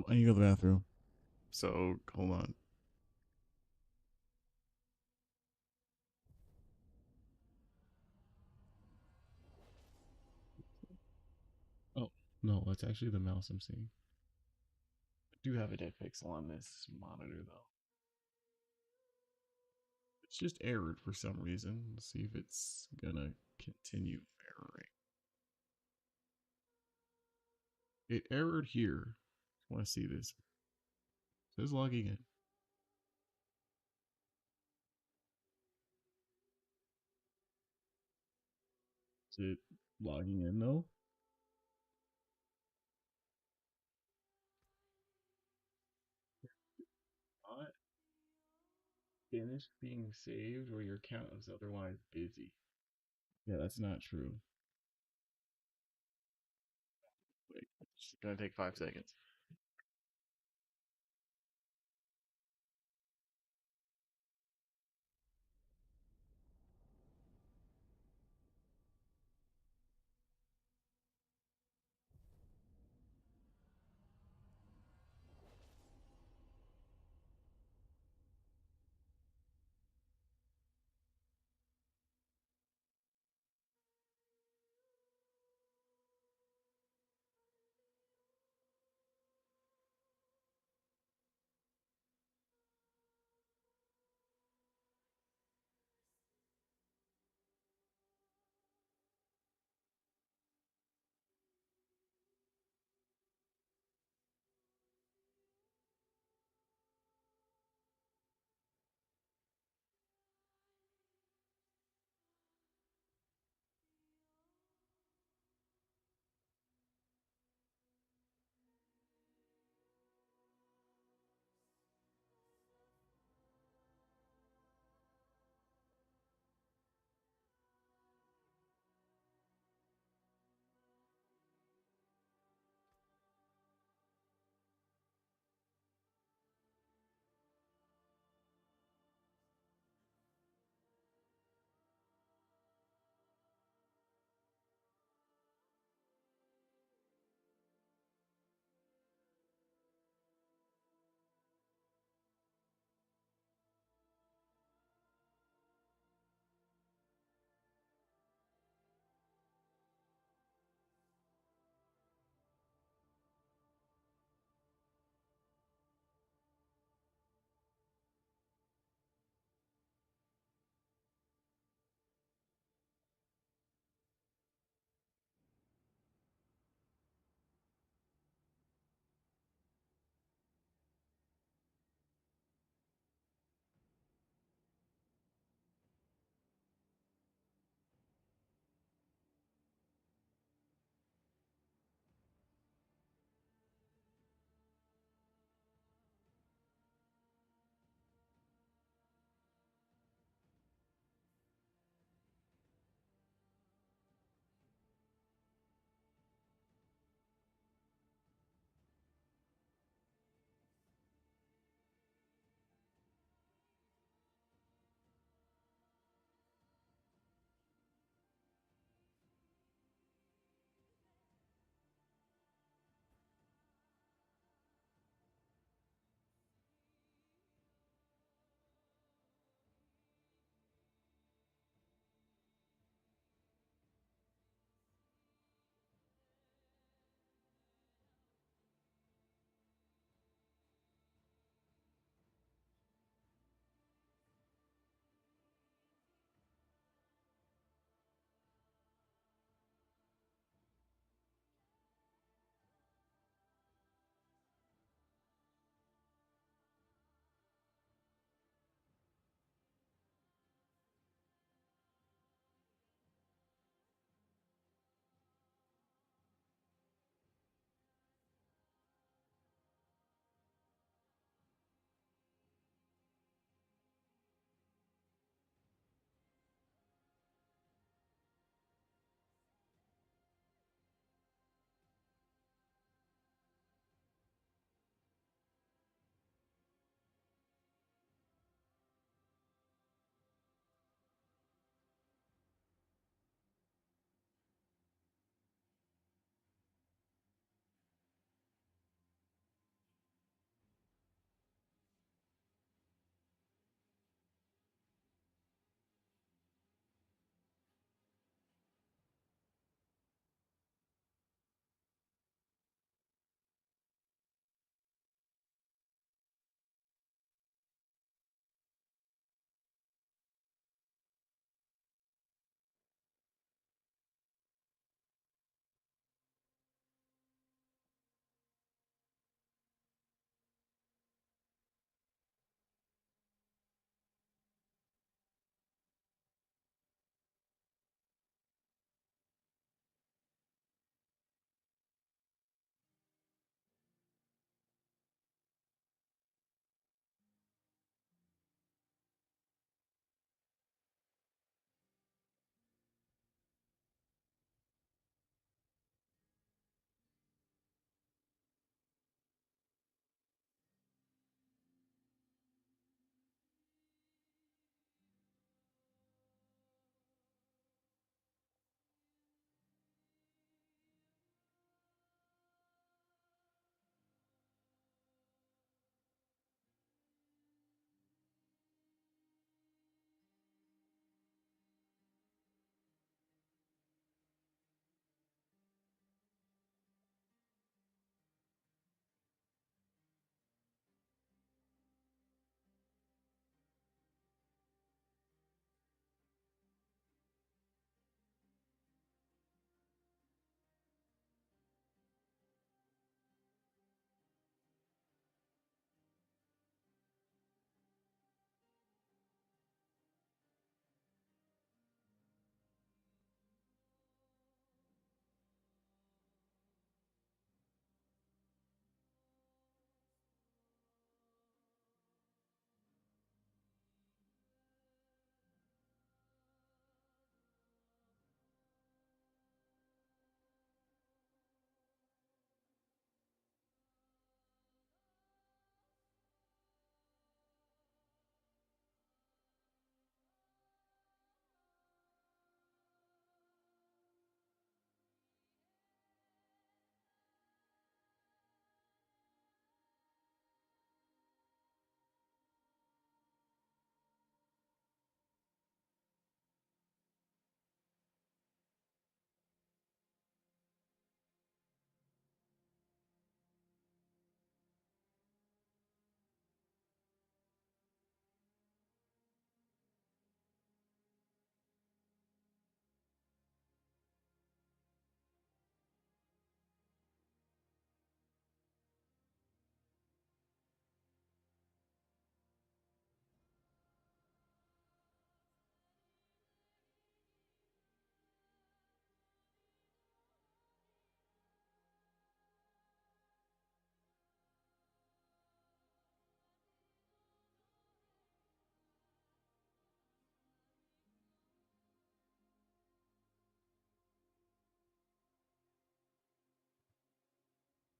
I need to go to the bathroom. So hold on. Oh no, it's actually the mouse I'm seeing. I do have a dead pixel on this monitor though. It's just errored for some reason. Let's see if it's gonna continue erroring. It errored here. I want to see this. It says logging in. Is it logging in though? Not finished being saved or your account is otherwise busy. Yeah, that's not true. Wait, it's gonna take 5 seconds.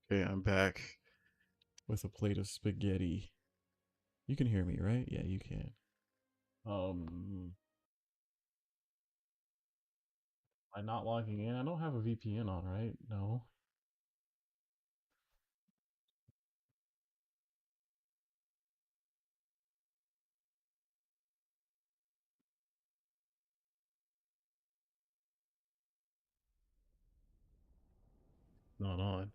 Okay, I'm back with a plate of spaghetti. You can hear me, right? Yeah, you can. I'm not logging in. I don't have a VPN on, right? No. Not on.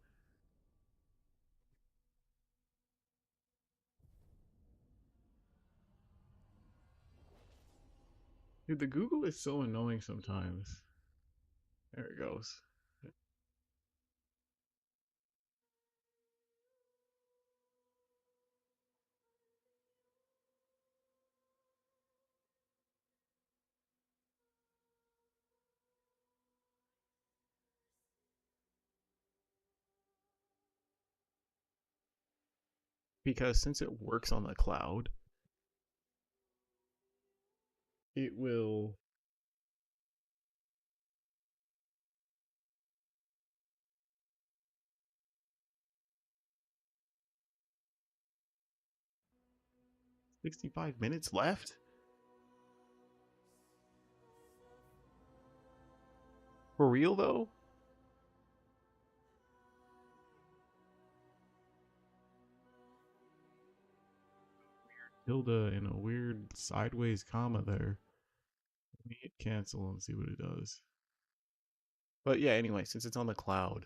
Dude, the Google is so annoying sometimes. There it goes. Because since it works on the cloud, it will 65 minutes left? For real though? Tilde in a weird sideways comma there. Let me hit cancel and see what it does. But yeah, anyway, since it's on the cloud,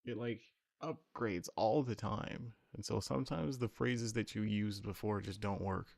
it like upgrades all the time. And so sometimes the phrases that you used before just don't work.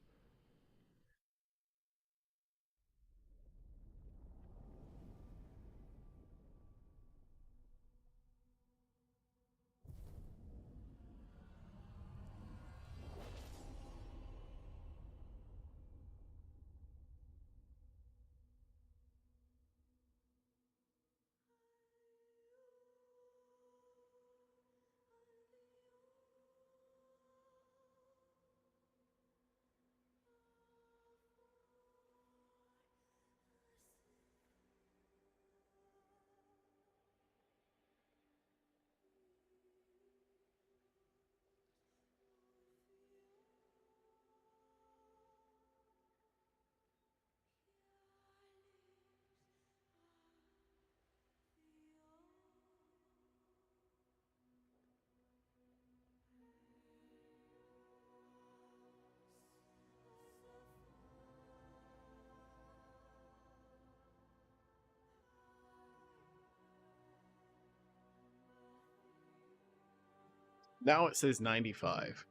Now it says 95.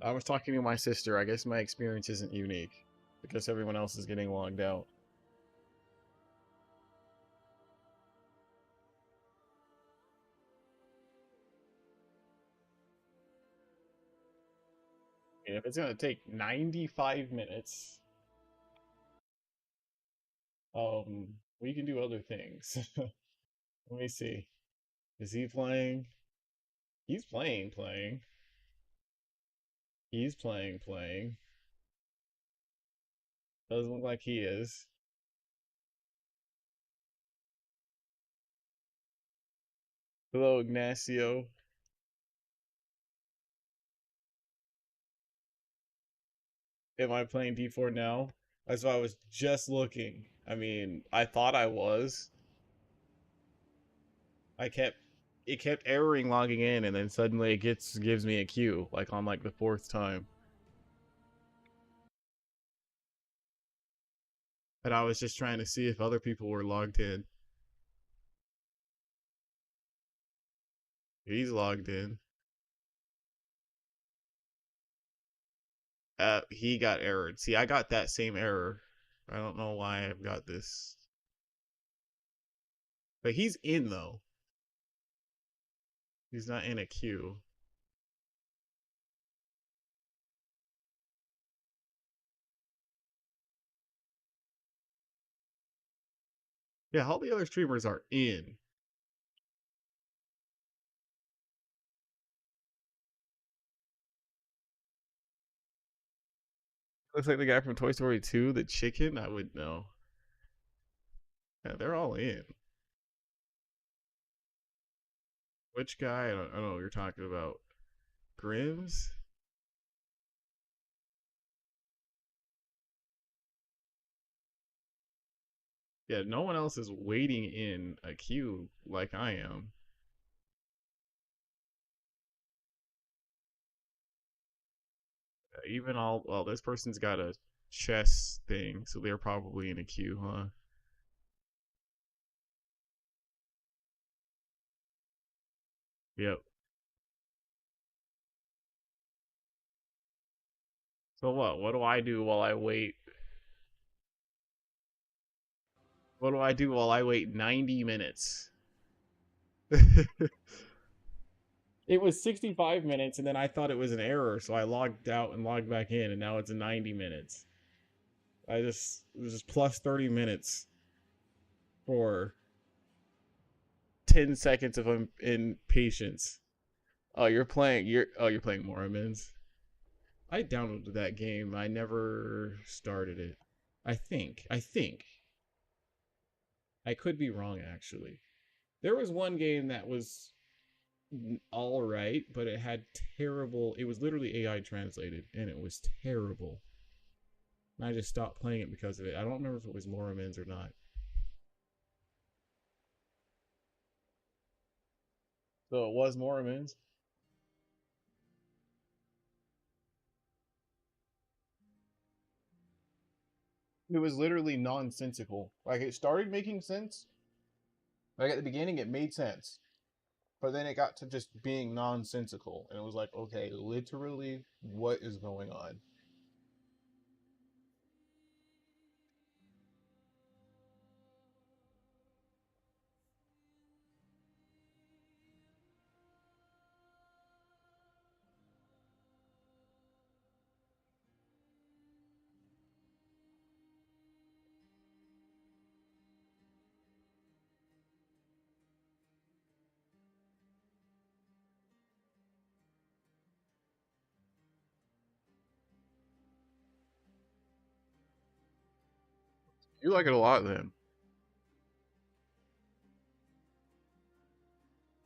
I was talking to my sister. I guess my experience isn't unique because everyone else is getting logged out. And if it's going to take 95 minutes, we can do other things. Let me see. Is he playing? He's playing. He's playing. Doesn't look like he is. Hello, Ignacio. Am I playing D4 now? That's why I was just looking. I mean, I thought I was. I kept it kept erroring logging in, and then suddenly it gives me a queue, like on like the fourth time. And I was just trying to see if other people were logged in. He's logged in. He got errored. See, I got that same error. I don't know why I've got this. But he's in though. He's not in a queue. Yeah, all the other streamers are in. Looks like the guy from Toy Story 2, the chicken. I would know. Yeah, they're all in. Which guy? I don't know what you're talking about. Grims? Yeah, no one else is waiting in a queue like I am. Even all, well, this person's got a chess thing, so they're probably in a queue, huh? Yep. So what? What do I do while I wait? What do I do while I wait 90 minutes? It was 65 minutes, and then I thought it was an error, so I logged out and logged back in, and now it's 90 minutes. It was just plus 30 minutes for 10 seconds of impatience. You're playing Mormons. I downloaded that game. I never started it. I think. I could be wrong, actually. There was one game that was all right, but it had terrible. It was literally AI translated, and it was terrible. And I just stopped playing it because of it. I don't remember if it was Mormons or not. So it was Mormons. It was literally nonsensical. Like it started making sense. Like at the beginning, it made sense, but then it got to just being nonsensical, and it was like, okay, literally, what is going on? You like it a lot, then.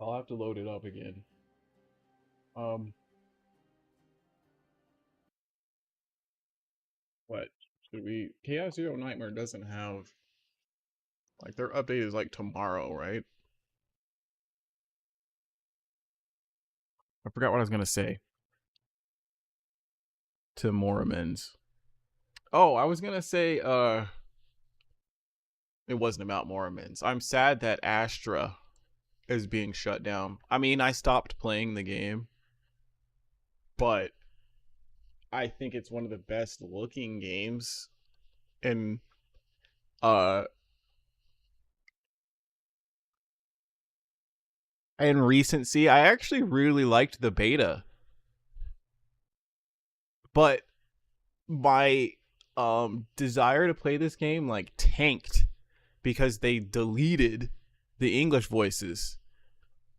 I'll have to load it up again. Um, what should we? Chaos Zero Nightmare doesn't have like their update is like tomorrow, right? I forgot what I was gonna say to Mormons. Oh, I was gonna say, it wasn't about Mormons. I'm sad that Astra is being shut down. I mean, I stopped playing the game, but I think it's one of the best looking games in uh in recency. I actually really liked the beta, but my desire to play this game like tanked because they deleted the English voices.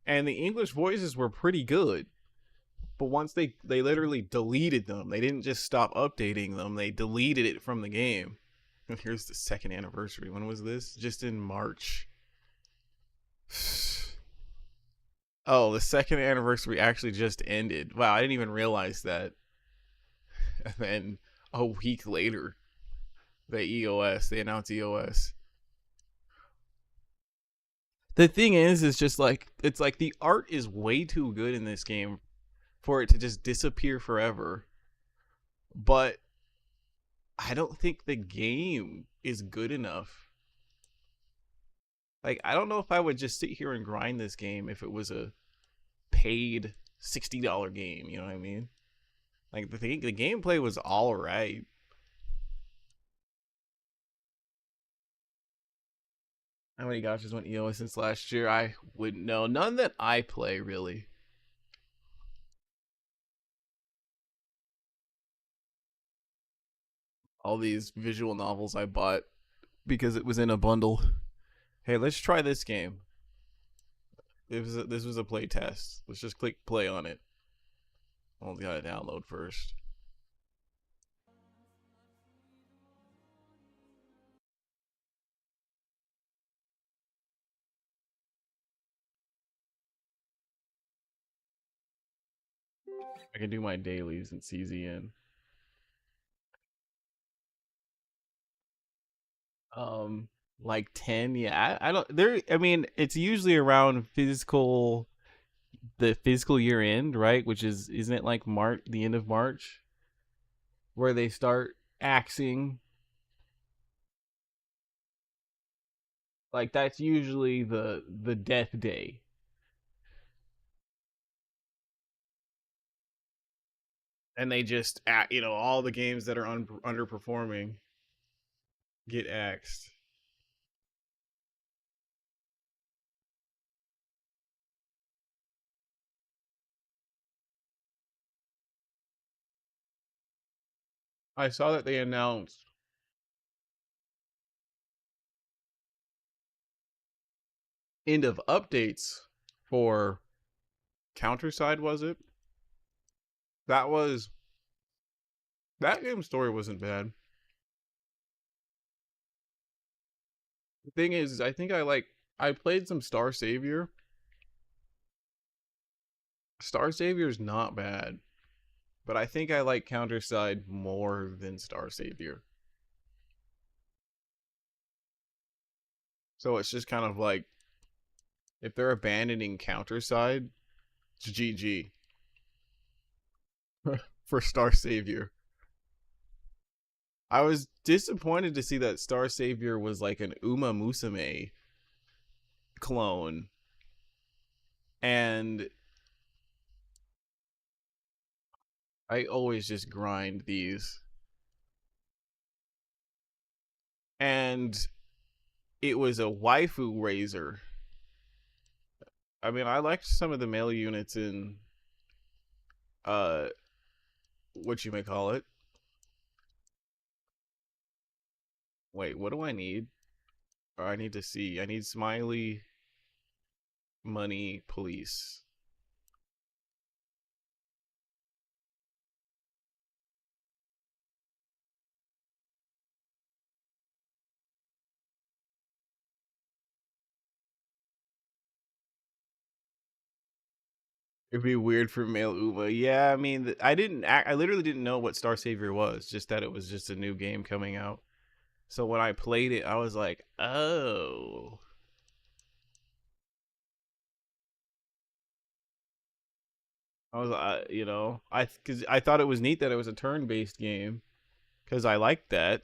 And the English voices were pretty good. But once they literally deleted them. They didn't just stop updating them. They deleted it from the game. And here's the second anniversary. When was this? Just in March. Oh, the second anniversary actually just ended. Wow, I didn't even realize that. And then a week later, they announced EOS. The thing is just like it's like the art is way too good in this game for it to just disappear forever. But I don't think the game is good enough. Like I don't know if I would just sit here and grind this game if it was a paid $60 game, you know what I mean? Like the gameplay was all right. How many gotchas went EOS since last year? I wouldn't know. None that I play really. All these visual novels I bought because it was in a bundle. Hey, let's try this game. This was a play test. Let's just click play on it. Oh, gotta download first. I can do my dailies in CZN. Um, like 10. Yeah, I don't. There. I mean, it's usually around the physical year end, right? Which is isn't it like March, the end of March, where they start axing. Like that's usually the death day, and they just all the games that are underperforming get axed. I saw that they announced end of updates for Counterside. Was it? That was that game story wasn't bad. The thing is, I played some Star Savior. Star Savior is not bad, but I think I like Counterside more than Star Savior. So it's just kind of like if they're abandoning Counterside, it's GG for Star Savior. I was disappointed to see that Star Savior was like an Uma Musume clone, and I always just grind these. And it was a waifu raiser. I mean, I liked some of the male units in uh what you may call it. Wait, what do I need? Or I need to see. I need smiley money police. It'd be weird for male Uma. Yeah, I mean, I literally didn't know what Star Savior was. Just that it was just a new game coming out. So when I played it, I was like, oh. I was, because I thought it was neat that it was a turn-based game because I liked that.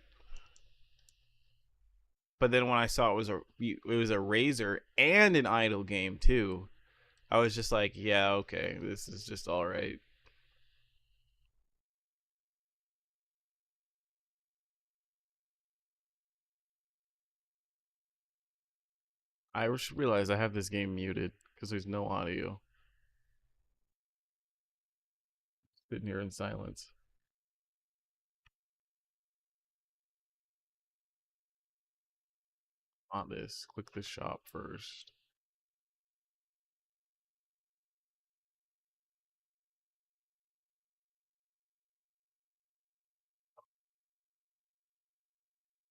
But then when I saw it was a Razor and an idle game too, I was just like, yeah, okay, this is just all right. I just realized I have this game muted because there's no audio. Sitting here in silence. On this, click the shop first.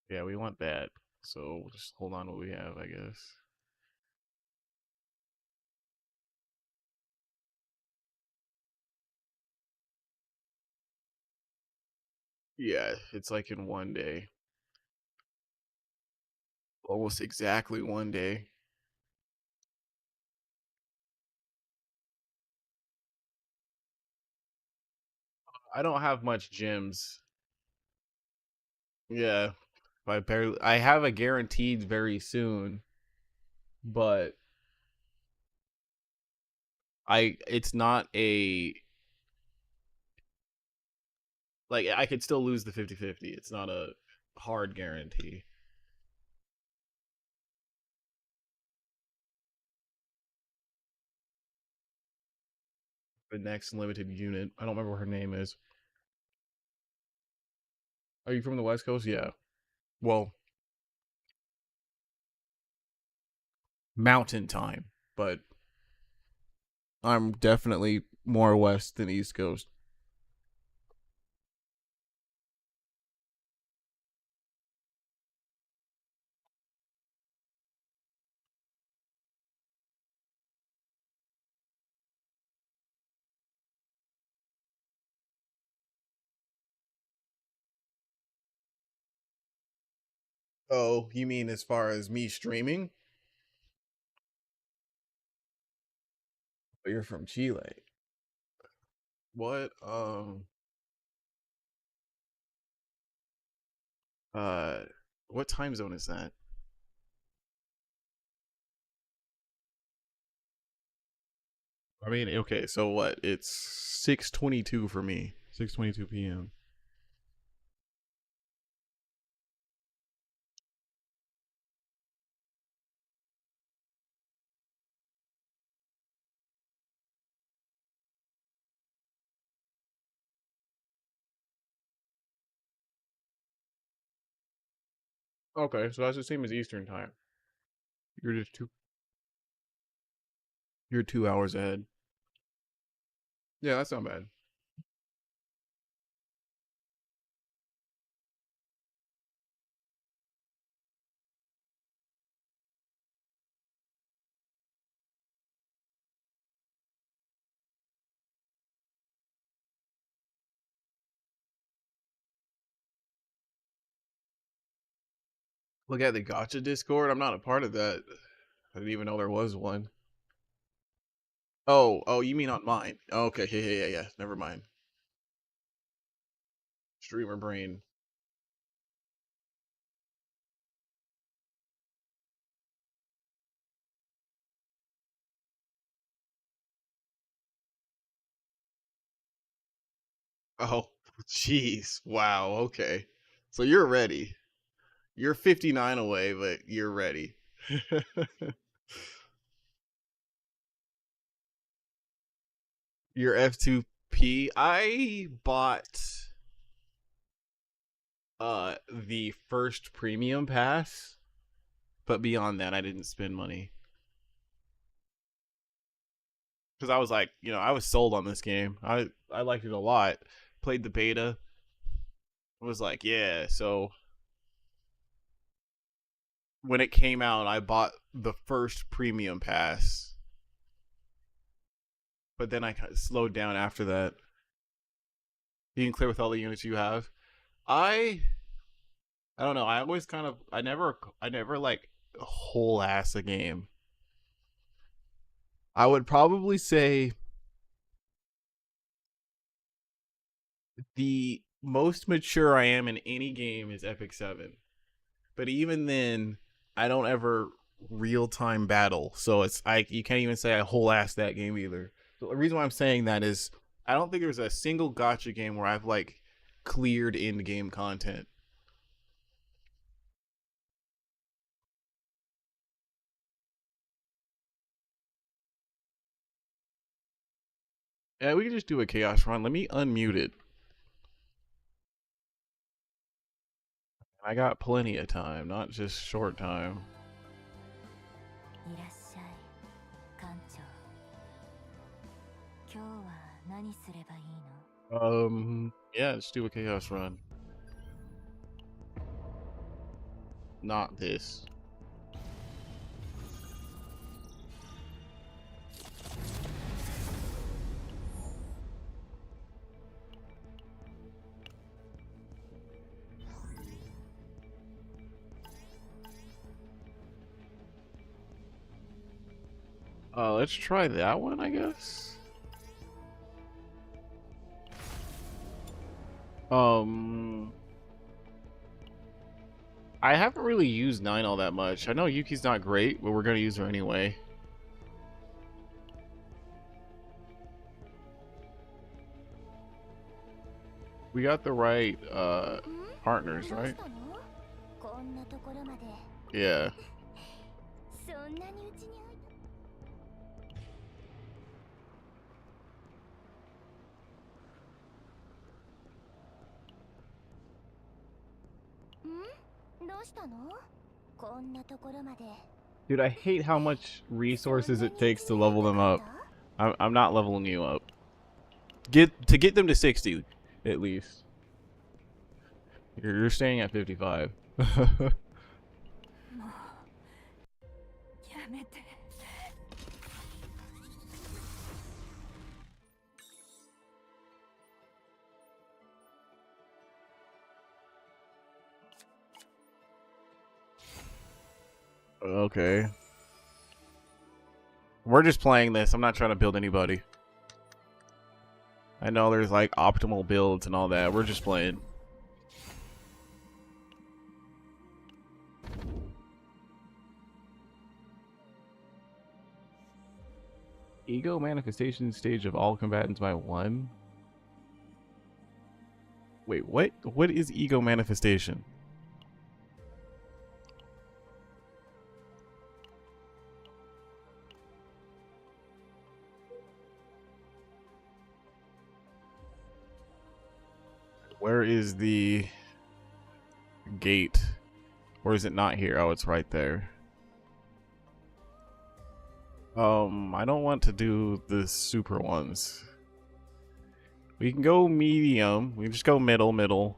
Yeah, we want that. So we'll just hold on what we have, I guess. Yeah, it's like in one day. Almost exactly one day. I don't have much gems. Yeah. I have a guaranteed very soon, but it's not a like I could still lose the 50-50. It's not a hard guarantee. The next limited unit. I don't remember what her name is. Are you from the West Coast? Yeah. Well, mountain time, but I'm definitely more west than East Coast. Oh, you mean as far as me streaming? Oh, you're from Chile. What? Uh, what time zone is that? I mean, okay, so what? It's 6:22 for me. 6:22 p.m. Okay, so that's the same as Eastern time. You're just two. You're 2 hours ahead. Yeah, that's not bad. Look at the Gotcha Discord. I'm not a part of that. I didn't even know there was one. Oh, you mean on mine? Oh, okay, yeah. Never mind. Streamer brain. Oh, jeez. Wow. Okay. So you're ready. You're 59 away, but you're ready. Your F2P. I bought the first premium pass, but beyond that I didn't spend money. Cuz I was like, I was sold on this game. I liked it a lot. Played the beta. Was like, yeah, so when it came out, I bought the first premium pass, but then I kind of slowed down after that. You can clear with all the units you have. I I don't know. I always kind of I never like whole ass a game. I would probably say the most mature I am in any game is Epic 7. But even then, I don't ever real time battle. So it's I you can't even say I whole ass that game either. So the reason why I'm saying that is I don't think there's a single gotcha game where I've like cleared in game content. Yeah, we can just do a chaos run. Let me unmute it. I got plenty of time, not just short time. Yeah, let's do a chaos run. Not this. Let's try that one, I guess. Um, I haven't really used 9 all that much. I know Yuki's not great, but we're gonna use her anyway. We got the right partners, right? Yeah. Dude, I hate how much resources it takes to level them up. I'm not leveling you up. Get them to 60, at least. You're staying at 55. Okay. We're just playing this. I'm not trying to build anybody. I know there's like optimal builds and all that. We're just playing. Ego manifestation stage of all combatants by one. Wait, what? What is ego manifestation? Where is the gate? Or is it not here? Oh, it's right there. I don't want to do the super ones. We can go medium. We can just go middle.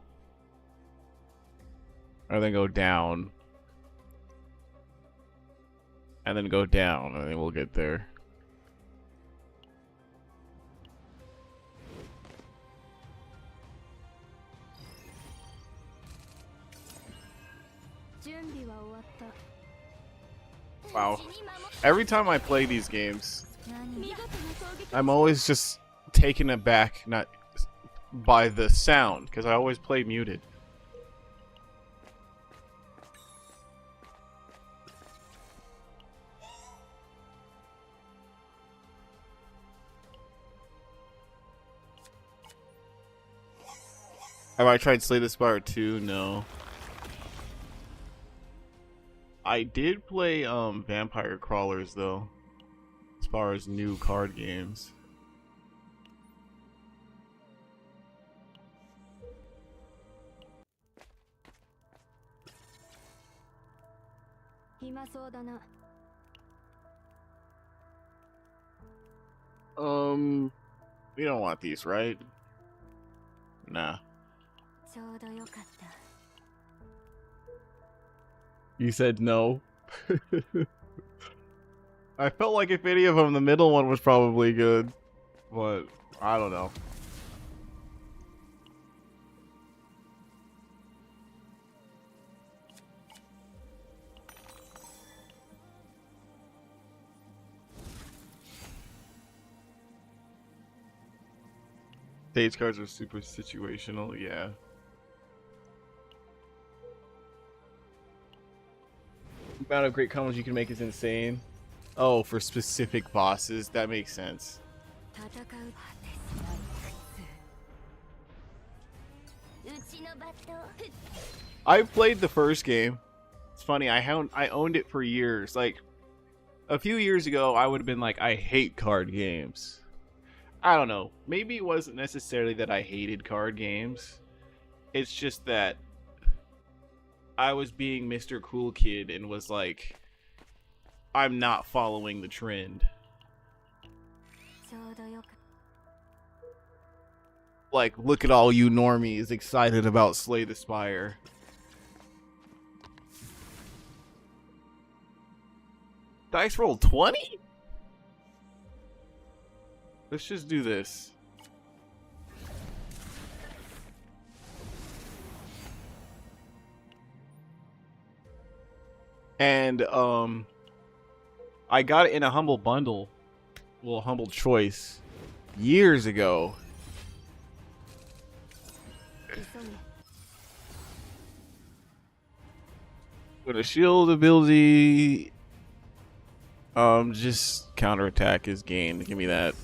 Or then go down. And then go down, and then we'll get there. Wow. Every time I play these games, I'm always just taken aback, not by the sound, because I always play muted. Have I tried Slay the Spire 2? No. I did play Vampire Crawlers though, as far as new card games. We don't want these, right? Nah. You said no. I felt like if any of them, the middle one was probably good, but I don't know. Stage cards are super situational, yeah. The amount of great combos you can make is insane. Oh, for specific bosses, that makes sense. I played the first game. It's funny, I owned it for years. Like, a few years ago, I would have been like, I hate card games. I don't know. Maybe it wasn't necessarily that I hated card games. It's just that I was being Mr. Cool Kid and was like, I'm not following the trend. Like, look at all you normies excited about Slay the Spire. Dice roll 20? Let's just do this. And I got it in a humble bundle, well, humble choice, years ago. With a shield ability, just counterattack is gained. Give me that.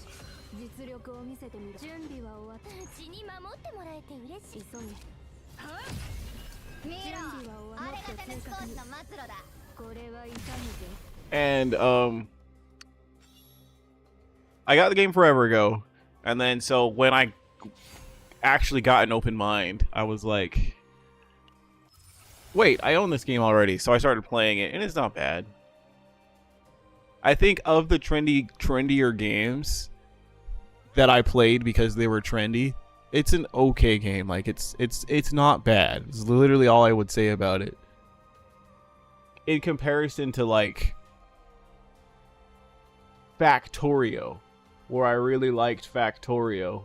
And I got the game forever ago, and then so when I actually got an open mind, I was like, wait, I own this game already. So I started playing it, and it's not bad. I think of the trendier games that I played because they were trendy, it's an okay game. Like, it's not bad. It's literally all I would say about it. In comparison to, like, Factorio, where I really liked Factorio.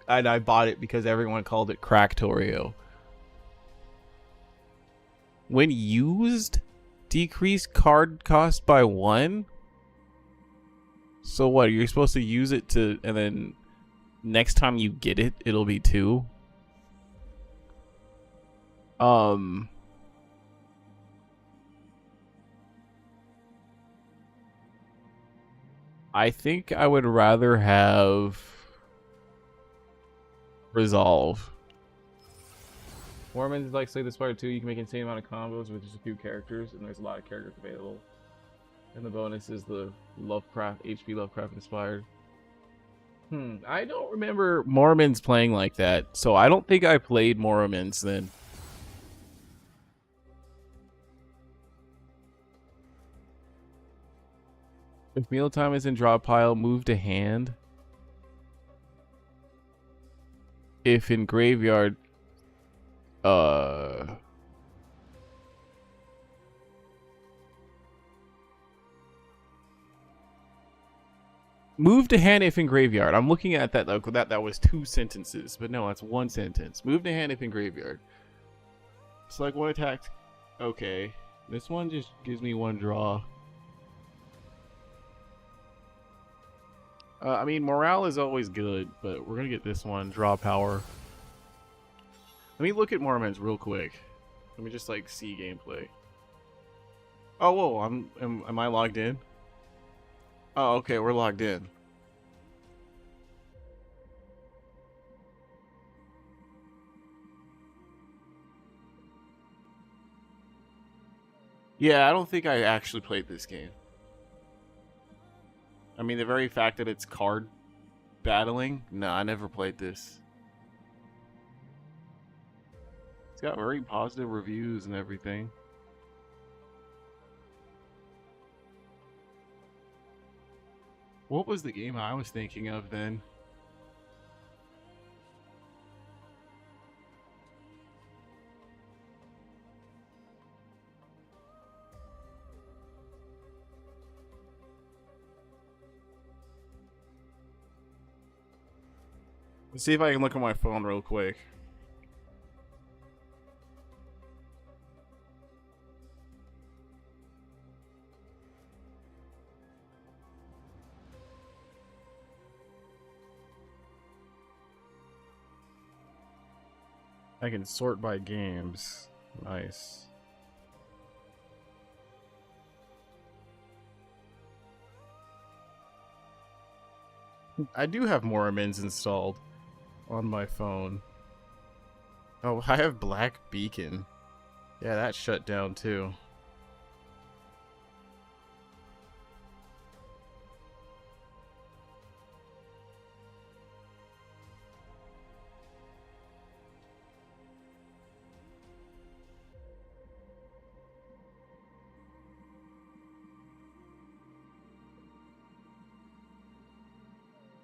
And I bought it because everyone called it Cracktorio. When used, Decrease card cost by 1? So what, you're supposed to use it to, and then next time you get it, it'll be 2? I think I would rather have Resolve. Mormons like Slay the Spire 2, you can make an insane amount of combos with just a few characters, and there's a lot of characters available. And the bonus is the Lovecraft, HP Lovecraft inspired. I don't remember Mormons playing like that, so I don't think I played Mormons then. If mealtime is in draw pile, move to hand. If in graveyard, move to hand if in graveyard. I'm looking at that though. That was 2 sentences, but no, that's 1 sentence. Move to hand if in graveyard. Select 1 attack. Okay, this one just gives me 1 draw. I mean, morale is always good, but we're gonna get this one. Draw power. Let me look at Mormons real quick. Let me just like see gameplay. Oh, whoa! Am I logged in? Oh, okay, we're logged in. Yeah, I don't think I actually played this game. I mean, the very fact that it's card battling, no, I never played this. It's got very positive reviews and everything. What was the game I was thinking of then? Let's see if I can look at my phone real quick. I can sort by games. Nice. I do have Mormons installed on my phone. Oh, I have Black Beacon. Yeah, that shut down too.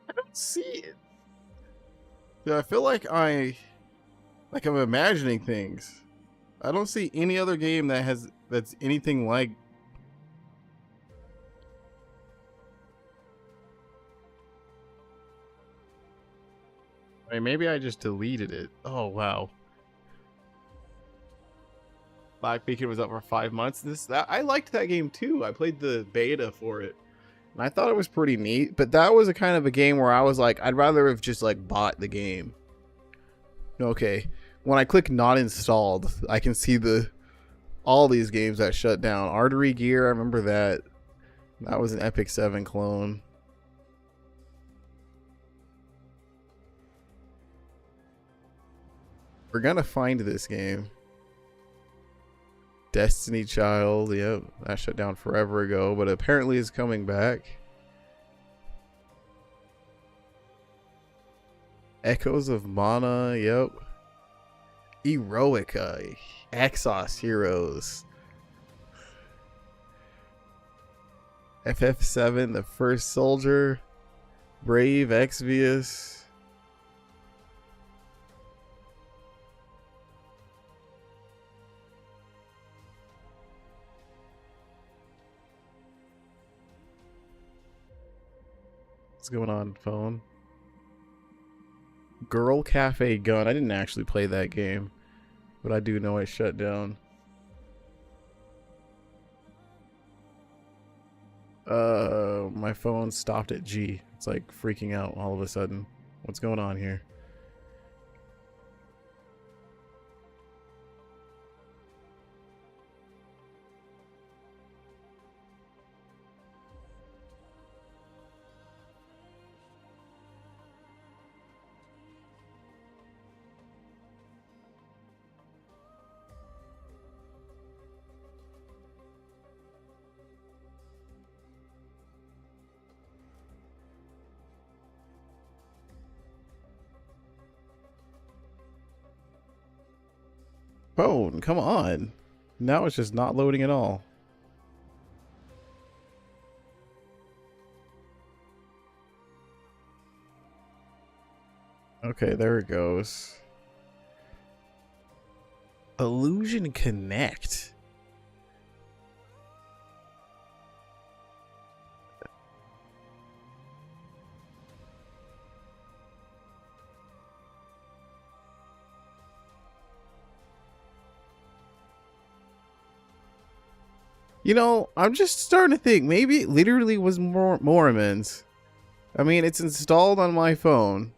I don't see it. Yeah, I feel like I'm imagining things. I don't see any other game that's anything like. I mean, maybe I just deleted it. Oh wow. Black Beacon was up for 5 months. I liked that game too. I played the beta for it. And I thought it was pretty neat, but that was a kind of a game where I was like, I'd rather have just like bought the game. Okay, when I click not installed, I can see all these games that shut down. Artery Gear, I remember that. That was an Epic 7 clone. We're gonna find this game. Destiny Child, yep, that shut down forever ago, but apparently it's coming back. Echoes of Mana, yep. Eroica, Exos Heroes. FF7, The First Soldier. Brave Exvius. What's going on, phone? Girl Cafe Gun. I didn't actually play that game, but I do know it shut down. My phone stopped at G. It's like freaking out all of a sudden. What's going on here? Phone, come on. Now it's just not loading at all. Okay, there it goes. Illusion Connect. You know, I'm just starting to think maybe it literally was Mormons. I mean, it's installed on my phone.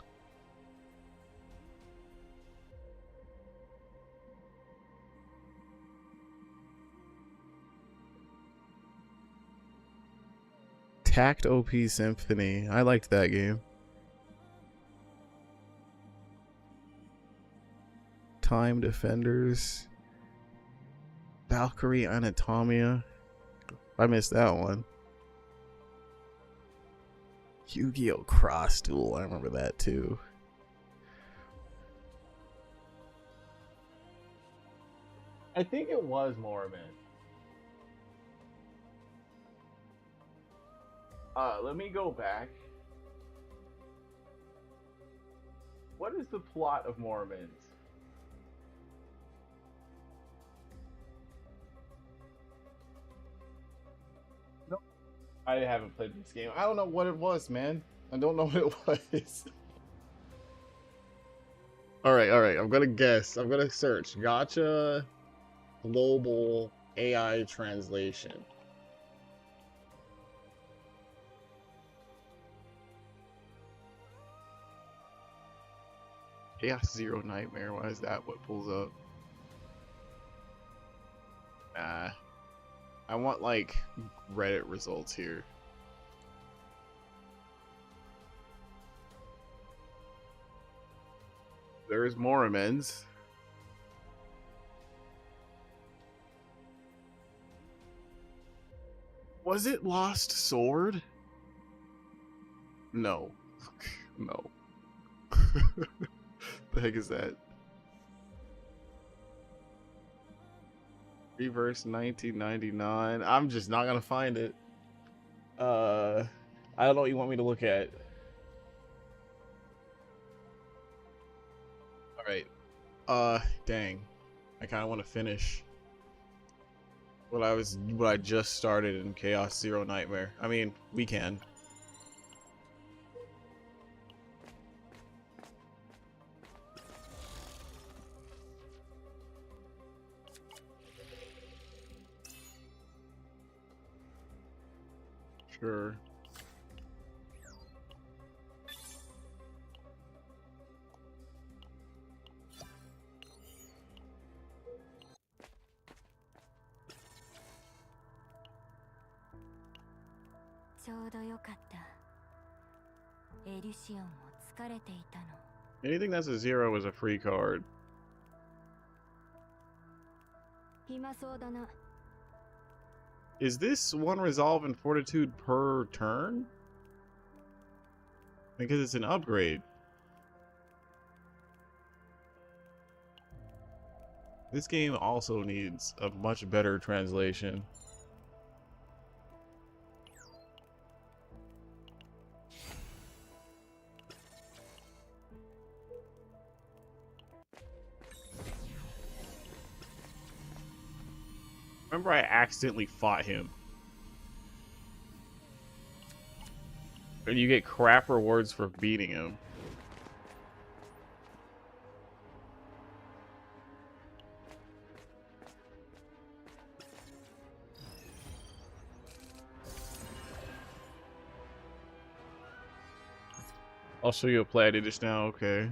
Tact OP Symphony. I liked that game. Time Defenders. Valkyrie Anatomia. I missed that one. Yu-Gi-Oh! Cross Duel. I remember that too. I think it was Mormon. Let me go back. What is the plot of Mormons? No, I haven't played this game. I don't know what it was, man. I don't know what it was. Alright, I'm gonna guess. I'm gonna search. Gotcha global AI translation. Chaos Zero Nightmare. Why is that what pulls up? Nah. I want like Reddit results here. There's Mormons. Was it Lost Sword? No. No. The heck is that? Reverse 1999. I'm just not gonna find it. I don't know what you want me to look at. Alright. Dang. I kinda wanna finish what I just started in Chaos Zero Nightmare. I mean, we can. Sure. Anything that's a zero is a free card. Is this one resolve and fortitude per turn? Because it's an upgrade. This game also needs a much better translation. Remember, I accidentally fought him. And you get crap rewards for beating him. I'll show you a play I did just now. Okay.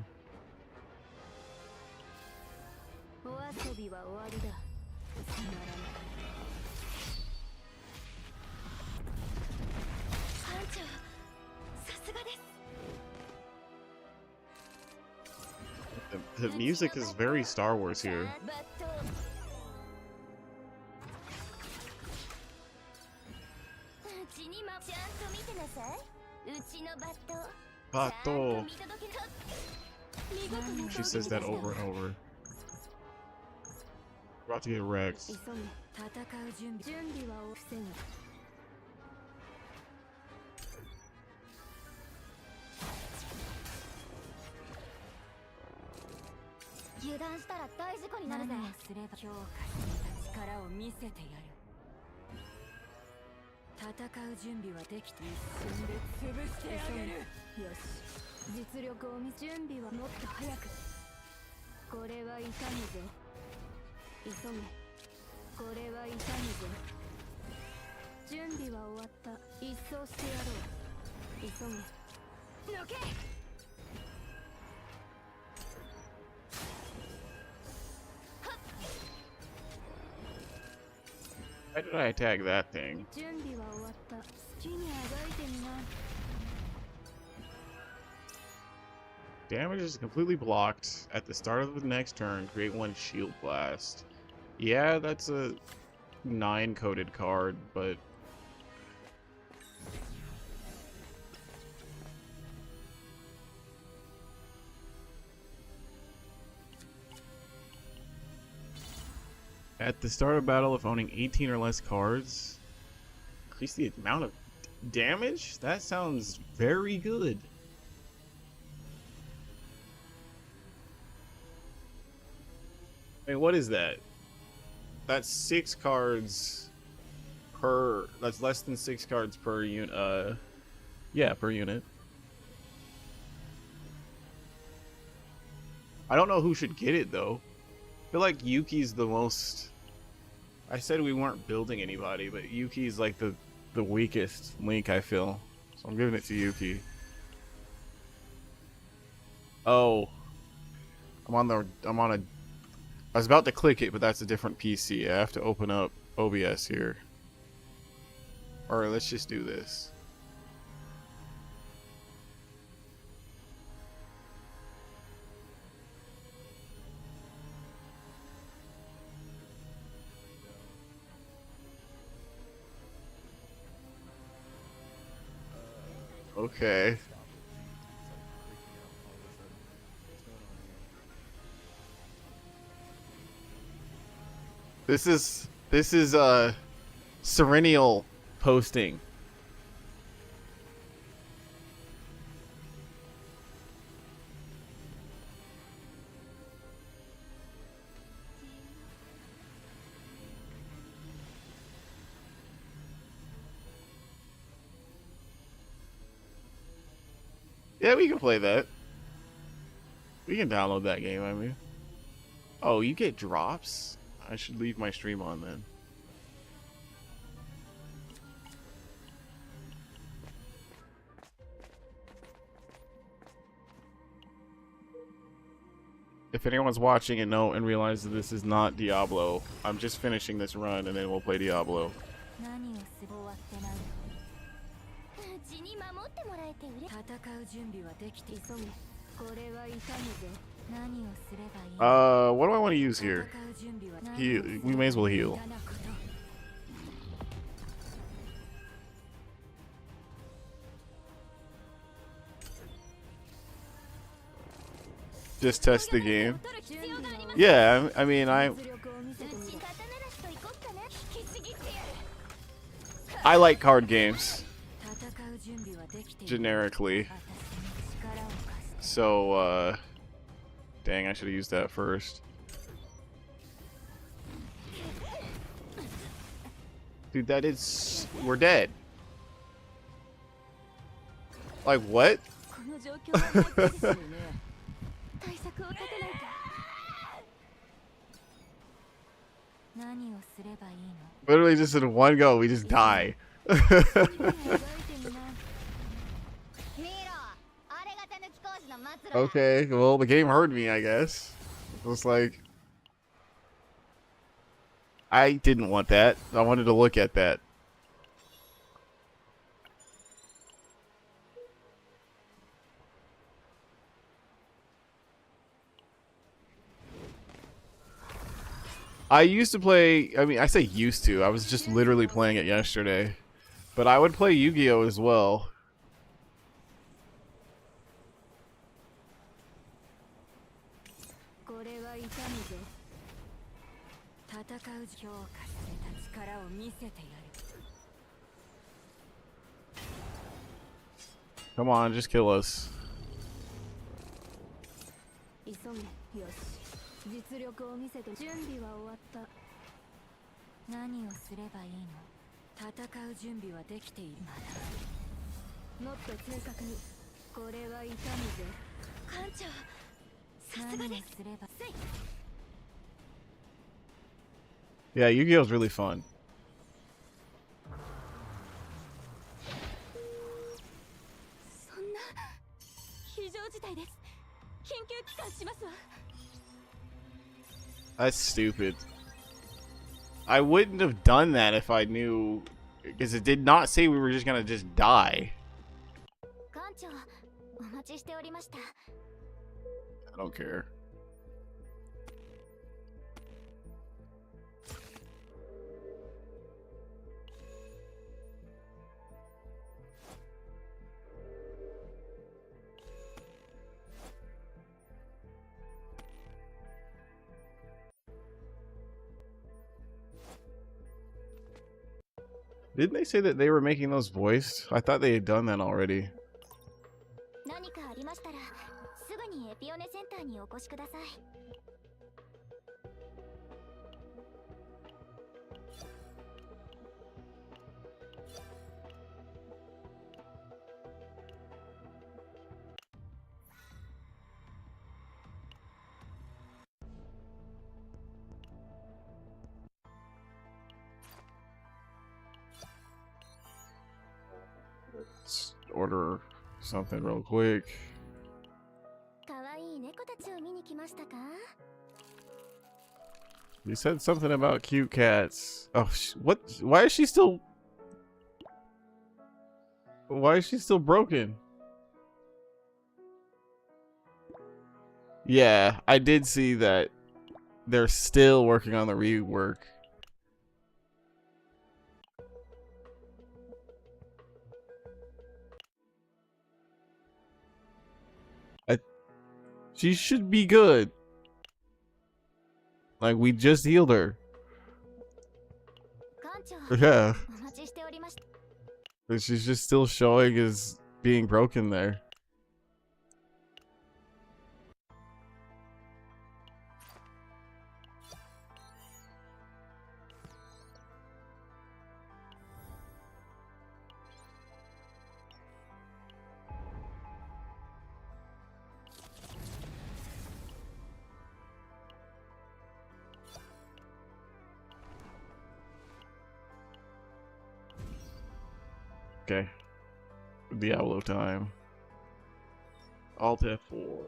The music is very Star Wars here. Bato. She says that over and over. We're about to get wrecked. Why did I attack that thing? Damage is completely blocked. At the start of the next turn, create one shield blast. Yeah, that's a 9 coded card, but at the start of battle, if owning 18 or less cards, increase the amount of damage? That sounds very good. I mean, what is that? That's 6 cards per... That's less than 6 cards per unit. Yeah, per unit. I don't know who should get it, though. I feel like Yuki's the most... I said we weren't building anybody, but Yuki's like the weakest link, I feel. So I'm giving it to Yuki. Oh. I was about to click it, but that's a different PC. I have to open up OBS here. Alright, let's just do this. Okay. This is Serenial posting. Yeah, we can play that. We can download that game, I mean. Oh, you get drops? I should leave my stream on then. If anyone's watching and realizes this is not Diablo, I'm just finishing this run and then we'll play Diablo. What do I want to use here? Heal. We may as well heal. Just test the game. Yeah, I mean, I like card games generically. So, dang, I should have used that first. Dude, that is... We're dead. Like, what? Literally just in one go, we just die. Okay, well, the game heard me, I guess. It was like, I didn't want that. I wanted to look at that. I used to play, I mean, I say used to. I was just literally playing it yesterday. But I would play Yu-Gi-Oh! As well. Come on, just kill us. 実力を見せて準備は終わった。何をすればいいの？戦う準備はできている。まだ。もっと正確に。これは痛むぜ。艦長、さすがです。Yeah, Yu-Gi-Oh! Is really fun. そんな非常事態です。緊急帰還しますわ。 That's stupid. I wouldn't have done that if I knew, because it did not say we were just gonna just die. I don't care. Didn't they say that they were making those voiced? I thought they had done that already. Let's order something real quick. You said something about cute cats. Oh, what? Why is she still? Why is she still broken? Yeah, I did see that. They're still working on the rework. She should be good. Like, we just healed her. Yeah. But she's just still showing as being broken there. Okay. Diablo time. Alt F4.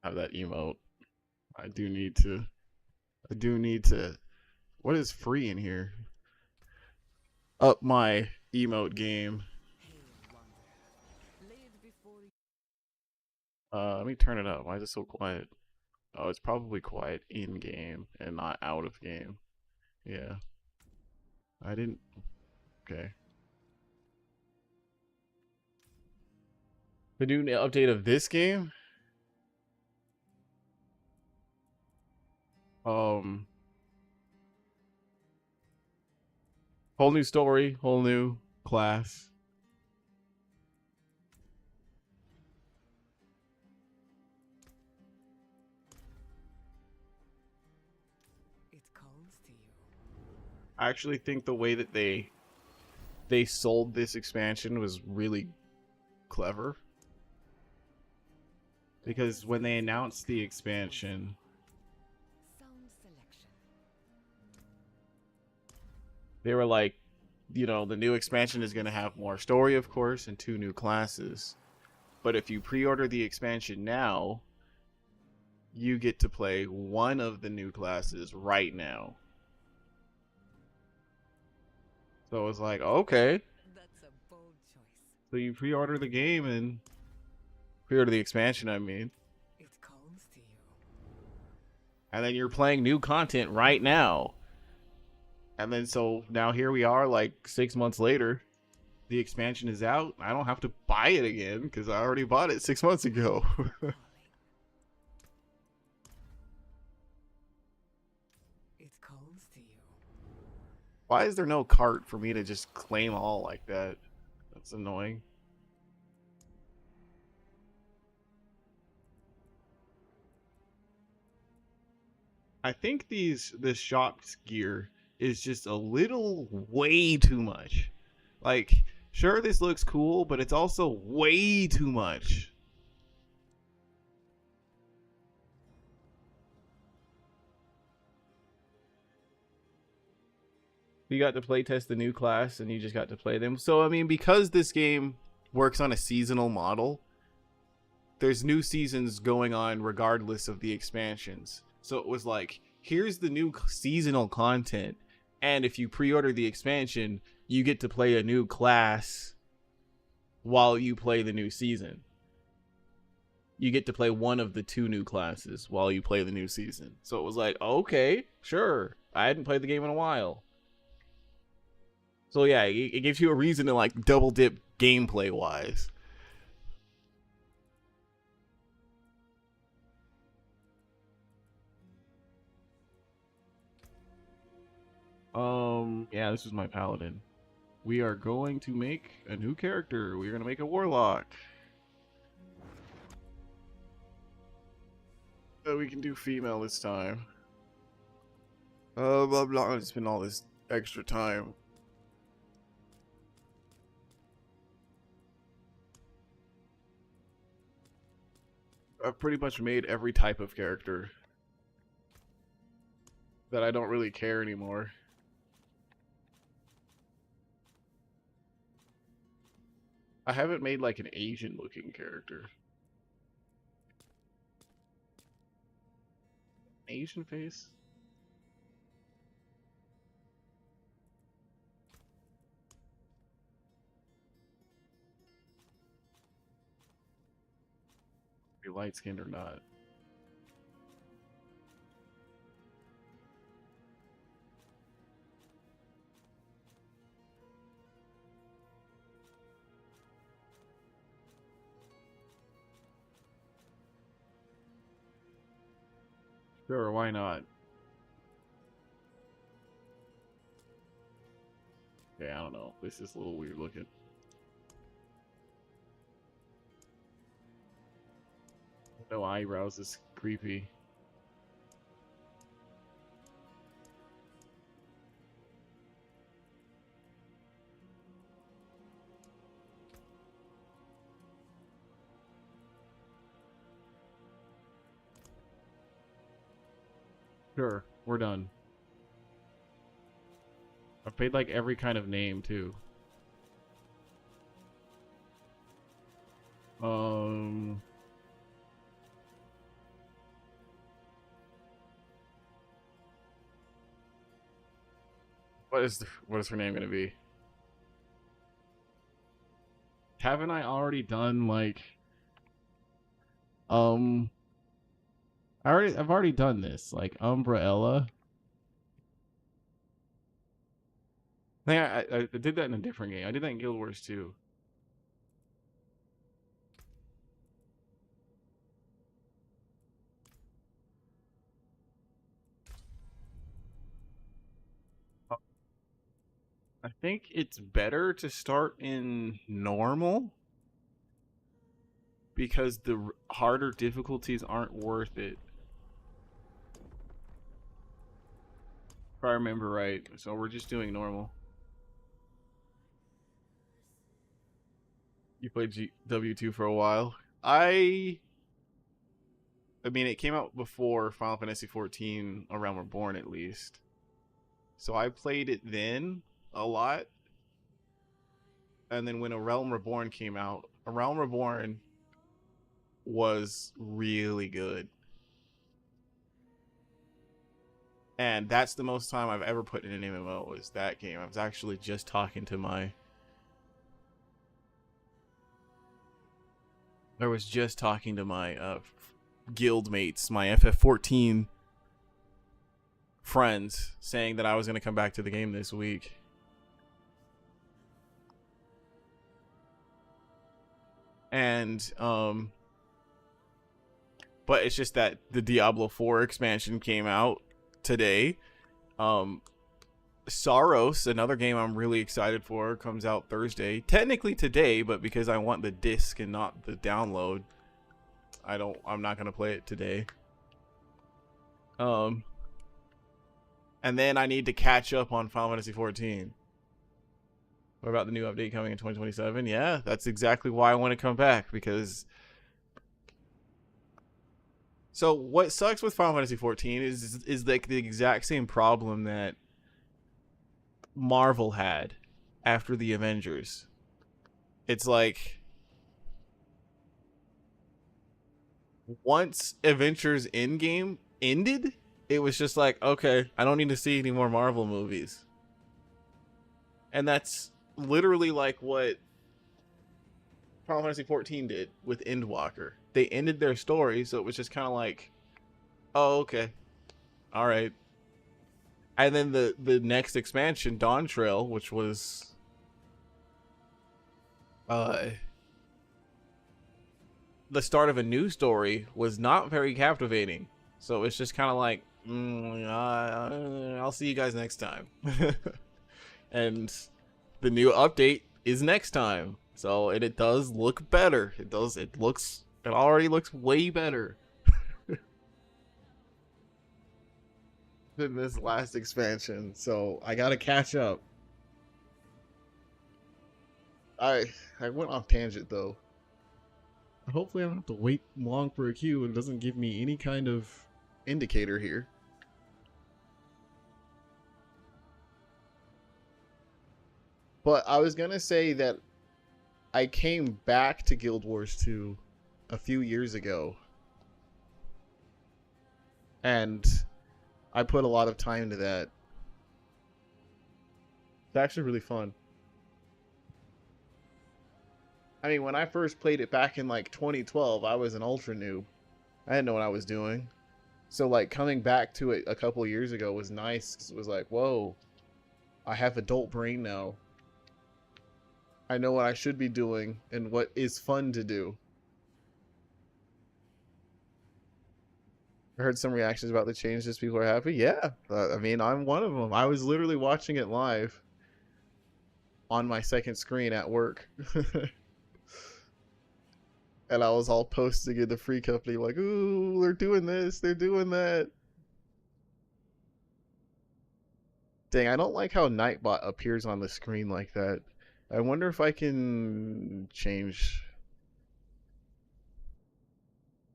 Have that emote. I do need to. What is free in here? Up my emote game. Let me turn it up. Why is it so quiet? Oh, it's probably quiet in game and not out of game. Yeah. I didn't. Okay. The new update of this game? Whole new story, whole new class. I actually think the way that they sold this expansion was really clever. Because when they announced the expansion, They were like, the new expansion is going to have more story, of course, and 2 new classes. But if you pre-order the expansion now, you get to play one of the new classes right now. So it's like, okay. That's a bold choice. So you pre-order the game and pre-order the expansion, I mean. It calls to you. And then you're playing new content right now. And then so now here we are like 6 months later. The expansion is out. I don't have to buy it again because I already bought it 6 months ago. It calls to you. Why is there no cart for me to just claim all like that? That's annoying. I think this shop's gear is just a little way too much. Like, sure, this looks cool, but it's also way too much. You got to play test the new class and you just got to play them. So, I mean, because this game works on a seasonal model, there's new seasons going on regardless of the expansions. So it was like, here's the new seasonal content. And if you pre-order the expansion, you get to play a new class while you play the new season. You get to play one of the 2 new classes while you play the new season. So it was like, okay, sure. I hadn't played the game in a while. So yeah, it gives you a reason to like double dip gameplay wise. Yeah, this is my paladin. We are going to make a new character. We're gonna make a warlock. We can do female this time. Blah blah. I spend all this extra time. I've pretty much made every type of character that I don't really care anymore. I haven't made like an Asian looking character. Asian face? Be light skinned or not. Sure, why not? Okay, I don't know. This is a little weird looking. No eyebrows is creepy. Sure, we're done. I've paid like every kind of name too. Um, what is her name gonna be? Haven't I already done like um I've already done this, like Umbrella. I did that in a different game. I did that in Guild Wars 2. I think it's better to start in normal because the harder difficulties aren't worth it. If I remember right. So we're just doing normal. You played W2 for a while. I mean, it came out before Final Fantasy 14, around we're born at least. So I played it then, a lot. And then when A Realm Reborn came out, A Realm Reborn was really good. And that's the most time I've ever put in an MMO is that game. I was actually just talking to my guild mates, my FF14 friends, saying that I was going to come back to the game this week. And but it's just that the Diablo 4 expansion came out today. Saros, another game I'm really excited for, comes out Thursday. Technically today, but because I want the disc and not the download, I'm not gonna play it today. And then I need to catch up on Final Fantasy 14. What about the new update coming in 2027? Yeah, that's exactly why I want to come back, because so what sucks with Final Fantasy 14 is like the exact same problem that Marvel had after the Avengers. It's like once Avengers Endgame ended, it was just like, okay, I don't need to see any more Marvel movies. And that's literally like what Final Fantasy 14 did with Endwalker. They ended their story, so it was just kind of like, oh, okay, all right. And then the next expansion, Dawn Trail, which was the start of a new story, was not very captivating. So it's just kind of like, I'll see you guys next time. And the new update is next time. So, and it does look better. It already looks way better than this last expansion. So I gotta catch up. I went off tangent though. Hopefully I don't have to wait long for a queue and it doesn't give me any kind of indicator here. But I was gonna say that I came back to Guild Wars 2 a few years ago. And I put a lot of time into that. It's actually really fun. I mean, when I first played it back in like 2012, I was an ultra noob. I didn't know what I was doing. So like coming back to it a couple years ago was nice, 'cause it was like, whoa, I have adult brain now. I know what I should be doing and what is fun to do. I heard some reactions about the changes. People are happy. Yeah, I mean, I'm one of them. I was literally watching it live on my second screen at work. And I was all posting in the free company like, ooh, they're doing this, they're doing that. Dang, I don't like how Nightbot appears on the screen like that. I wonder if I can change.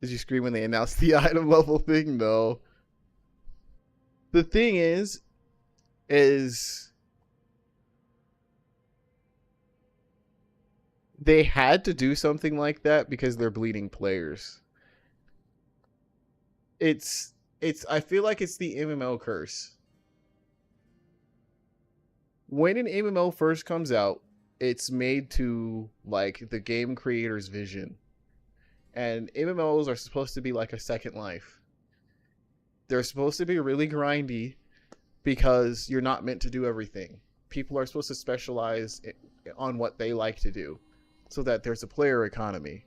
Did you scream when they announced the item level thing? No. The thing is they had to do something like that because they're bleeding players. I feel like it's the MMO curse. When an MMO first comes out, it's made to like the game creator's vision. And MMOs are supposed to be like a second life. They're supposed to be really grindy because you're not meant to do everything. People are supposed to specialize on what they like to do so that there's a player economy.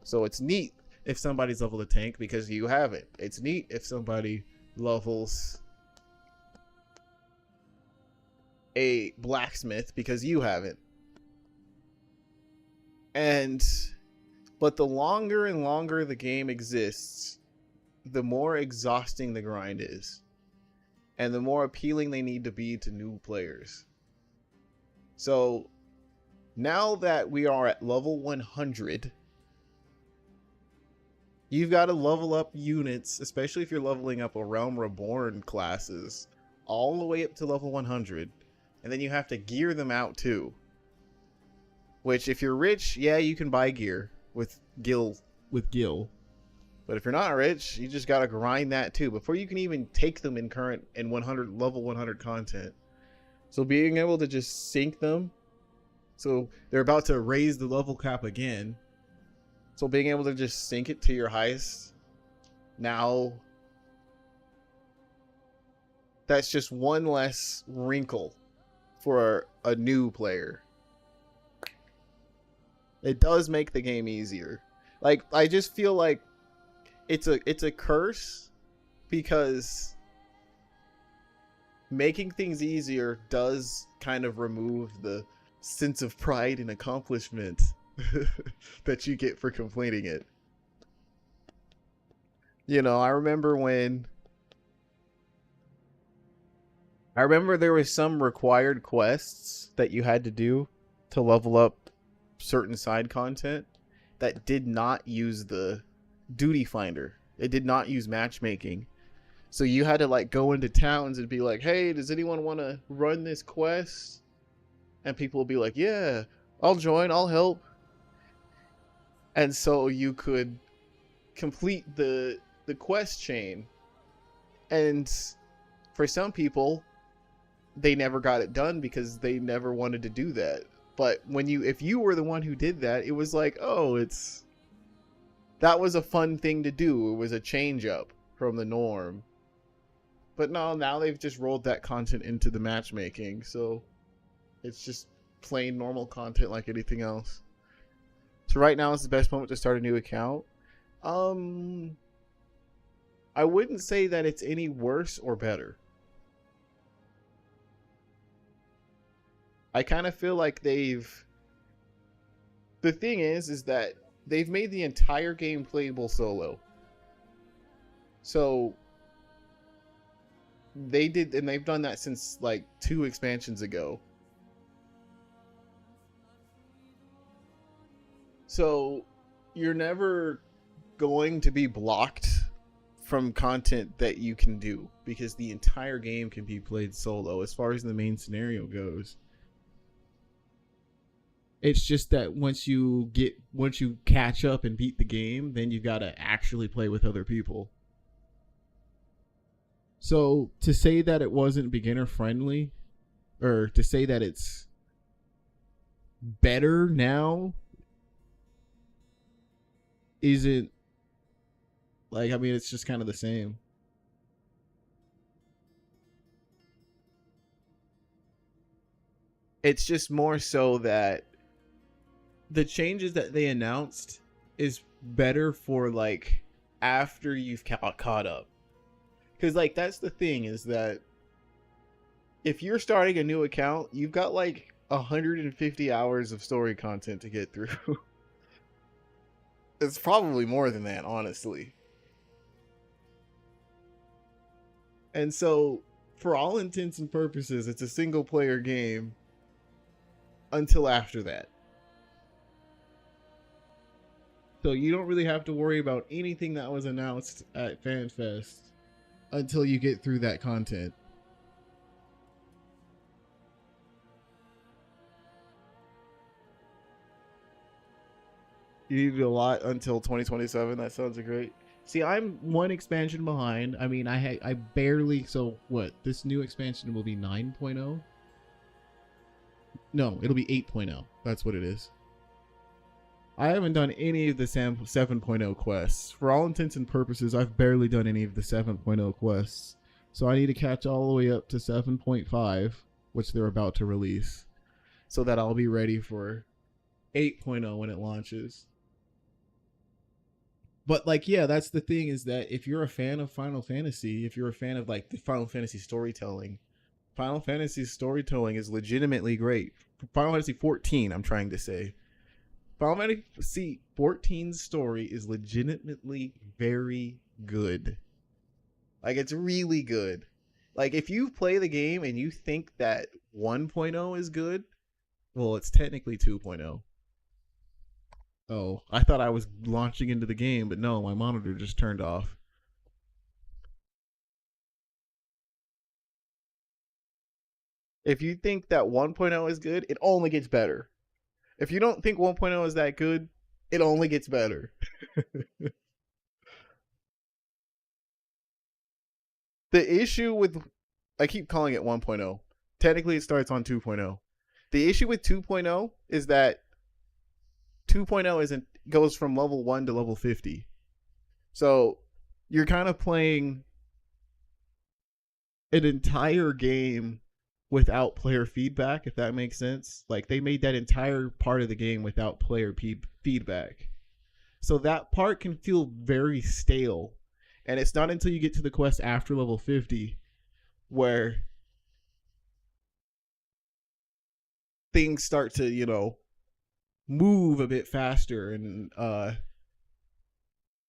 So it's neat if somebody's leveled a tank because you haven't. It's neat if somebody levels a blacksmith because you haven't. But the longer and longer the game exists, the more exhausting the grind is. And the more appealing they need to be to new players. So now that we are at level 100, you've got to level up units, especially if you're leveling up a Realm Reborn classes, all the way up to level 100 and then you have to gear them out too. Which, if you're rich, yeah, you can buy gear with Gil. But if you're not rich, you just gotta grind that too before you can even take them in current and 100 level 100 content. So being able to just sync them, so they're about to raise the level cap again. So being able to just sync it to your heist now, that's just one less wrinkle for a new player. It does make the game easier. Like, I just feel like it's a curse because making things easier does kind of remove the sense of pride and accomplishment that you get for completing it. You know, I remember there was some required quests that you had to do to level up certain side content that did not use the duty finder. It did not use matchmaking. So you had to like go into towns and be like, hey, does anyone want to run this quest? And people will be like, yeah, I'll join, I'll help. And so you could complete the quest chain. And for some people, they never got it done because they never wanted to do that. But if you were the one who did that, it was like, oh, that was a fun thing to do. It was a change up from the norm. But no, now they've just rolled that content into the matchmaking, so it's just plain normal content like anything else. So right now is the best moment to start a new account. I wouldn't say that it's any worse or better. I kind of feel like the thing is that they've made the entire game playable solo. So they've done that since like 2 expansions ago. So you're never going to be blocked from content that you can do because the entire game can be played solo as far as the main scenario goes. It's just that once you catch up and beat the game, then you gotta actually play with other people. So to say that it wasn't beginner friendly, or to say that it's better now, isn't like, I mean, it's just kind of the same. It's just more so that the changes that they announced is better for like after you've caught up. Because like that's the thing, is that if you're starting a new account, you've got like 150 hours of story content to get through. It's probably more than that, honestly. And so for all intents and purposes, it's a single player game until after that. So you don't really have to worry about anything that was announced at FanFest until you get through that content. You need a lot until 2027. That sounds great. See, I'm one expansion behind. I mean, I barely. So what? This new expansion will be 9.0. No, it'll be 8.0. That's what it is. I haven't done any of the 7.0 quests. For all intents and purposes, I've barely done any of the 7.0 quests. So I need to catch all the way up to 7.5, which they're about to release, so that I'll be ready for 8.0 when it launches. But like, yeah, that's the thing, is that if you're a fan of Final Fantasy, if you're a fan of like the Final Fantasy storytelling is legitimately great. Final Fantasy 14, I'm trying to say. Final Fantasy 14's story is legitimately very good. Like, it's really good. Like, if you play the game and you think that 1.0 is good, well, it's technically 2.0. Oh, I thought I was launching into the game, but no, my monitor just turned off. If you think that 1.0 is good, it only gets better. If you don't think 1.0 is that good, it only gets better. The issue with, I keep calling it 1.0. Technically, it starts on 2.0. The issue with 2.0 is that 2.0 isn't goes from level 1 to level 50. So you're kind of playing an entire game without player feedback, if that makes sense. Like they made that entire part of the game without player feedback. So that part can feel very stale. And it's not until you get to the quest after level 50 where things start to, move a bit faster and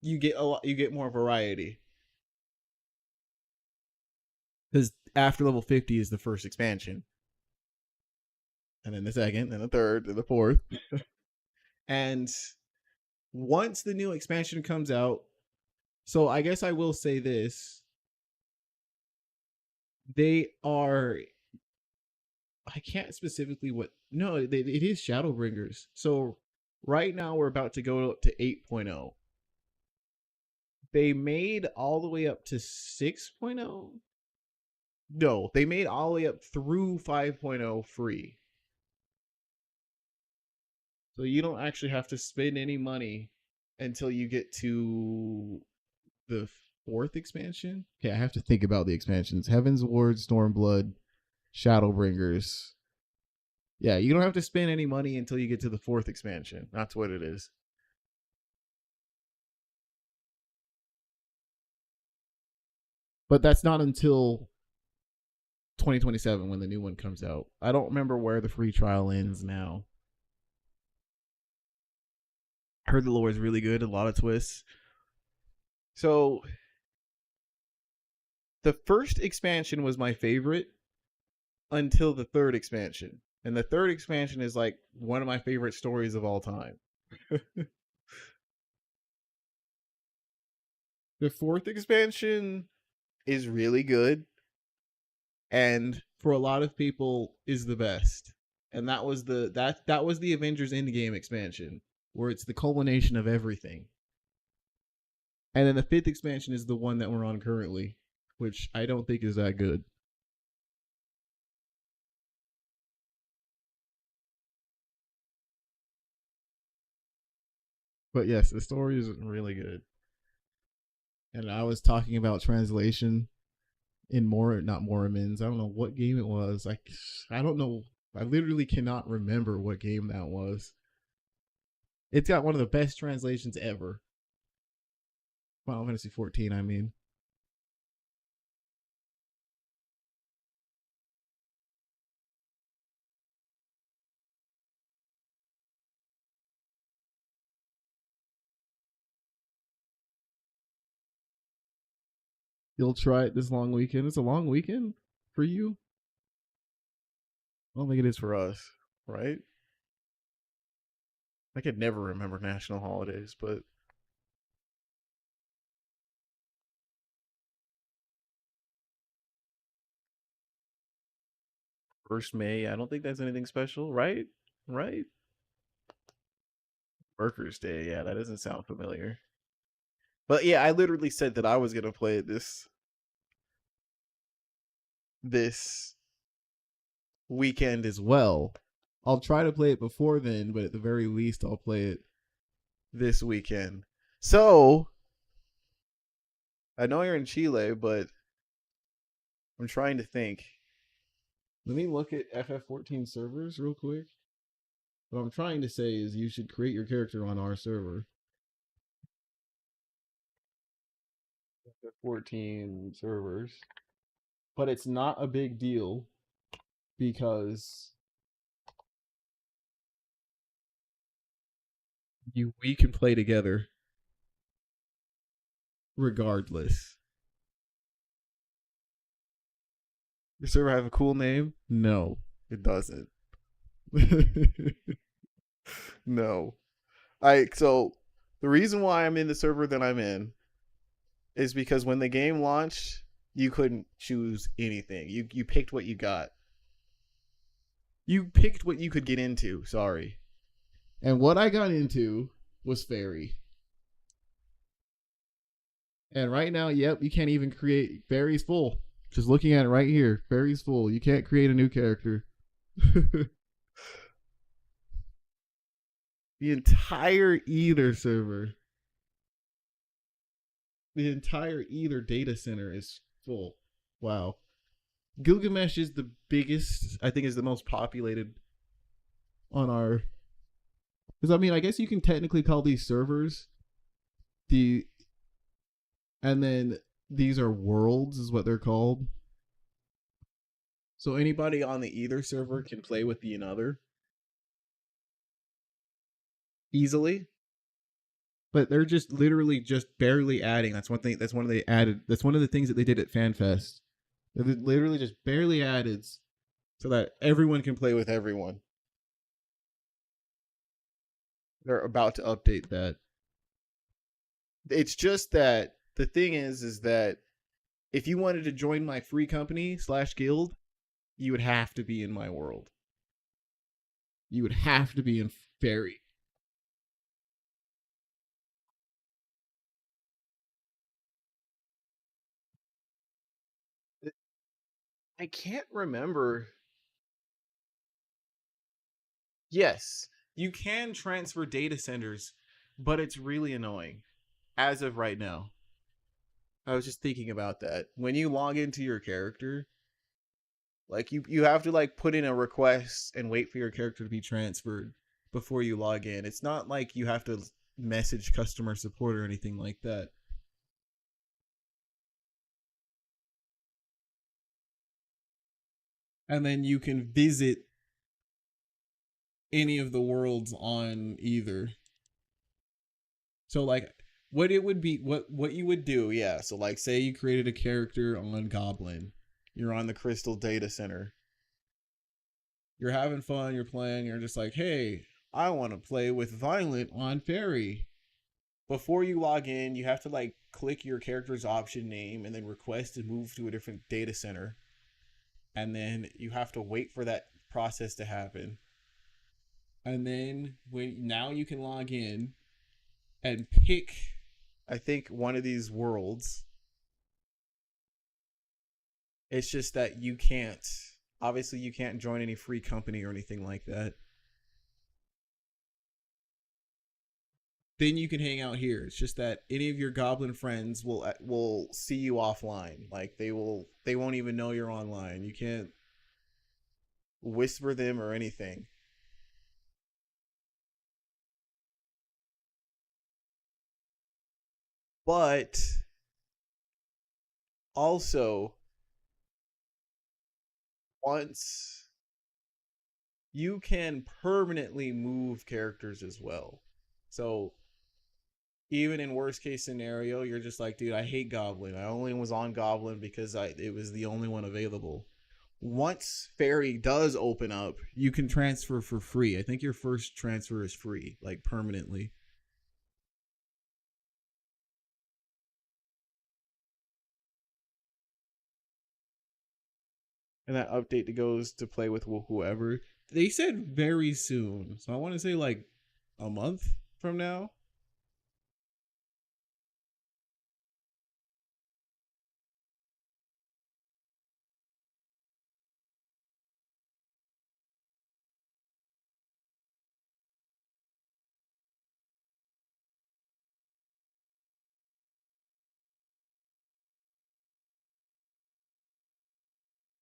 you get more variety. Cuz after level 50 is the first expansion. And then the second, then the third, then the fourth. And once the new expansion comes out, so I guess I will say this. They are, I can't specifically what, no, it is Shadowbringers. So right now we're about to go up to 8.0. They made all the way up to 6.0. No, they made all the way up through 5.0 free. So you don't actually have to spend any money until you get to the fourth expansion. Okay, I have to think about the expansions. Heaven's Ward, Stormblood, Shadowbringers. Yeah, you don't have to spend any money until you get to the fourth expansion. That's what it is. But that's not until 2027 when the new one comes out. I don't remember where the free trial ends now. I heard the lore is really good, a lot of twists. So the first expansion was my favorite until the third expansion. And the third expansion is like one of my favorite stories of all time. The fourth expansion is really good and for a lot of people is the best. And that was that was the Avengers Endgame expansion where it's the culmination of everything. And then the fifth expansion is the one that we're on currently, which I don't think is that good. But yes, the story is really good. And I was talking about translation in not Mormons. I don't know what game it was. I don't know. I literally cannot remember what game that was. It's got one of the best translations ever. Final Fantasy 14, I mean. You'll try it this long weekend. It's a long weekend for you. I don't think it is for us, right? I could never remember national holidays, but 1st May, I don't think that's anything special, right? Right? Workers' Day, yeah, that doesn't sound familiar. But yeah, I literally said that I was gonna play it this weekend as well. I'll try to play it before then, but at the very least, I'll play it this weekend. So I know you're in Chile, but I'm trying to think. Let me look at FF14 servers real quick. What I'm trying to say is you should create your character on our server. FF14 servers. But it's not a big deal because we can play together regardless. Your server have a cool name? No, it doesn't. No. So the reason why I'm in the server that I'm in is because when the game launched, you couldn't choose anything. You picked what you got. You picked what you could get into. Sorry. And what I got into was fairy. And right now, yep, you can't even create fairy's full. Just looking at it right here, fairy's full. You can't create a new character. The entire Ether server, the entire Ether data center is full. Wow. Gilgamesh is the biggest, I think is the most populated on our, because I mean, I guess you can technically call these servers the, and then these are worlds is what they're called. So anybody on the Ether server can play with the another easily. But they're just literally just barely adding. That's one thing. That's one of the added. That's one of the things that they did at FanFest. They literally just barely added so that everyone can play with everyone. They're about to update that. It's just that the thing is that if you wanted to join my free company / guild, you would have to be in my world. You would have to be in Fairy. I can't remember. Yes, you can transfer data centers, but it's really annoying as of right now. I was just thinking about that. When you log into your character, like you have to like put in a request and wait for your character to be transferred before you log in. It's not like you have to message customer support or anything like that. And then you can visit any of the worlds on either. So like what it would be what you would do, yeah. So like say you created a character on Goblin. You're on the Crystal Data Center. You're having fun, you're playing, you're just like, "Hey, I want to play with Violent on Fairy." Before you log in, you have to like click your character's option name and then request to move to a different data center. And then you have to wait for that process to happen. And then when now you can log in and pick I think one of these worlds. It's just that you can't obviously you can't join any free company or anything like that. Then you can hang out here. It's just that any of your goblin friends will see you offline. Like they won't even know you're online. You can't whisper them or anything. But also once you can permanently move characters as well. So even in worst case scenario, you're just like, dude, I hate Goblin. I only was on Goblin because it was the only one available. Once Fairy does open up, you can transfer for free. I think your first transfer is free, like permanently. And that update that goes to play with whoever. They said very soon. So I want to say like a month from now.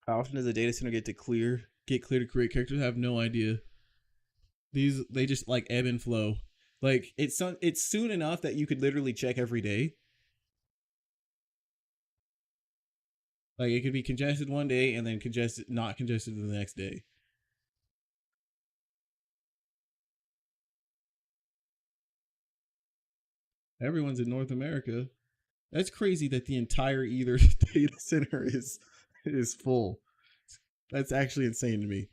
How often does a data center get clear to create characters? I have no idea. These they just like ebb and flow. Like it's soon enough that you could literally check every day. Like it could be congested one day and then congested not congested the next day. Everyone's in North America. That's crazy that the entire Ether data center is full. That's actually insane to me.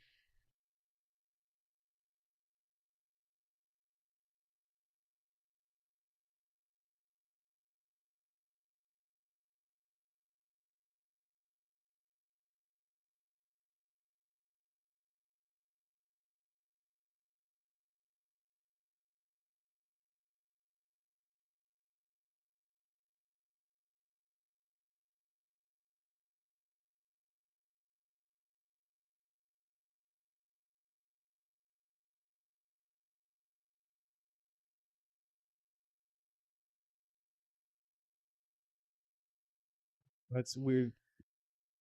That's weird.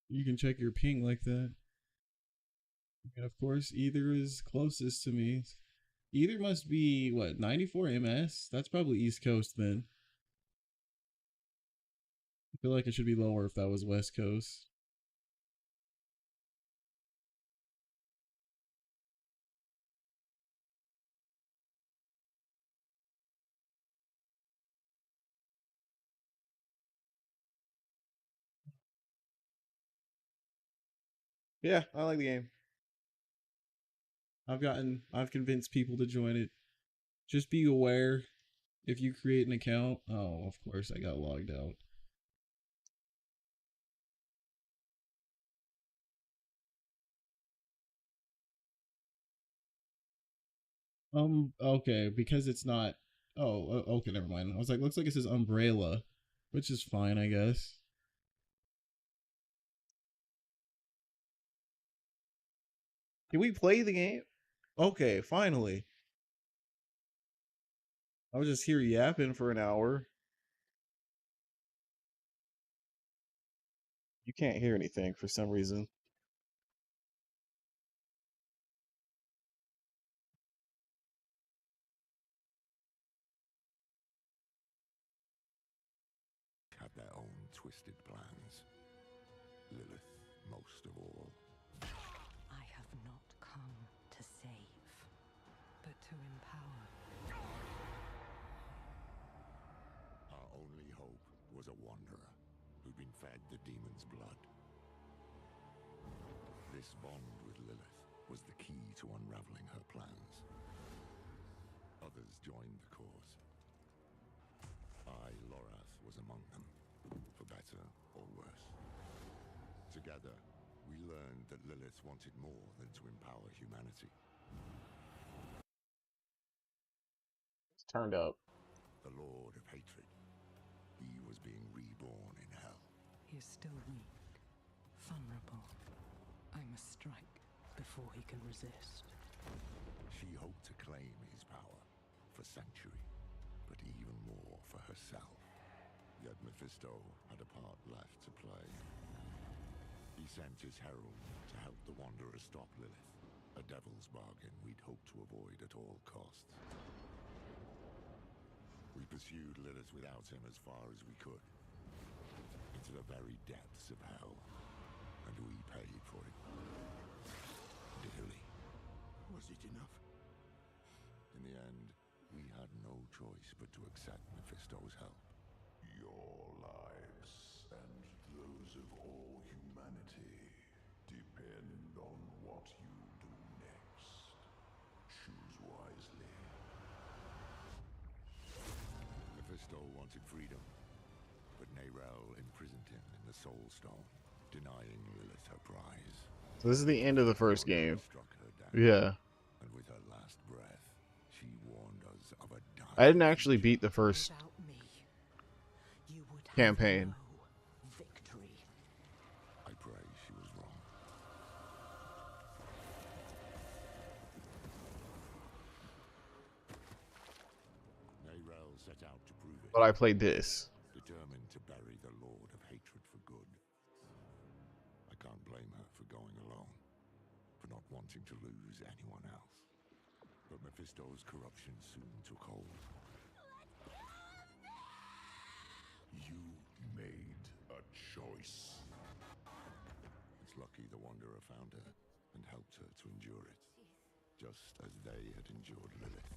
You can check your ping like that. And of course, either is closest to me. Either must be what 94 ms. That's probably East Coast then. I feel like it should be lower if that was West Coast. Yeah, I like the game. I've convinced people to join it. Just be aware if you create an account. Oh, of course, I got logged out. Okay, because it's not. Oh, okay, never mind. I was like, looks like it says umbrella, which is fine, I guess. Can we play the game? Okay, finally. I was just here yapping for an hour. You can't hear anything for some reason. Had their own twisted plans. Lilith, most of all. I have not come to save, but to empower. Our only hope was a wanderer who'd been fed the demon's blood. This bond with Lilith was the key to unraveling her plans. Others joined the cause. I, Lorath, was among them, for better or worse. Together, we learned that Lilith wanted more than to empower humanity. It's turned up. The Lord of Hatred. He was being reborn in hell. He is still weak, vulnerable. I must strike before he can resist. She hoped to claim his power for Sanctuary, but even more for herself. Yet Mephisto had a part left to play. He sent his herald to help the Wanderer stop Lilith, a devil's bargain we'd hoped to avoid at all costs. We pursued Lilith without him as far as we could, into the very depths of hell, and we paid for it dearly. Was it enough? In the end, we had no choice but to accept Mephisto's help. Your lives and those of all humanity depend on what you do next. Choose wisely. Mephisto wanted freedom, but Nerel imprisoned him in the Soul Stone, denying Lilith her prize. So this is the end of the first game. Struck her down, Yeah. and with her last breath, she warned us of a dying I didn't actually future. beat the first Without me, you would have campaign. no victory. I pray she was wrong. Nerel set out to prove it, But I played this. determined to bury the Lord of Hatred for good. I can't blame her for going alone, for not wanting to lose anyone else. But Mephisto's corruption soon took hold. You made a choice. It's lucky the Wanderer found her and helped her to endure it, just as they had endured Lilith,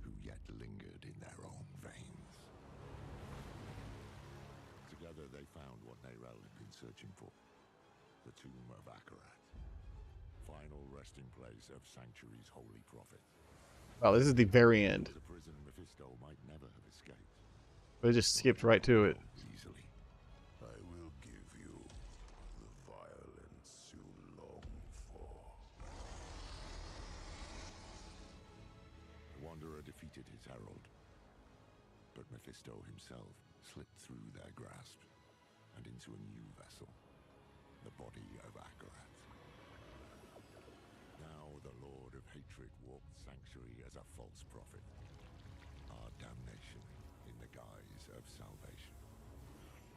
who yet lingered in their own veins. Together they found what Nerel had been searching for, the tomb of Akarat, final resting place of Sanctuary's holy prophet. Oh, this is the very end. It was a prison Mephisto might never have escaped. They just skipped right to it. Easily. I will give you the violence you long for. The Wanderer defeated his herald, but Mephisto himself slipped through their grasp and into a new vessel, the body of Akarat. Now the Lord of Hatred walked Sanctuary as a false prophet, our damnation in the guise of salvation.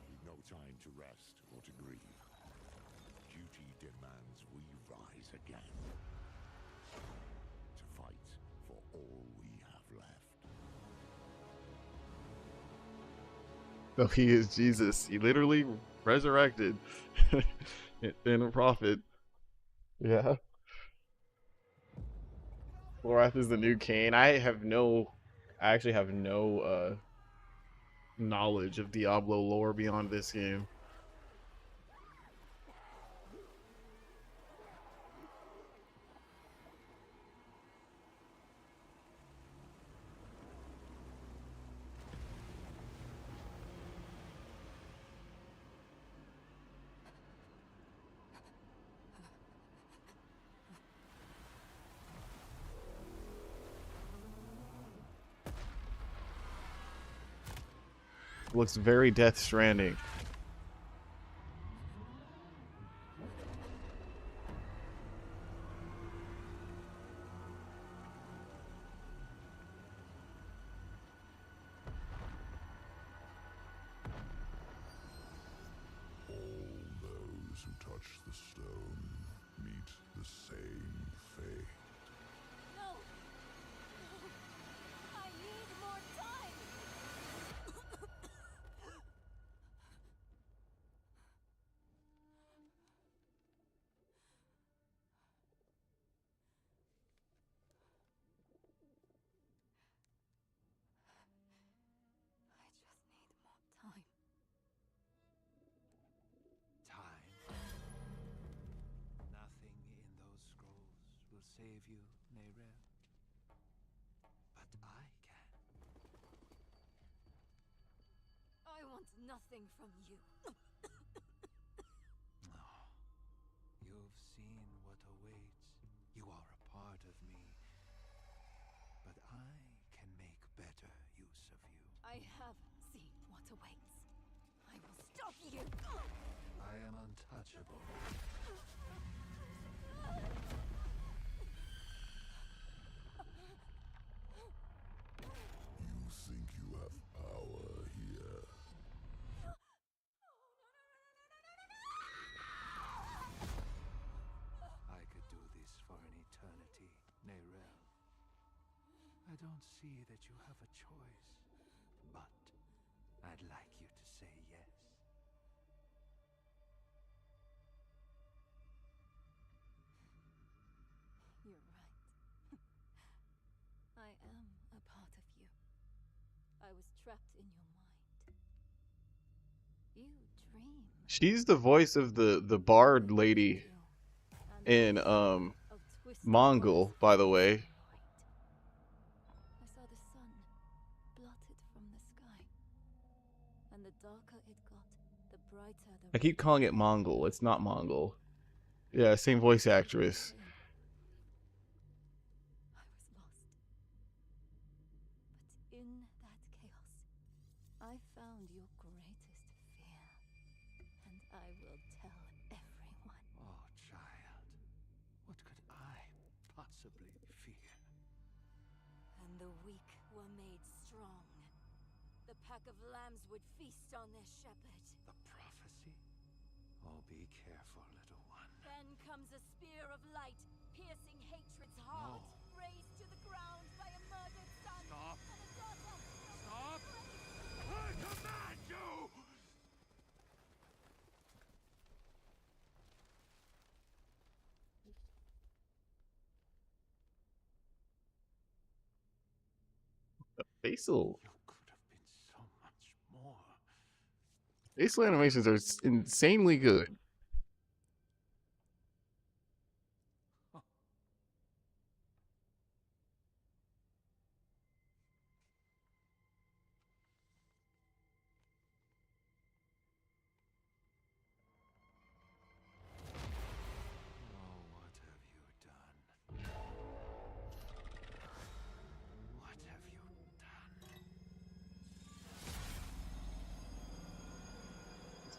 We've no time to rest or to grieve. Duty demands we rise again. To fight for all we have left. No, he is Jesus. He literally resurrected in a prophet. Yeah. Lorath is the new Cain. I actually have no knowledge of Diablo lore beyond this game. Looks very Death Stranding. All those who touch the stone meet the same fate. No! No! I need more time! I just need more time. Time. Nothing in those scrolls will save you, Neyrel. But I can. I want nothing from you. No. You've seen what awaits. You are a part of me. But I can make better use of you. I have seen what awaits. I will stop you! I am untouchable. You think you have power here? I could do this for an eternity, Neyrel. I don't see that you have a choice. But I'd like you to say yes. You're right. I am a part of you. I was trapped in your mind. You dream. She's the voice of the bard lady in Mongol, by the way. I saw the sun blotted from the sky. And the darker it got, the brighter the I keep calling it Mongol. It's not Mongol. Yeah, same voice actress. I was lost. But in that chaos, I found your greatest fear. And I will tell everyone. Oh, child. What could I possibly fear? And the weak were made strong. The pack of lambs would feast on their shepherd. The prophecy? Oh, be careful, little one. Then comes a spear of light, piercing hatred's heart, raised to the ground by a murdered son. Stop. And a daughter. Stop! I command you! Facial You could have been so much more. facial animations are insanely good. Oh, what have you done? What have you done?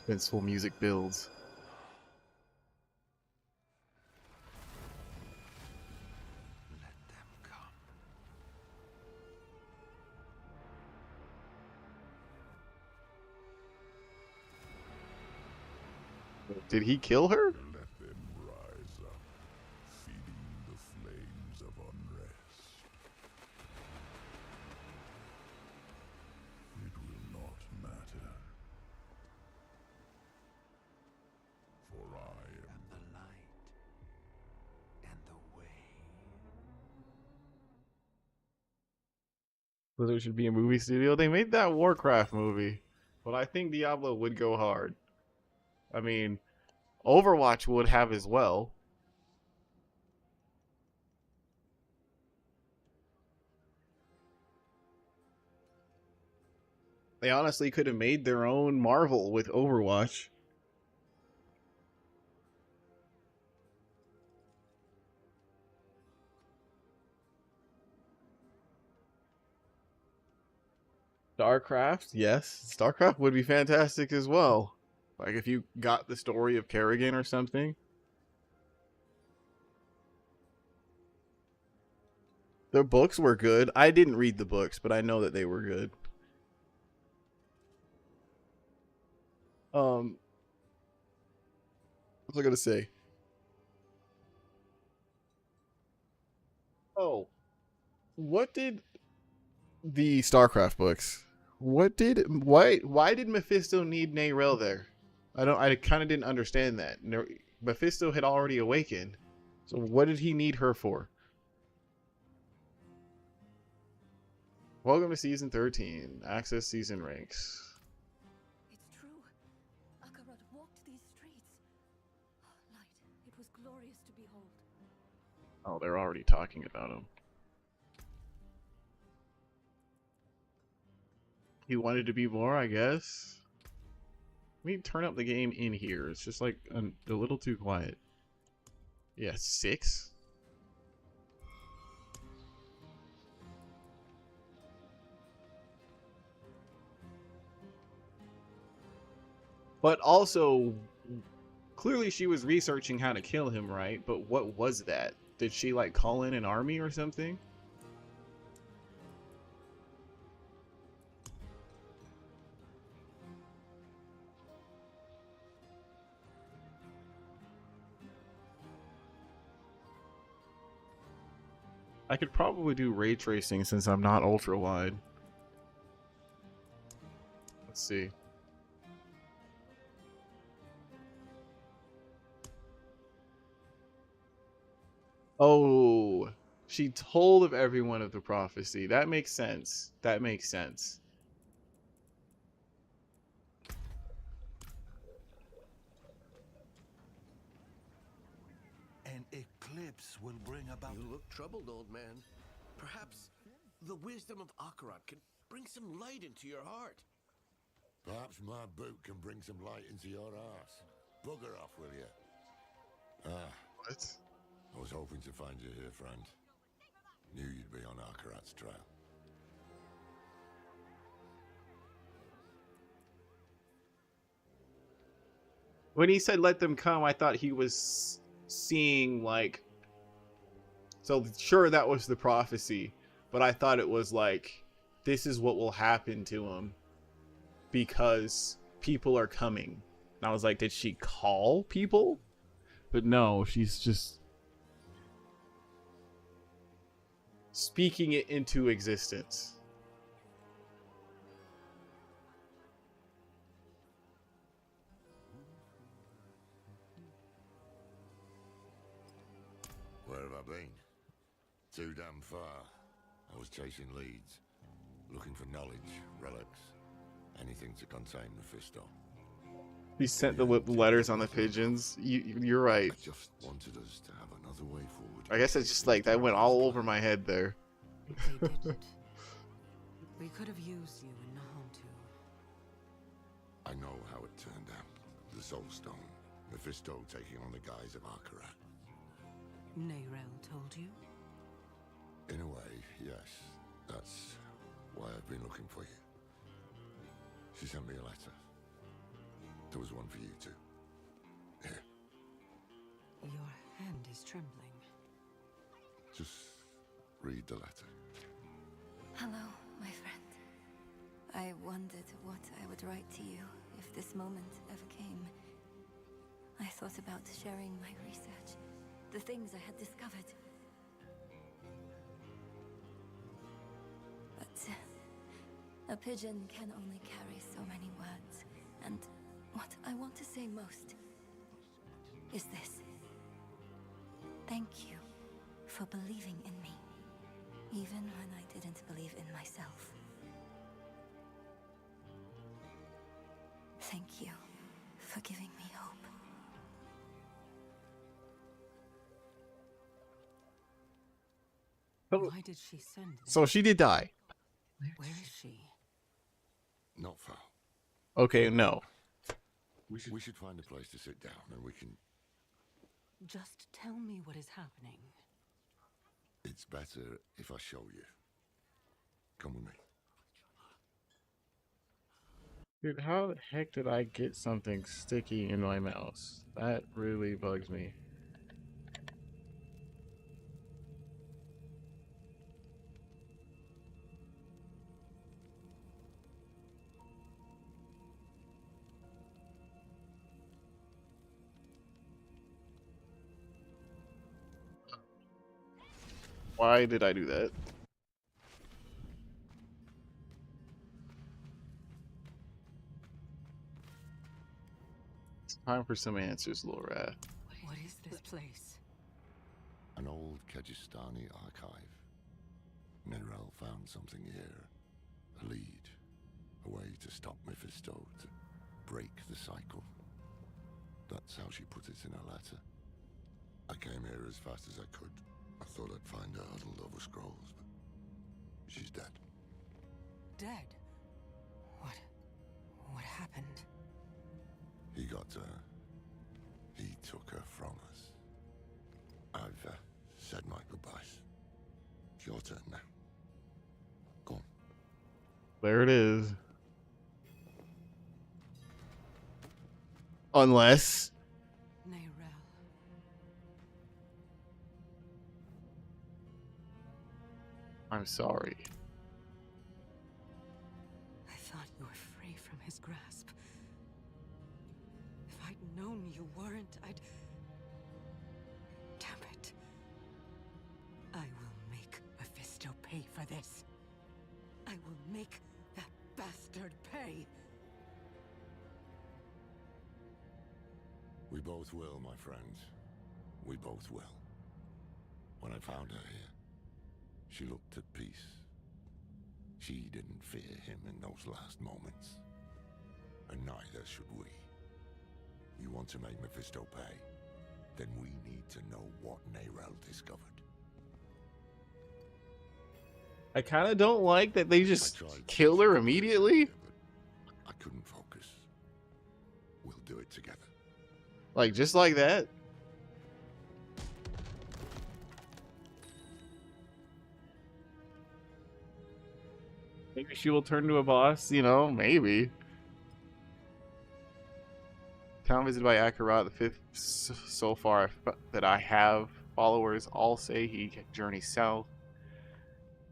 Suspenseful music builds. Let them come. Did he kill her? Let them rise up, feeding the flames of unrest. It will not matter. For I am And the light and the way. Blizzard should be a movie studio. They made that Warcraft movie, but I think Diablo would go hard. I mean, Overwatch would have as well. They honestly could have made their own Marvel with Overwatch. StarCraft, yes. StarCraft would be fantastic as well. Like if you got the story of Kerrigan or something. The books were good. I didn't read the books, but I know that they were good. What was I gonna say? Oh, what did the StarCraft books? Why did Mephisto need Neyrel there? I kind of didn't understand that. Mephisto had already awakened. So what did he need her for? Welcome to season 13. Access season ranks. It's true. Akarat walked these streets. Light, it was glorious to behold. Oh, they're already talking about him. He wanted to be more, I guess. Let me turn up the game in here. It's just like a little too quiet. Yeah, 6? But also, clearly she was researching how to kill him, right? But what was that? Did she, like, call in an army or something? I could probably do ray tracing since I'm not ultra wide. Let's see. Oh, she told of everyone of the prophecy. That makes sense. That makes sense. An eclipse will bring about. You look troubled, old man. Perhaps the wisdom of Akarat can bring some light into your heart. Perhaps my boot can bring some light into your ass. Bugger off, will you? Ah, What? I was hoping to find you here, friend. Knew you'd be on Akarat's trail. When he said let them come, I thought he was seeing, like... So, sure, that was the prophecy. But I thought it was like, this is what will happen to him. Because people are coming. And I was like, did she call people? But no, she's just... speaking it into existence. Where have I been? Too damn far. I was chasing leads, looking for knowledge, relics, anything to contain Mephisto. He sent the letters on the pigeons. You're right. I just wanted us to have another way forward. I guess it's just like, that went all over my head there. They didn't. We could have used you in Nahum too. I know how it turned out. The Soul Stone. Mephisto taking on the guise of Akarat. Neyrel told you? In a way, yes. That's why I've been looking for you. She sent me a letter. There was one for you too. Here, Your hand is trembling. just read the letter. Hello, my friend. I wondered what I would write to you if this moment ever came. I thought about sharing my research, the things I had discovered. But a pigeon can only carry so many words, and what I want to say most is this. Thank you for believing in me, even when I didn't believe in myself. Thank you for giving me hope. Why did she send this? So she did die. Where is she? Not far. Okay, no. We should find a place to sit down and we can... Just tell me what is happening. It's better if I show you. Come with me. Dude, how the heck did I get something sticky in my mouse? That really bugs me. Why did I do that? It's time for some answers, Laura. What is this place? An old Kajistani archive. Nerel found something here. A lead. A way to stop Mephisto, to break the cycle. That's how she put it in her letter. I came here as fast as I could. I thought I'd find her huddled over scrolls, but she's dead. Dead? What happened? He got her. He took her from us. I've said my goodbyes. It's your turn now. Go on. There it is. Unless... Nerel. I'm sorry. I thought you were free from his grasp. If I'd known you weren't, I'd... Damn it. I will make Mephisto pay for this. I will make that bastard pay. We both will, my friend. We both will. When I found her here, she looked at peace. She didn't fear him in those last moments. And neither should we. You want to make Mephisto pay? Then we need to know what Nerel discovered. I kind of don't like that they just I tried to kill her focus immediately. earlier, but I couldn't focus. We'll do it together. Like, just like that. Maybe she will turn to a boss, you know, maybe. Town visited by Akarat, the fifth so far that I have. Followers all say he journeys south.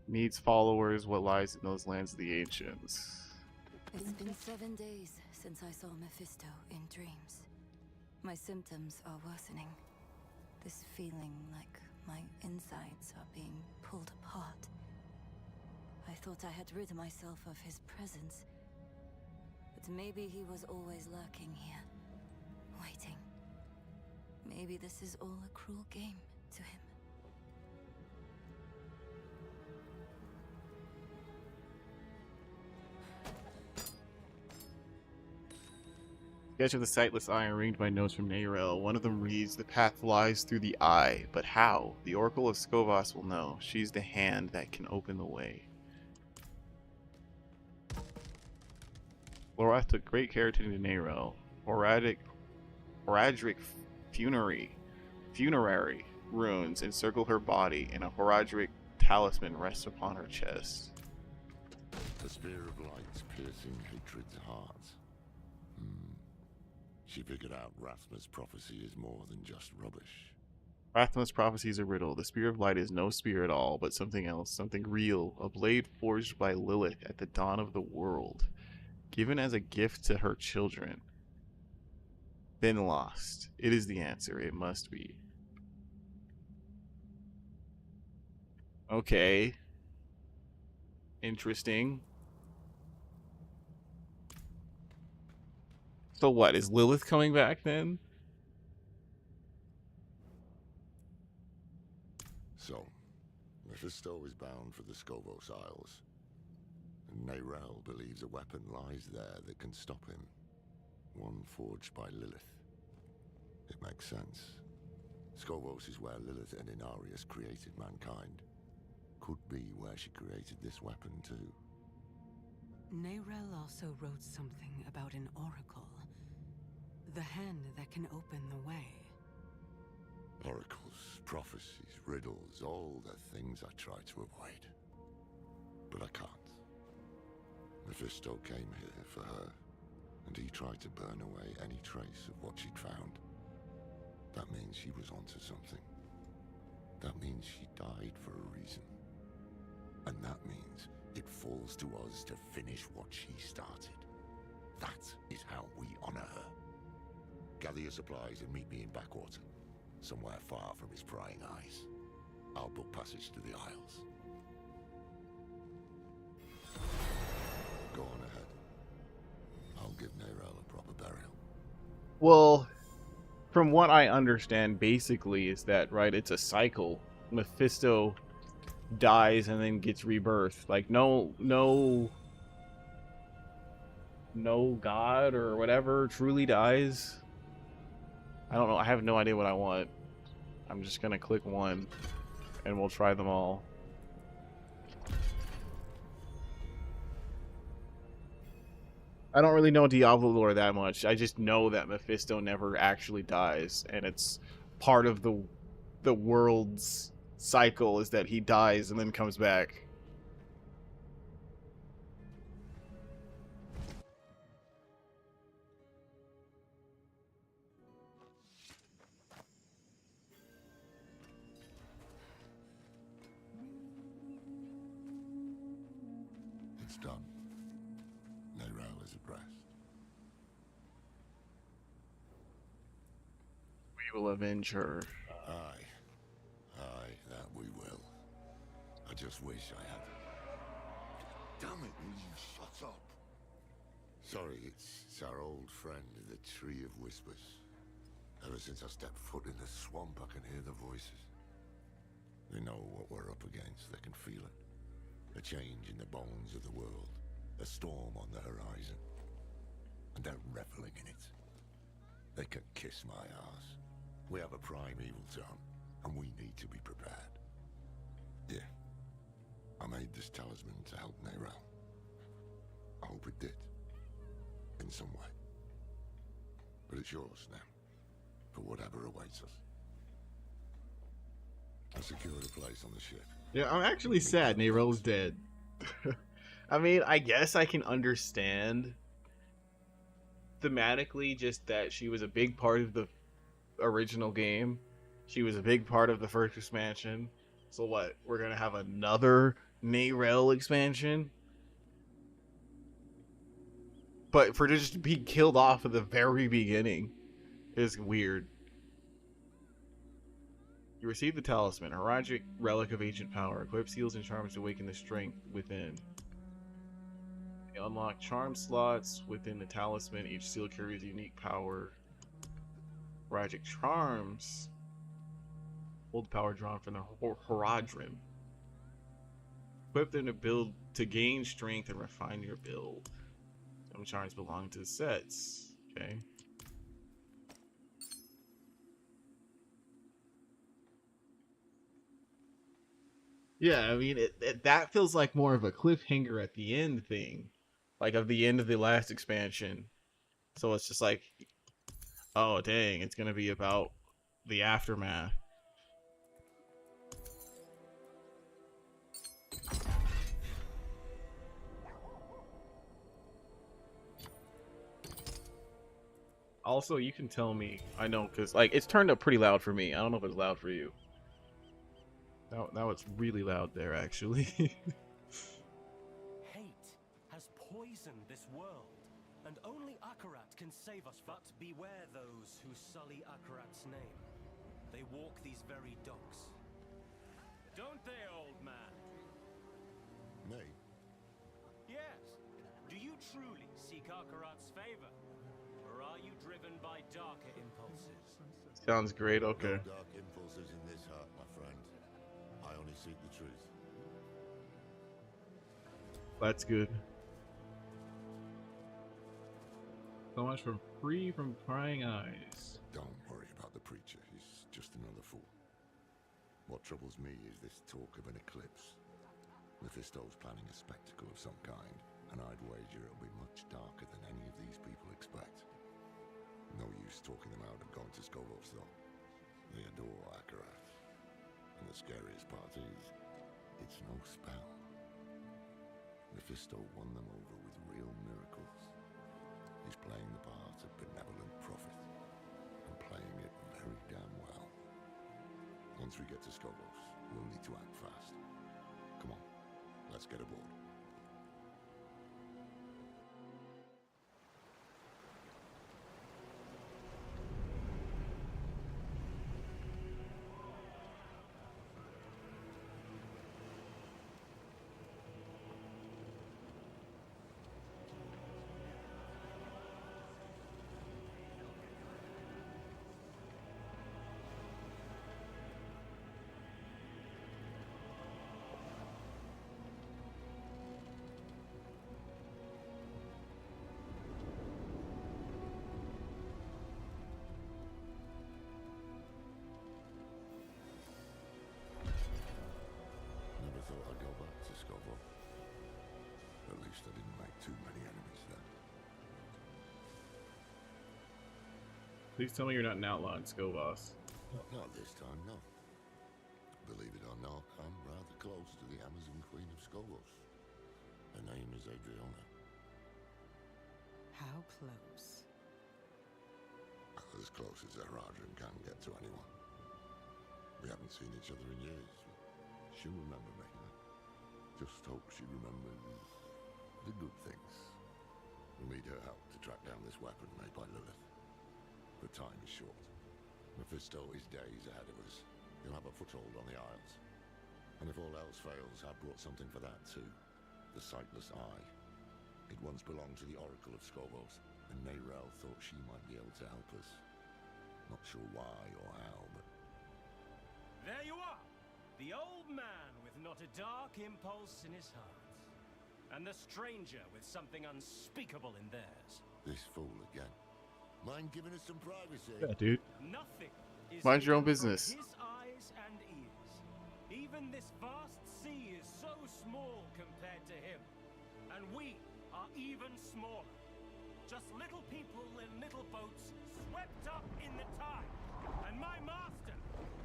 Needs followers, what lies in those lands of the ancients. It's been 7 days since I saw Mephisto in dreams. My symptoms are worsening. This feeling like my insides are being pulled apart. I thought I had rid myself of his presence. But maybe he was always lurking here, waiting. Maybe this is all a cruel game to him. Sketch of the sightless eye ringed by notes from Nerel. One of them reads, "The path lies through the eye, but how? The Oracle of Skovos will know. She's the hand that can open the way." Lorath took great care tending to Nerel. Horadric funerary runes encircle her body, and a Horadric talisman rests upon her chest. The spear of light's piercing hatred's heart. She figured out Rathma's prophecy is more than just rubbish. Rathma's prophecy is a riddle. The Spear of Light is no spear at all, but something else, something real. A blade forged by Lilith at the dawn of the world, given as a gift to her children. been lost. It is the answer. It must be. Okay. Interesting. So what? Is Lilith coming back then? So, Mephisto is bound for the Skovos Isles. And Neyrel believes a weapon lies there that can stop him. One forged by Lilith. It makes sense. Skovos is where Lilith and Inarius created mankind. Could be where she created this weapon too. Neyrel also wrote something about an oracle. The hand that can open the way. Oracles, prophecies, riddles, all the things I try to avoid. But I can't. Mephisto came here for her, and he tried to burn away any trace of what she'd found. That means she was onto something. That means she died for a reason. And that means it falls to us to finish what she started. That is how we honor her. Gather your supplies and meet me in Backwater, somewhere far from his prying eyes. I'll book passage to the Isles. Go on ahead. I'll give Neyrel a proper burial. Well, from what I understand, basically, is that, right, it's a cycle. Mephisto dies and then gets rebirth. Like, no god or whatever truly dies. I don't know. I have no idea what I want. I'm just gonna click one, and we'll try them all. I don't really know Diablo lore that much. I just know that Mephisto never actually dies, and it's part of the world's cycle is that he dies and then comes back. It's done. Neyrel is at rest. We will avenge her. Aye, that we will. I just wish I had... Damn it, will you shut up? Sorry, it's our old friend, the Tree of Whispers. Ever since I stepped foot in the swamp, I can hear the voices. They know what we're up against, they can feel it. A change in the bones of the world. A storm on the horizon. And they're reveling in it. They can kiss my ass. We have a prime evil to hunt, and we need to be prepared. Yeah. I made this talisman to help Neyrel. I hope it did. In some way. But it's yours now. For whatever awaits us. I secured a place on the ship. Yeah, I'm actually sad Neyrel's dead. I mean, I guess I can understand thematically just that she was a big part of the original game. She was a big part of the first expansion. So what? We're gonna have another Neyrel expansion? But for just to be killed off at the very beginning is weird. You receive the talisman, a Heroic relic of ancient power. Equip seals and charms to awaken the strength within. You unlock charm slots within the talisman. Each seal carries unique power. Heroic charms hold power drawn from the Horadrim. Equip them to build to gain strength and refine your build. Some charms belong to the sets. Okay. Yeah, I mean, that feels like more of a cliffhanger at the end thing. Like, of the end of the last expansion. So it's just like, oh, dang, it's going to be about the aftermath. Also, you can tell me, I know, because, like, it's turned up pretty loud for me. I don't know if it's loud for you. Now it's really loud there, actually. Hate has poisoned this world. and only Akarat can save us. But beware those who sully Akarat's name. They walk these very docks. Don't they, old man? Me? Yes. Do you truly seek Akarat's favor? Or are you driven by darker impulses? Sounds great. Okay. No dark impulses in this heart, my friend. I only seek the truth. That's good. So much for free from prying eyes. Don't worry about the preacher. He's just another fool. What troubles me is this talk of an eclipse. Mephisto's planning a spectacle of some kind, and I'd wager it'll be much darker than any of these people expect. No use talking them out of going to Skovos, though. They adore Akarat. And the scariest part is, it's no spell. Mephisto won them over with real miracles. He's playing the part of benevolent prophet, and playing it very damn well. Once we get to Skovos, we'll need to act fast. Come on, let's get aboard. Never thought I'd go back to Skovo. At least I didn't make too many enemies then. Please tell me you're not an outlaw in Skovos. Not this time, no. Believe it or not, I'm rather close to the Amazon Queen of Skovos. Her name is Adriana. How close? As close as a Rajan can get to anyone. We haven't seen each other in years. She'll remember me. Just hope she remembers the good things. We'll need her help to track down this weapon made by Lilith. But time is short. Mephisto is days ahead of us. He'll have a foothold on the Isles. And if all else fails, I've brought something for that too. The Sightless Eye. It once belonged to the Oracle of Skovos, and Neyrel thought she might be able to help us. Not sure why or how, but... There you are! The old man with not a dark impulse in his heart. And the stranger with something unspeakable in theirs. This fool again. Mind giving us some privacy? Yeah, dude. Nothing is Mind your own hidden business. from his eyes and ears. Even this vast sea is so small compared to him. And we are even smaller. Just little people in little boats swept up in the tide. And my master,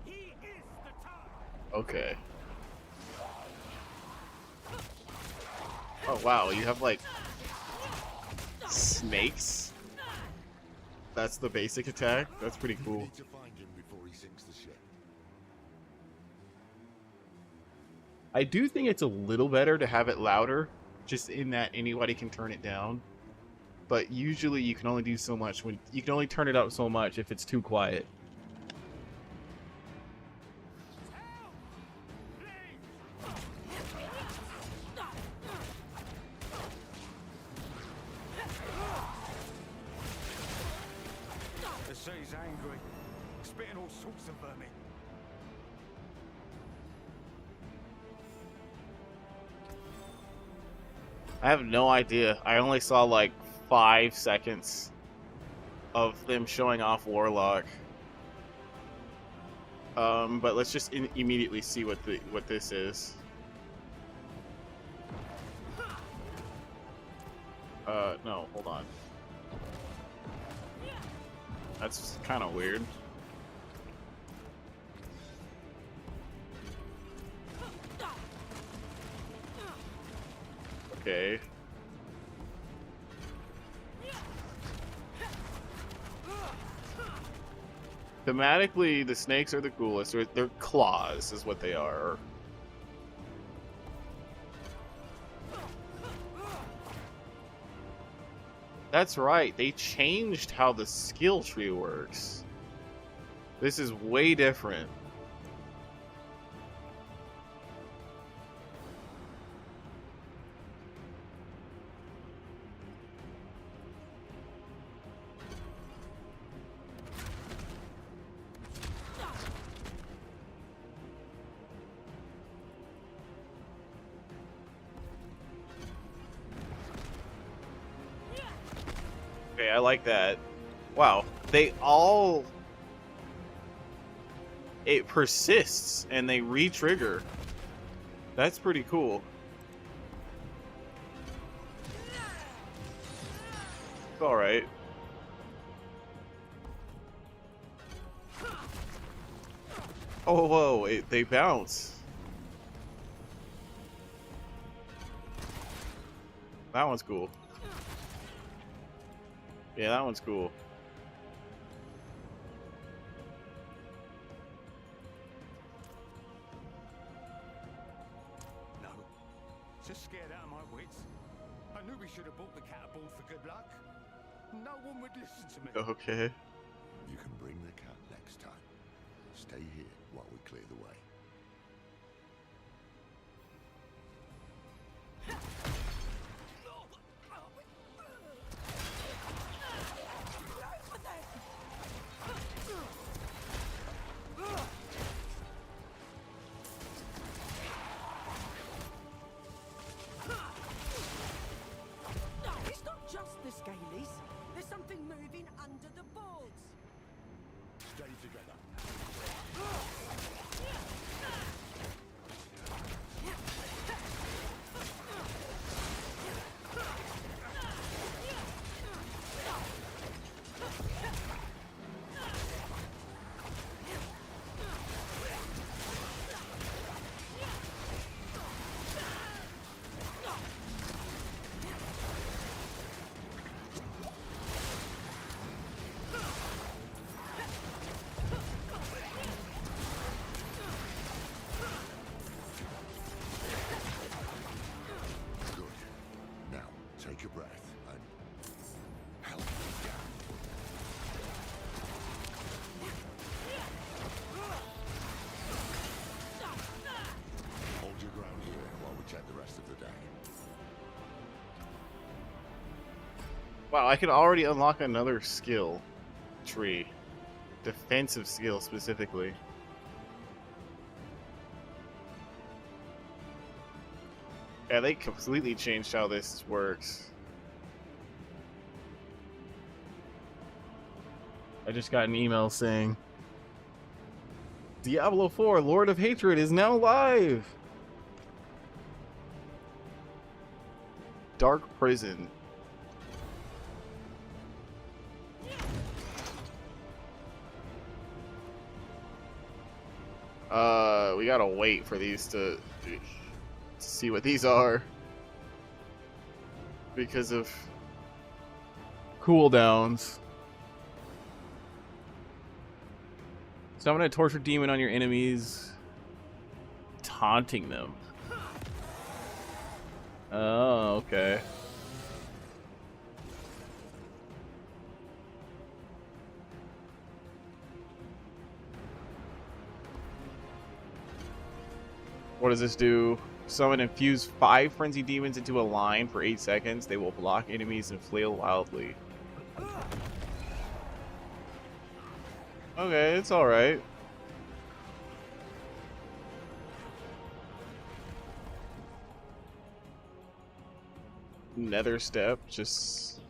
he is the tide. Okay. Oh wow, you have like snakes? That's the basic attack? That's pretty We cool. need to find him before he sinks the ship. I do think it's a little better to have it louder, just in that anybody can turn it down. But usually you can only do so much when you can only turn it up so much if it's too quiet. The sea's angry, spitting all sorts of vermin. I have no idea. I only saw like 5 seconds of them showing off Warlock. But let's just immediately see what this is. No, hold on. That's kind of weird. Okay. Thematically, the snakes are the coolest. They're claws, is what they are. That's right. They changed how the skill tree works. This is way different. Okay, I like that. Wow, they all... It persists, and they re-trigger. That's pretty cool. It's alright. Oh, whoa, they bounce. That one's cool. Yeah, that one's cool. No. Just scared out of my wits. I knew we should have bought the cat aboard for good luck. No one would listen to me. Okay. You can bring the cat next time. Stay here while we clear the way. It's not just the scalies. There's something moving under the boards. Stay together. Good. Now, take a breath and help me down. Hold your ground here while we check the rest of the deck. Wow, I can already unlock another skill tree. Defensive skill specifically. Yeah, they completely changed how this works. I just got an email saying Diablo 4 Lord of Hatred is now live! Dark Prison. We gotta wait for these to see what these are because of cooldowns. Summon a torture demon on your enemies, taunting them. Oh, okay. What does this do? Summon and fuse 5 frenzy demons into a line for 8 seconds. They will block enemies and flail wildly. Okay, it's alright. Nether step, just...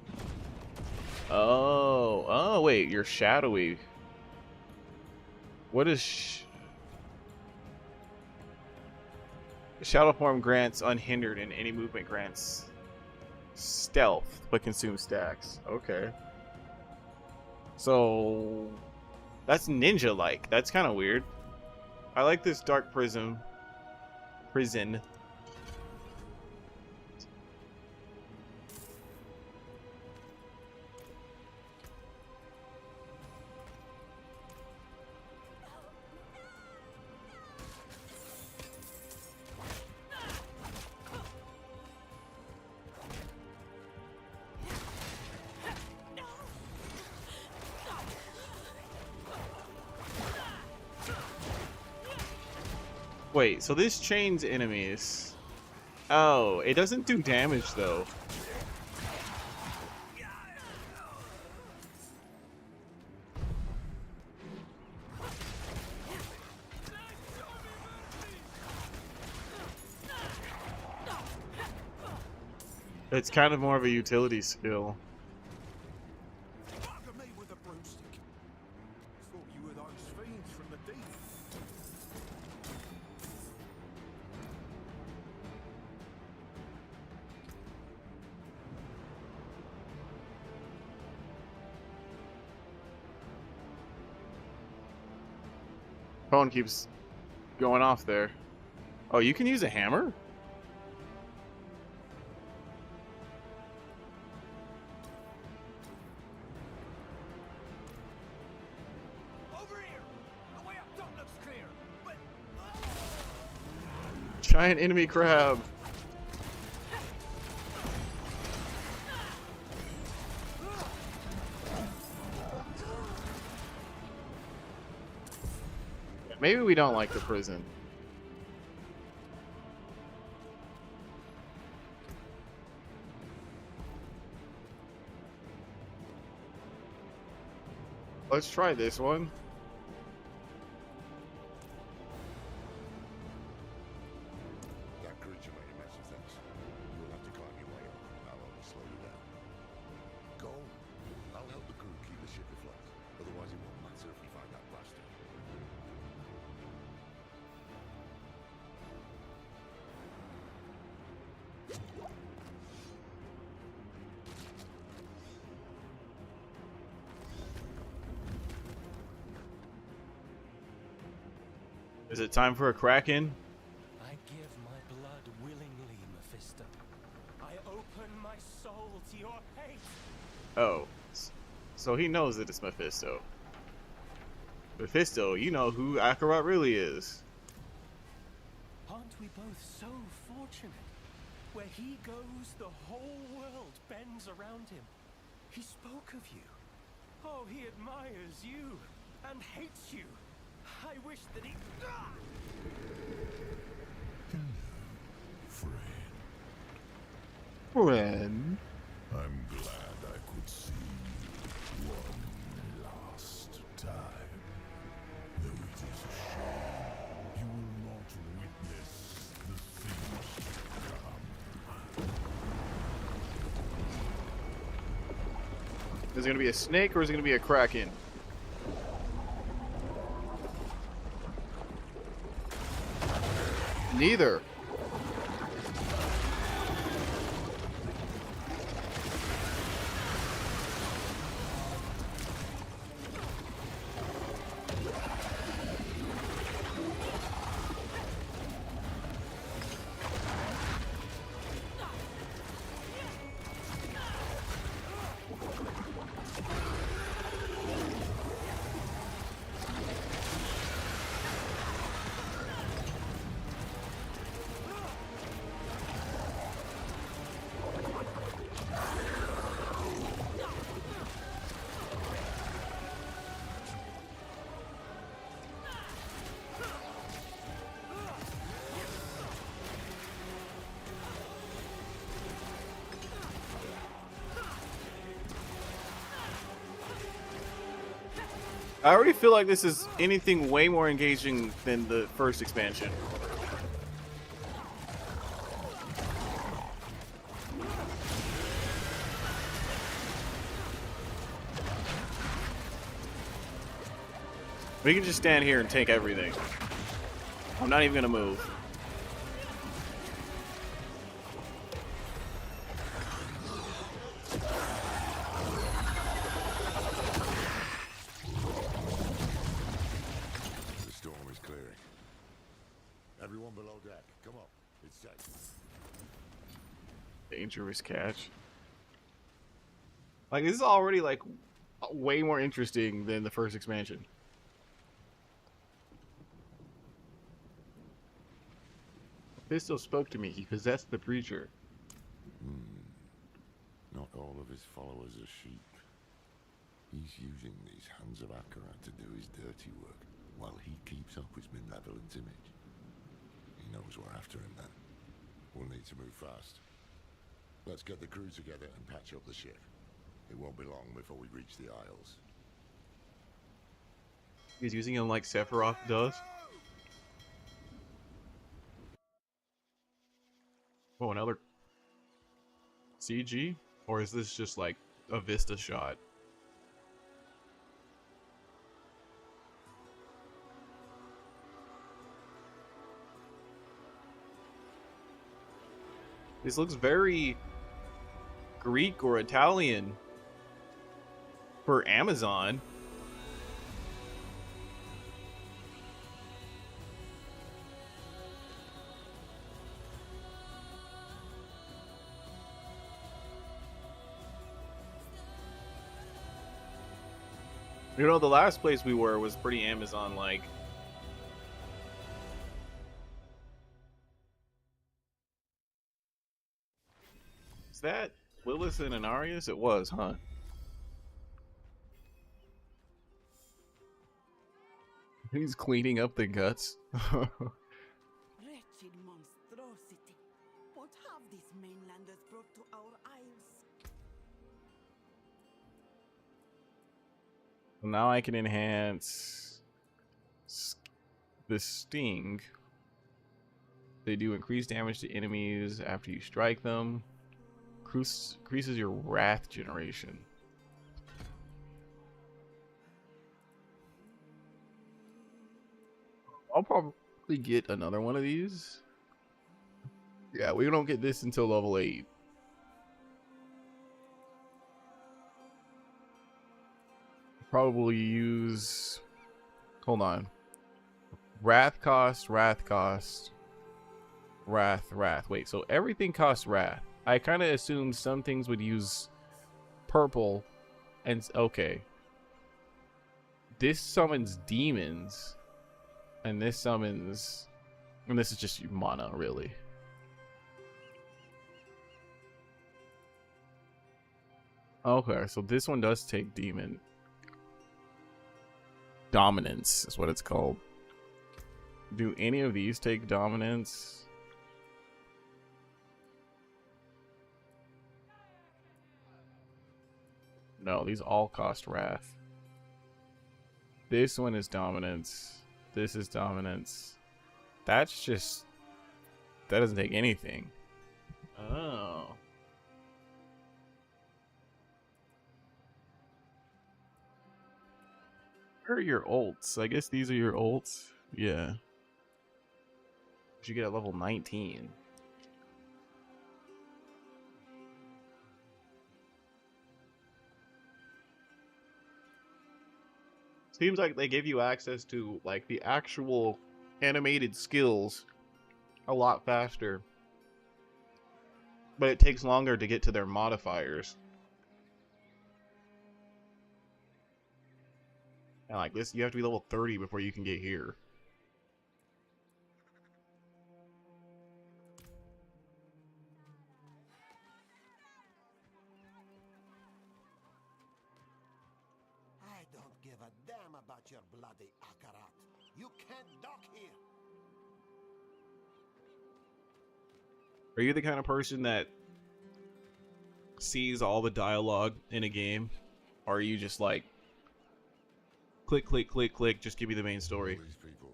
Oh, wait, you're shadowy. What is... Shadow form grants unhindered and any movement grants stealth but consumes stacks. Okay. So that's ninja-like. That's kind of weird. I like this dark prison. Wait, so this chains enemies. Oh, it doesn't do damage though. It's kind of more of a utility skill. Bugger me with a broomstick. Thought you were those fiends from the deep. Phone keeps going off there. Oh, you can use a hammer? Over here! The way up top looks clear, but... Giant enemy crab. Maybe we don't like the prison. Let's try this one. That creature made a mess of things. You'll have to climb your way up. I'll only slow you down. Go. I'll help the crew keep the ship afloat. Otherwise, it won't matter if we find that bastard. Is it time for a Kraken? I give my blood willingly, Mephisto. I open my soul to your hate. Oh. So he knows that it's Mephisto. Mephisto, you know who Akarat really is. Aren't we both so fortunate? Where he goes, the whole world bends around him. He spoke of you. Oh, he admires you and hates you. I wish that he... Friend, Friend. I'm glad I could see you one last time. Though it is a shame you will not witness the things to come. Is it gonna be a snake or is it gonna be a Kraken? Neither. I already feel like this is anything way more engaging than the first expansion. We can just stand here and take everything. I'm not even gonna move. The storm is clearing. Everyone below deck, come on. It's safe. Dangerous catch. Like, this is already, like, way more interesting than the first expansion. Fisto spoke to me. He possessed the preacher. Not all of his followers are sheep. He's using these hands of Akarat to do his dirty work, while he keeps up his benevolent image. knows we're after him then. We'll need to move fast. Let's get the crew together and patch up the ship. It won't be long before we reach the Isles. He's using him like Sephiroth does. Oh, another CG? Or is this just like a Vista shot? This looks very Greek or Italian for Amazon. You know, the last place we were was pretty Amazon-like. Is that Lilith and Anarius? It was, huh? He's cleaning up the guts. Wretched monstrosity. What have these mainlanders brought to our isles? Now I can enhance the sting. They do increased damage to enemies after you strike them. Increases your wrath generation. I'll probably get another one of these. Yeah, we don't get this until level 8. Probably use... Hold on. Wrath cost, wrath cost. Wrath. Wait, so everything costs wrath. I kind of assumed some things would use purple. And okay. This summons demons. And this summons... And this is just mana, really. Okay, so this one does take demon. Dominance is what it's called. Do any of these take dominance? No, these all cost wrath. This one is dominance. This is dominance. That's just... That doesn't take anything. Oh. Where are your ults? I guess these are your ults. Yeah. You get at level 19. Seems like they give you access to like the actual animated skills a lot faster. But it takes longer to get to their modifiers. And like this, you have to be level 30 before you can get here. I don't give a damn about your bloody Akarat. You can't dock here. Are you the kind of person that sees all the dialogue in a game? Or are you just like, click, click, click, click, just give me the main story? All these people,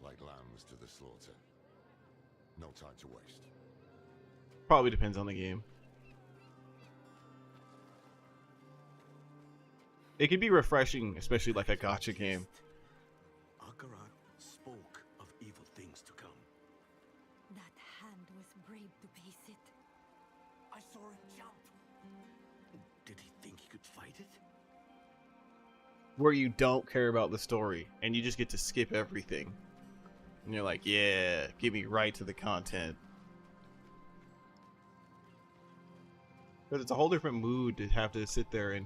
like lambs to the slaughter. No time to waste. Probably depends on the game. It can be refreshing, especially like a gacha game. Akarat spoke of evil things to come. That hand was brave to face it. I saw it jump. Did he think he could fight it? Where you don't care about the story and you just get to skip everything. And you're like, yeah, get me right to the content. Because it's a whole different mood to have to sit there and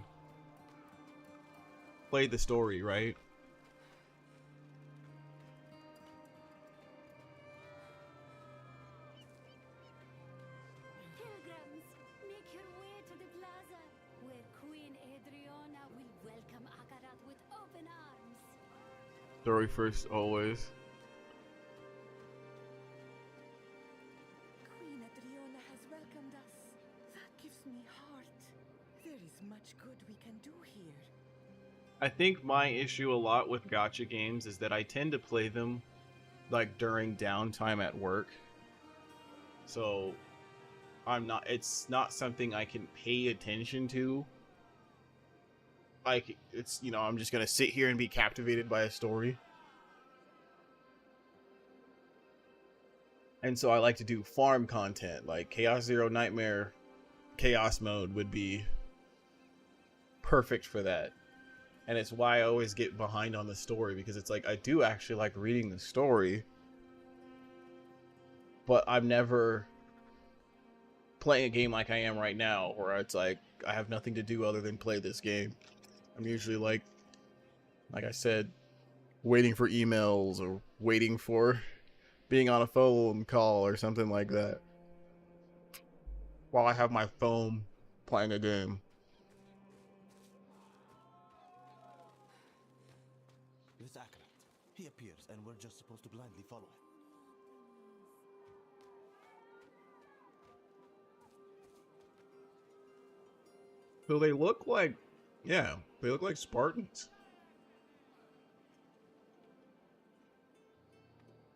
play the story, right? Pilgrims, make your way to the plaza, where Queen Adriana will welcome Akarat with open arms. Story first, always. much good we can do here. I think my issue a lot with gacha games is that I tend to play them like during downtime at work. So it's not something I can pay attention to. Like it's, I'm just going to sit here and be captivated by a story. And so I like to do farm content, like Chaos Zero Nightmare Chaos Mode would be perfect for that. And it's why I always get behind on the story, because it's like I do actually like reading the story, but I'm never playing a game like I am right now, where it's like I have nothing to do other than play this game. I'm usually like I said, waiting for emails or waiting for being on a phone call or something like that, while I have my phone playing a game. This Akarat. He appears, and we're just supposed to blindly follow him. So they look like, yeah, they look like Spartans.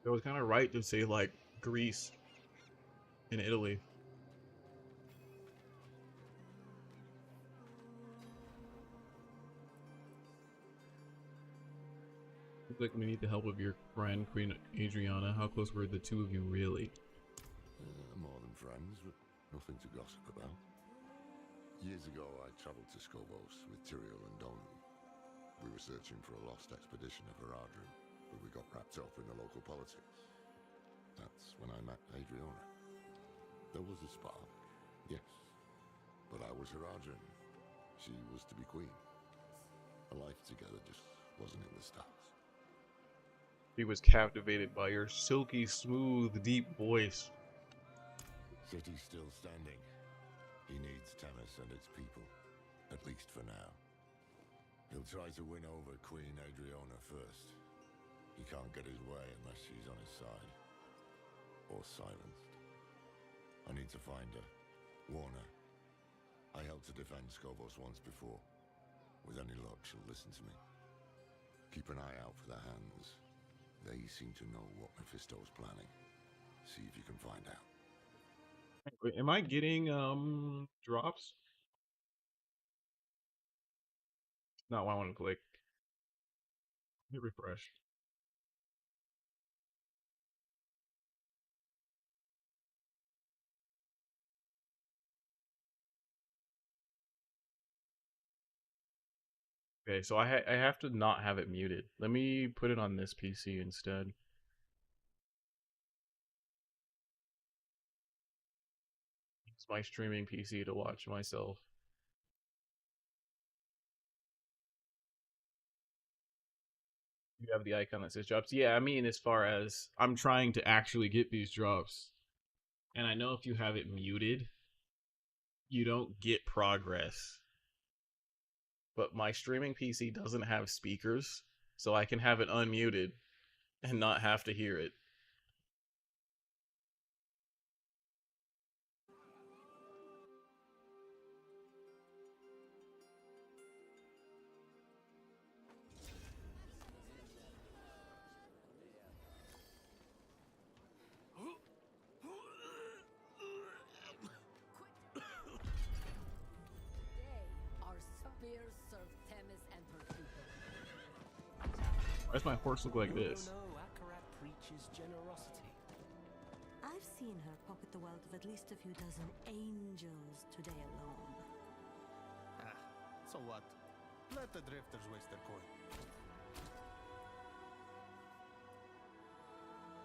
It was kind of right to say like Greece and Italy. Looks like we need the help of your friend, Queen Adriana. How close were the two of you really? More than friends, but nothing to gossip about. Years ago, I traveled to Skobos with Tyrael and Donan. We were searching for a lost expedition of Haradrim, but we got wrapped up in the local politics. That's when I met Adriana. There was a spark, yes, but I was Haradrim. She was to be queen. A life together just wasn't in the stars. He was captivated by your silky, smooth, deep voice. City's still standing. He needs Tanis and its people, at least for now. He'll try to win over Queen Adriana first. He can't get his way unless she's on his side. Or silenced. I need to find her. Warn her. I helped to defend Skobos once before. With any luck, she'll listen to me. Keep an eye out for the hands. They seem to know what Mephisto's planning. See if you can find out. Wait, am I getting drops? Not what I want to click. Hit refresh. Okay, so I have to not have it muted. Let me put it on this PC instead. Use my streaming PC to watch myself. You have the icon that says drops. Yeah, I mean, as far as I'm trying to actually get these drops. And I know if you have it muted, you don't get progress. But my streaming PC doesn't have speakers, so I can have it unmuted and not have to hear it. Why does my horse look like this? No, Akarat preaches generosity. I've seen her pocket the wealth of at least a few dozen angels today alone. Ah, so what? Let the drifters waste their coin.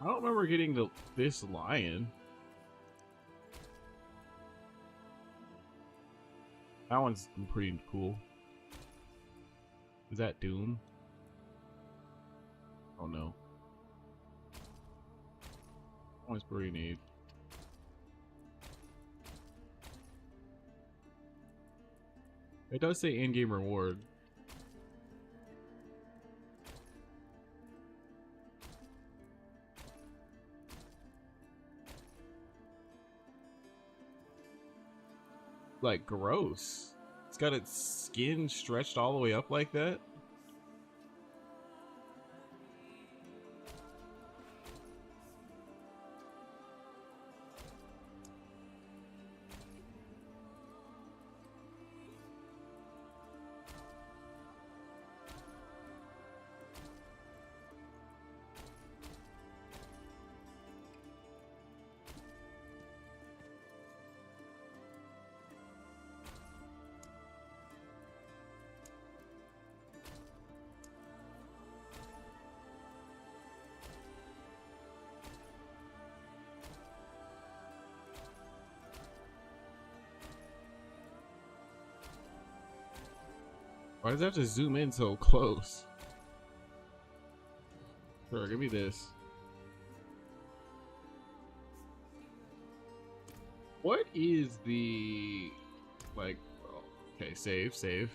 I don't remember getting this lion. That one's pretty cool. Is that Doom? Oh no. That one's pretty neat. It does say in-game reward. Like, gross. It's got its skin stretched all the way up like that. Why does it have to zoom in so close? Sure, give me this. What is the, like, oh, okay, save.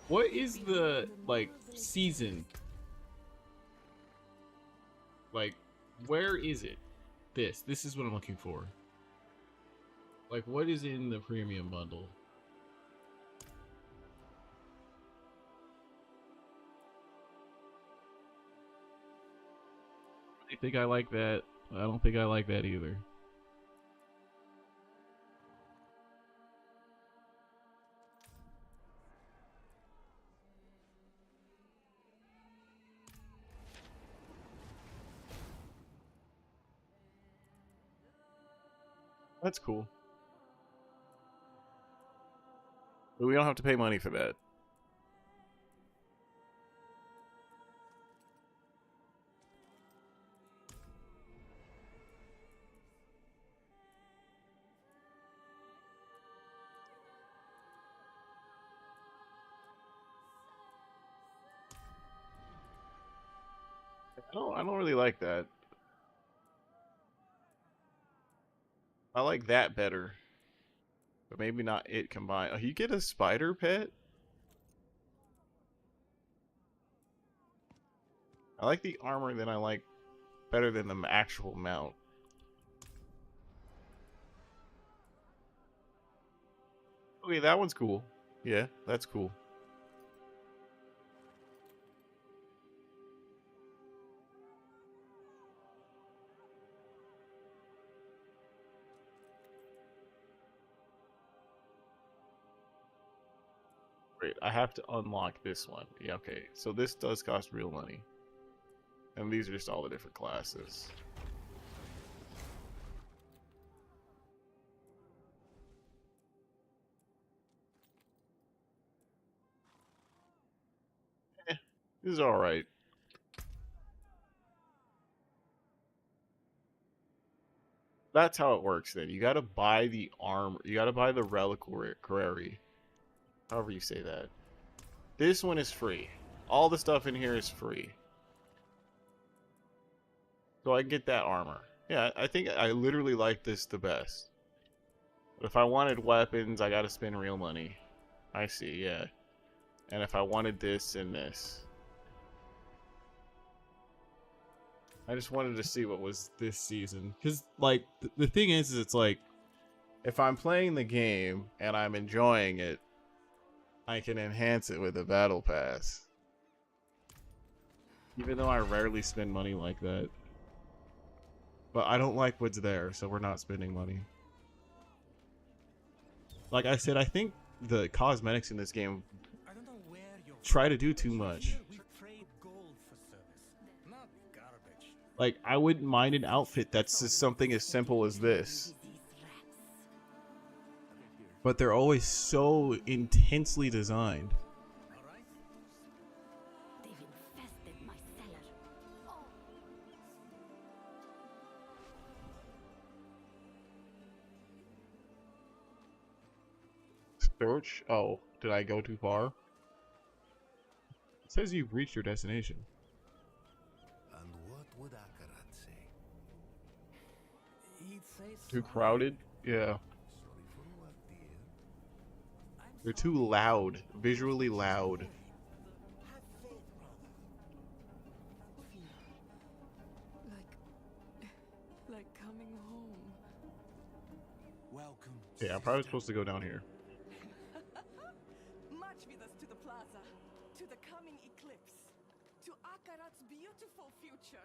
What is the, like, season? Like, where is it? This is what I'm looking for. Like, what is in the premium bundle? I think I like that. I don't think I like that either. That's cool. But we don't have to pay money for that. I don't really like that. I like that better. But maybe not it combined. Oh, you get a spider pet? I like the armor than I like better than the actual mount. Okay, that one's cool. Yeah, that's cool. Great, I have to unlock this one. Yeah, okay. So this does cost real money. And these are just all the different classes. This is alright. That's how it works then. You gotta buy the armor. You gotta buy the reliquary. However you say that. This one is free. All the stuff in here is free. So I get that armor. Yeah, I think I literally like this the best. But if I wanted weapons, I gotta spend real money. I see, yeah. And if I wanted this and this. I just wanted to see what was this season. Because, like, the thing is it's like, if I'm playing the game and I'm enjoying it, I can enhance it with a battle pass. Even though I rarely spend money like that. But I don't like what's there, so we're not spending money. Like I said, I think the cosmetics in this game try to do too much. Like, I wouldn't mind an outfit that's just something as simple as this. But they're always so intensely designed. They've infested my cellar. Search? Oh, did I go too far? It says you've reached your destination. And what would Akarat say? He'd say Too crowded? Yeah. Sorry for what, dear? They're too loud. Visually loud. Have faith, brother. Like coming home. Welcome. Yeah, I'm probably sister. supposed to go down here. March with us to the plaza, to the coming eclipse, to Akarat's beautiful future.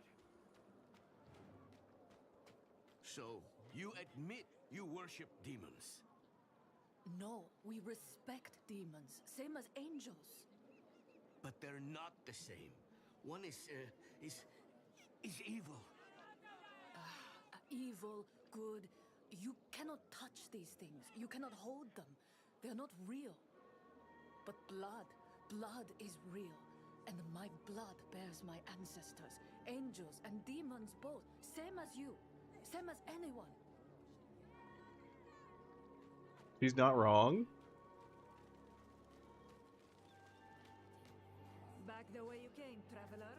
So, you admit you worship demons? No, we respect demons, same as angels. But they're not the same. One is evil. Evil, good. You cannot touch these things. You cannot hold them. They are not real. But blood is real. And my blood bears my ancestors, angels and demons both. Same as you. Same as anyone. He's not wrong. Back the way you came, traveler.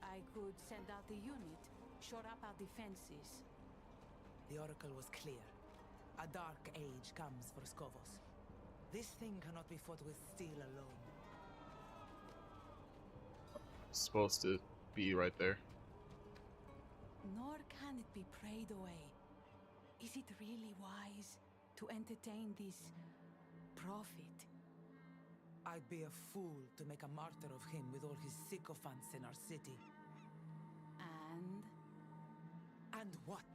I could send out the unit, shore up our defenses. The Oracle was clear. A dark age comes for Skovos. This thing cannot be fought with steel alone. It's supposed to be right there. Nor can it be prayed away. Is it really wise to entertain this prophet? I'd be a fool to make a martyr of him with all his sycophants in our city. And? And what?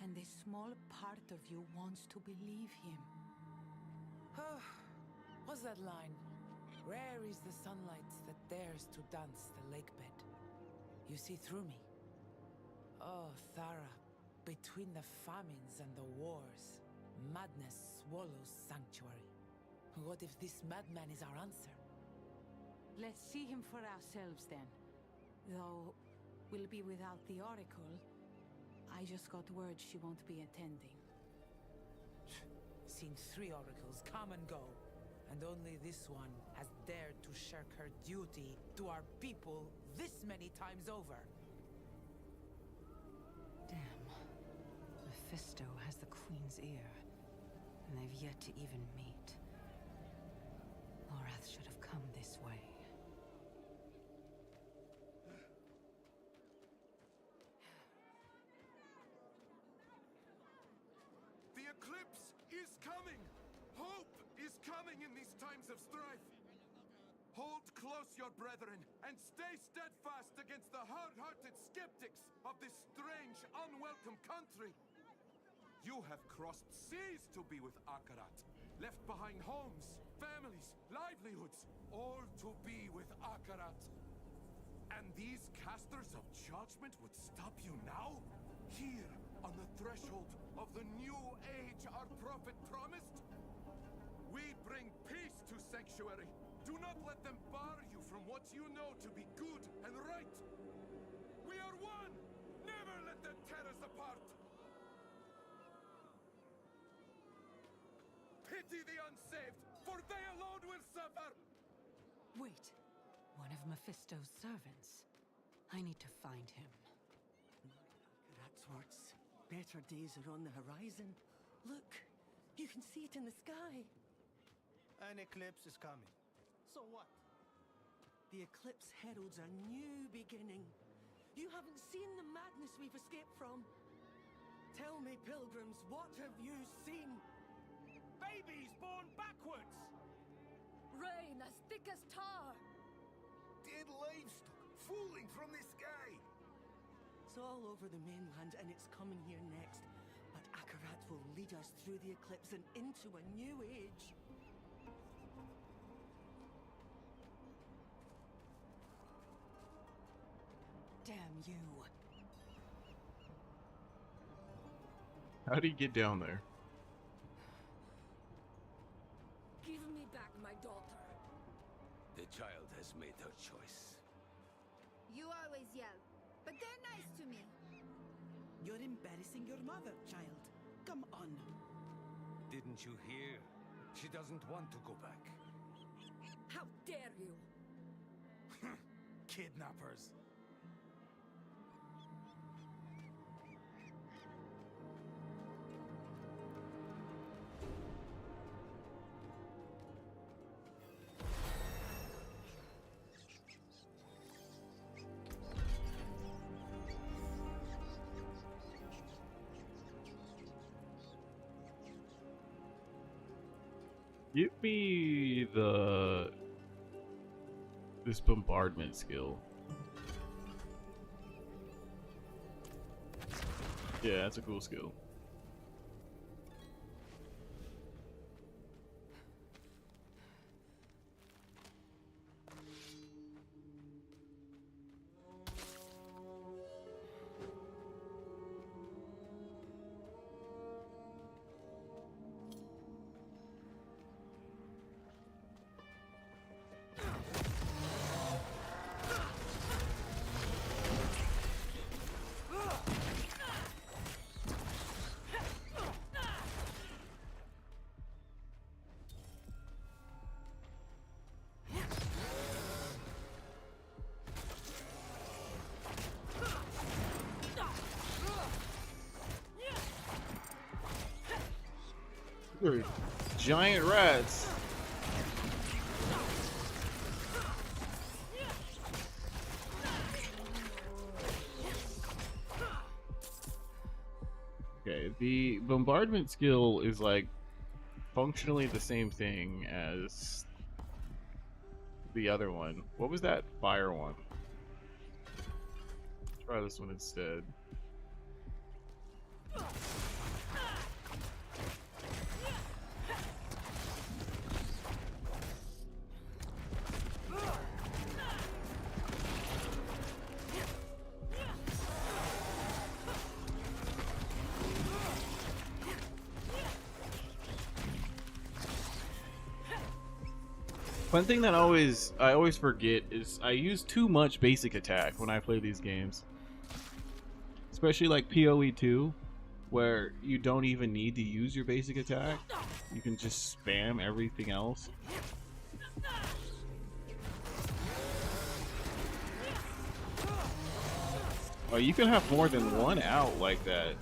And a small part of you wants to believe him. What's that line? Rare is the sunlight that dares to dance the lakebed. You see through me. Oh, Thara, between the famines and the wars, madness swallows sanctuary. What if this madman is our answer? Let's see him for ourselves then. Though we'll be without the Oracle. I just got word she won't be attending. Seen 3 oracles come and go, and only this one has dared to shirk her duty to our people this many times over. Damn. Mephisto has the Queen's ear, and they've yet to even meet. Lorath should have come this way. The eclipse is coming! Hope is coming in these times of strife! Hold close your brethren, and stay steadfast against the hard-hearted skeptics of this strange, unwelcome country! You have crossed seas to be with Akarat, left behind homes, families, livelihoods, all to be with Akarat. And these casters of judgment would stop you now? Here, on the threshold of the new age our prophet promised? We bring peace to Sanctuary. Do not let them bar you from what you know to be good and right. We are one! Never let them tear us apart! Pity the unsaved, for they alone will suffer! Wait. One of Mephisto's servants. I need to find him. That's words. Better days are on the horizon. Look, you can see it in the sky. An eclipse is coming. So what? The eclipse heralds a new beginning. You haven't seen the madness we've escaped from. Tell me, pilgrims, what have you seen? Babies born backwards! Rain as thick as tar! Dead livestock falling from the sky! It's all over the mainland and it's coming here next. But Akarat will lead us through the eclipse and into a new age. Damn you. How do you get down there? Give me back my daughter. The child has made her choice. You always yell, but they're nice to me. You're embarrassing your mother, child. Come on. Didn't you hear? She doesn't want to go back. How dare you! Kidnappers. Give me this bombardment skill. Yeah, that's a cool skill. They're giant rats. Okay, the bombardment skill is like functionally the same thing as the other one. What was that fire one? Try this one instead. One thing that I always forget is I use too much basic attack when I play these games. Especially like PoE 2, where you don't even need to use your basic attack. You can just spam everything else. Oh, you can have more than one out like that.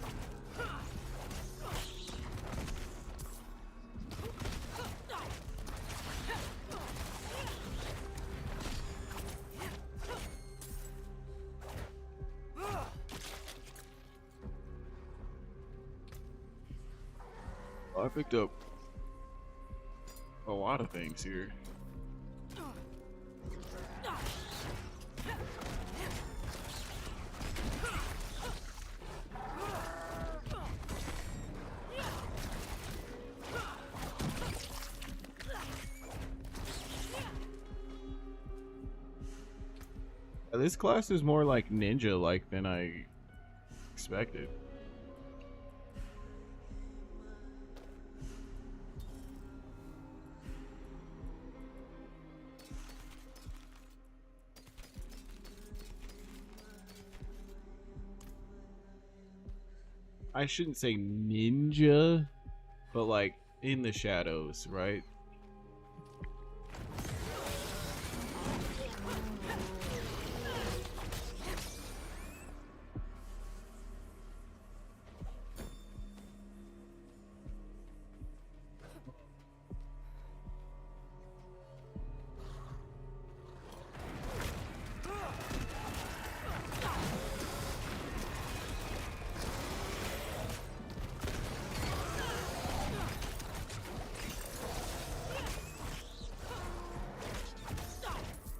I picked up a lot of things here. This class is more like ninja-like than I expected. I shouldn't say ninja, but like in the shadows, right?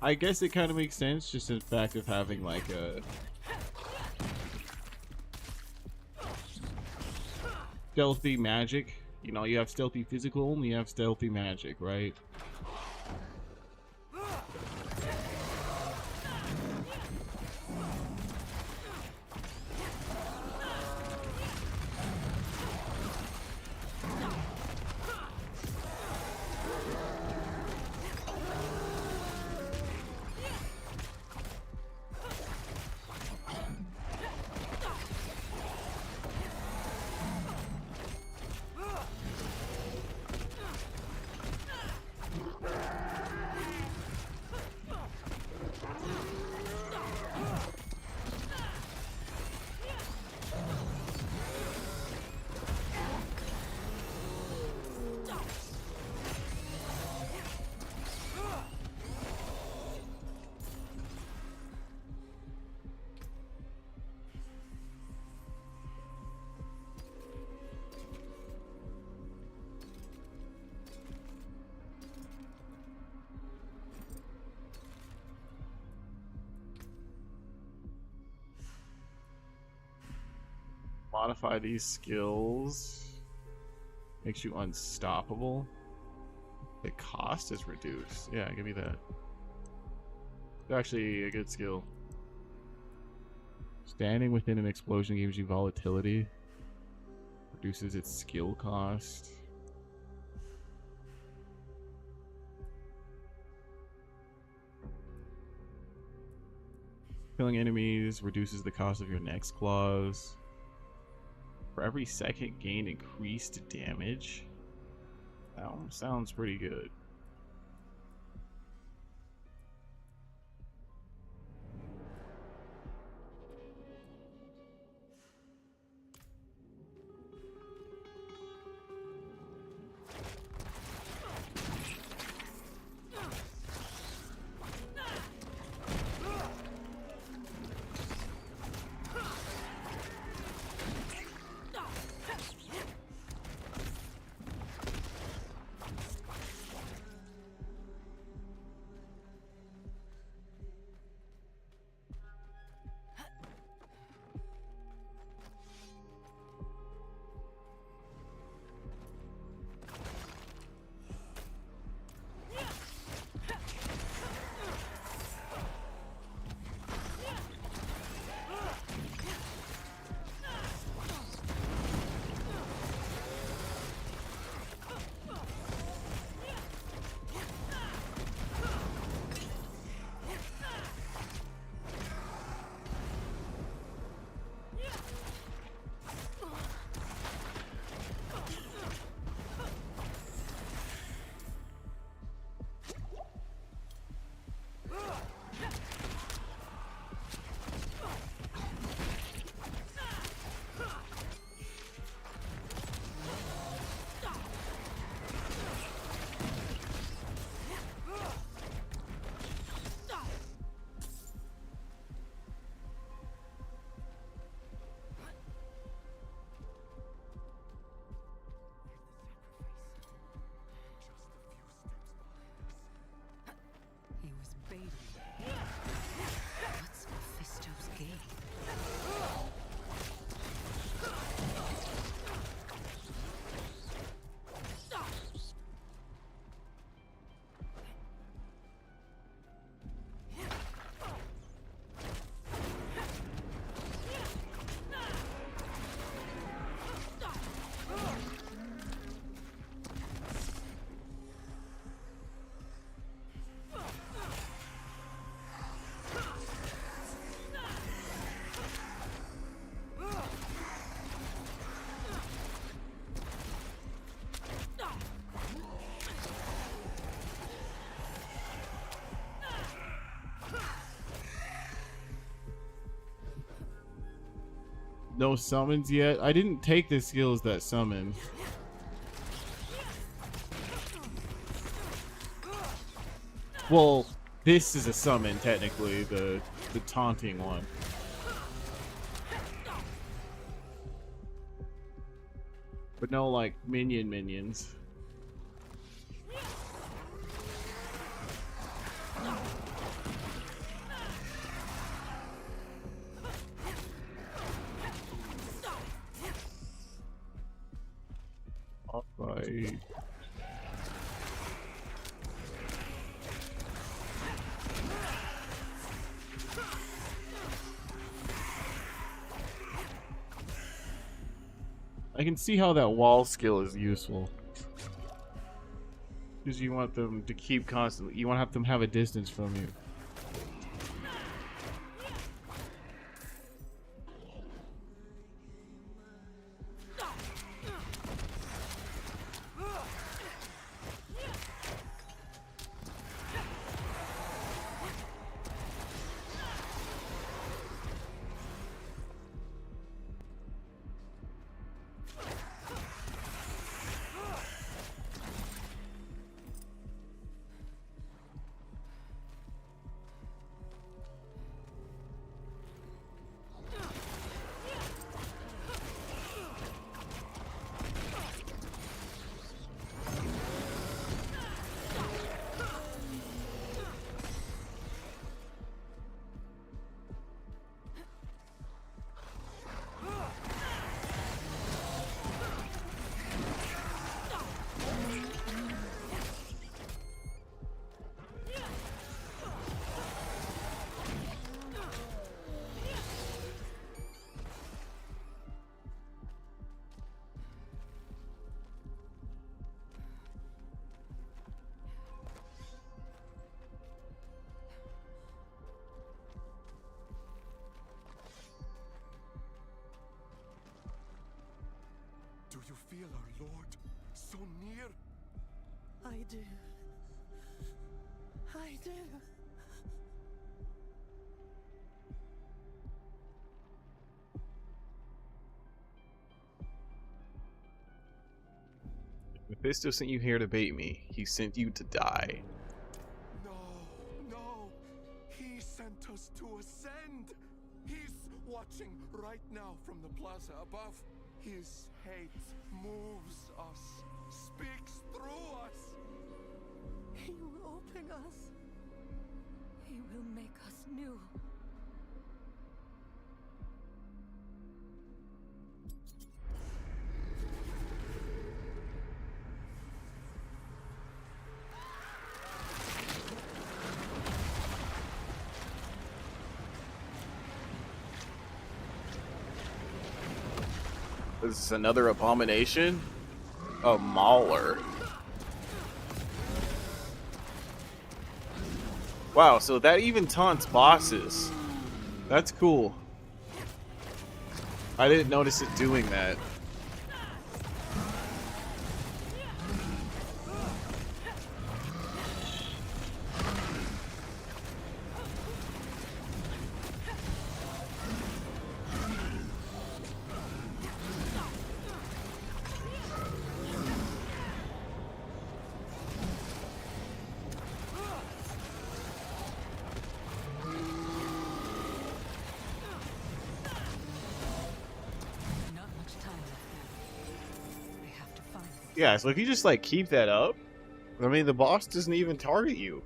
I guess it kind of makes sense, just in fact of having like a stealthy magic. You know, you have stealthy physical and you have stealthy magic, right? Modify these skills. Makes you unstoppable. The cost is reduced. Yeah, give me that. It's actually a good skill. Standing within an explosion gives you volatility. Reduces its skill cost. Killing enemies reduces the cost of your next claws. For every second, gain increased damage. That one sounds pretty good. He was baiting me. What's Mephisto's game? No summons yet. I didn't take the skills that summon. Well, this is a summon technically, the taunting one. But no like minions. Alright. I can see how that wall skill is useful. Because you want them to keep constantly. You want to have them have a distance from you. Do you feel our Lord so near? I do. I do. Mephisto sent you here to bait me. He sent you to die. No, no. He sent us to ascend. He's watching right now from the plaza above. His hate moves us, speaks through us. He will open us. He will make us new. This is another abomination? A mauler. Wow, so that even taunts bosses. That's cool. I didn't notice it doing that. Yeah, so if you just like keep that up, I mean the boss doesn't even target you.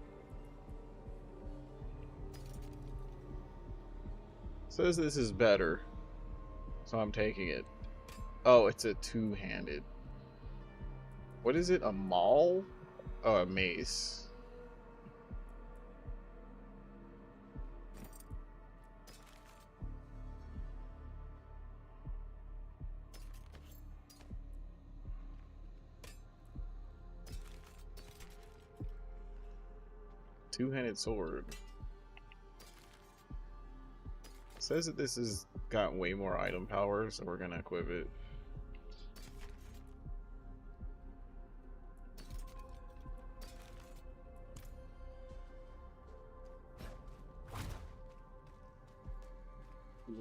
Says this is better, so I'm taking it. Oh, it's a two-handed. What is it? A maul? Oh, a mace. Two-handed sword. Says that this has got way more item power, so we're gonna equip it.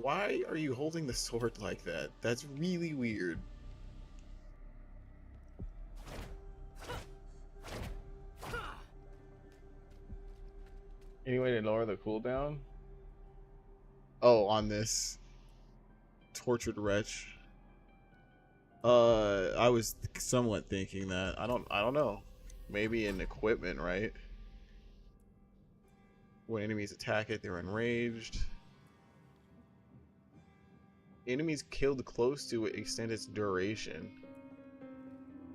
Why are you holding the sword like that? That's really weird. Any way to lower the cooldown? Oh, on this tortured wretch. I was somewhat thinking that. I don't know. Maybe in equipment, right? When enemies attack it, they're enraged. Enemies killed close to it extend its duration.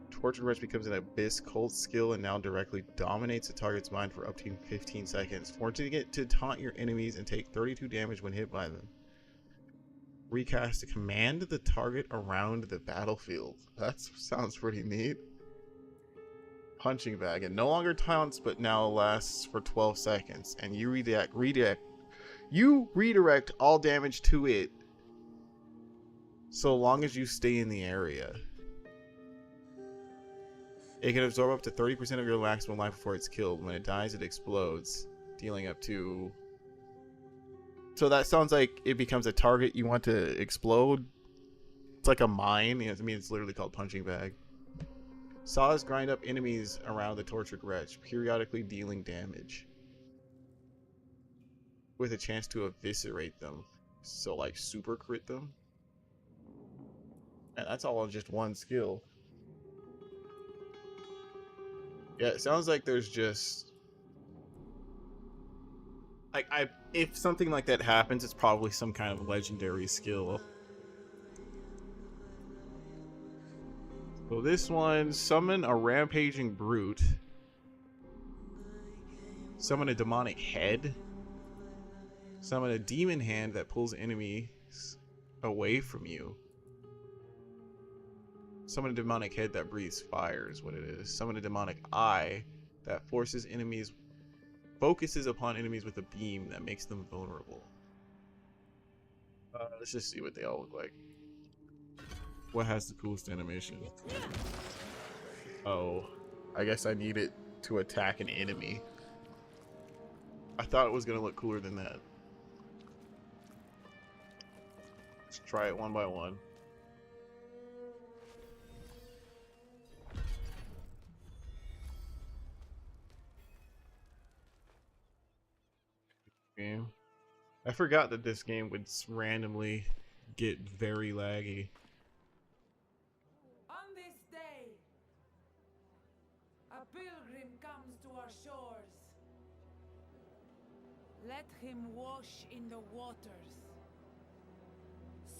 Tortured Wretch becomes an Abyss Cult skill and now directly dominates the target's mind for up to 15 seconds. Forcing it to taunt your enemies and take 32 damage when hit by them. Recast to command the target around the battlefield. That sounds pretty neat. Punching Bag. It no longer taunts but now lasts for 12 seconds. And you redirect all damage to it so long as you stay in the area. It can absorb up to 30% of your maximum life before it's killed. When it dies, it explodes, dealing up to... So that sounds like it becomes a target you want to explode. It's like a mine. You know, I mean, it's literally called Punching Bag. Saws grind up enemies around the tortured wretch, periodically dealing damage. With a chance to eviscerate them. So, like, super crit them. And that's all on just one skill. Yeah, it sounds like there's just... Like, if something like that happens, it's probably some kind of legendary skill. So this one, summon a rampaging brute. Summon a demonic head. Summon a demon hand that pulls enemies away from you. Summon a demonic head that breathes fire is what it is. Summon a demonic eye that focuses upon enemies with a beam that makes them vulnerable. Let's just see what they all look like. What has the coolest animation? Oh, I guess I need it to attack an enemy. I thought it was gonna look cooler than that. Let's try it one by one. Game. I forgot that this game would randomly get very laggy. On this day, a pilgrim comes to our shores. Let him wash in the waters,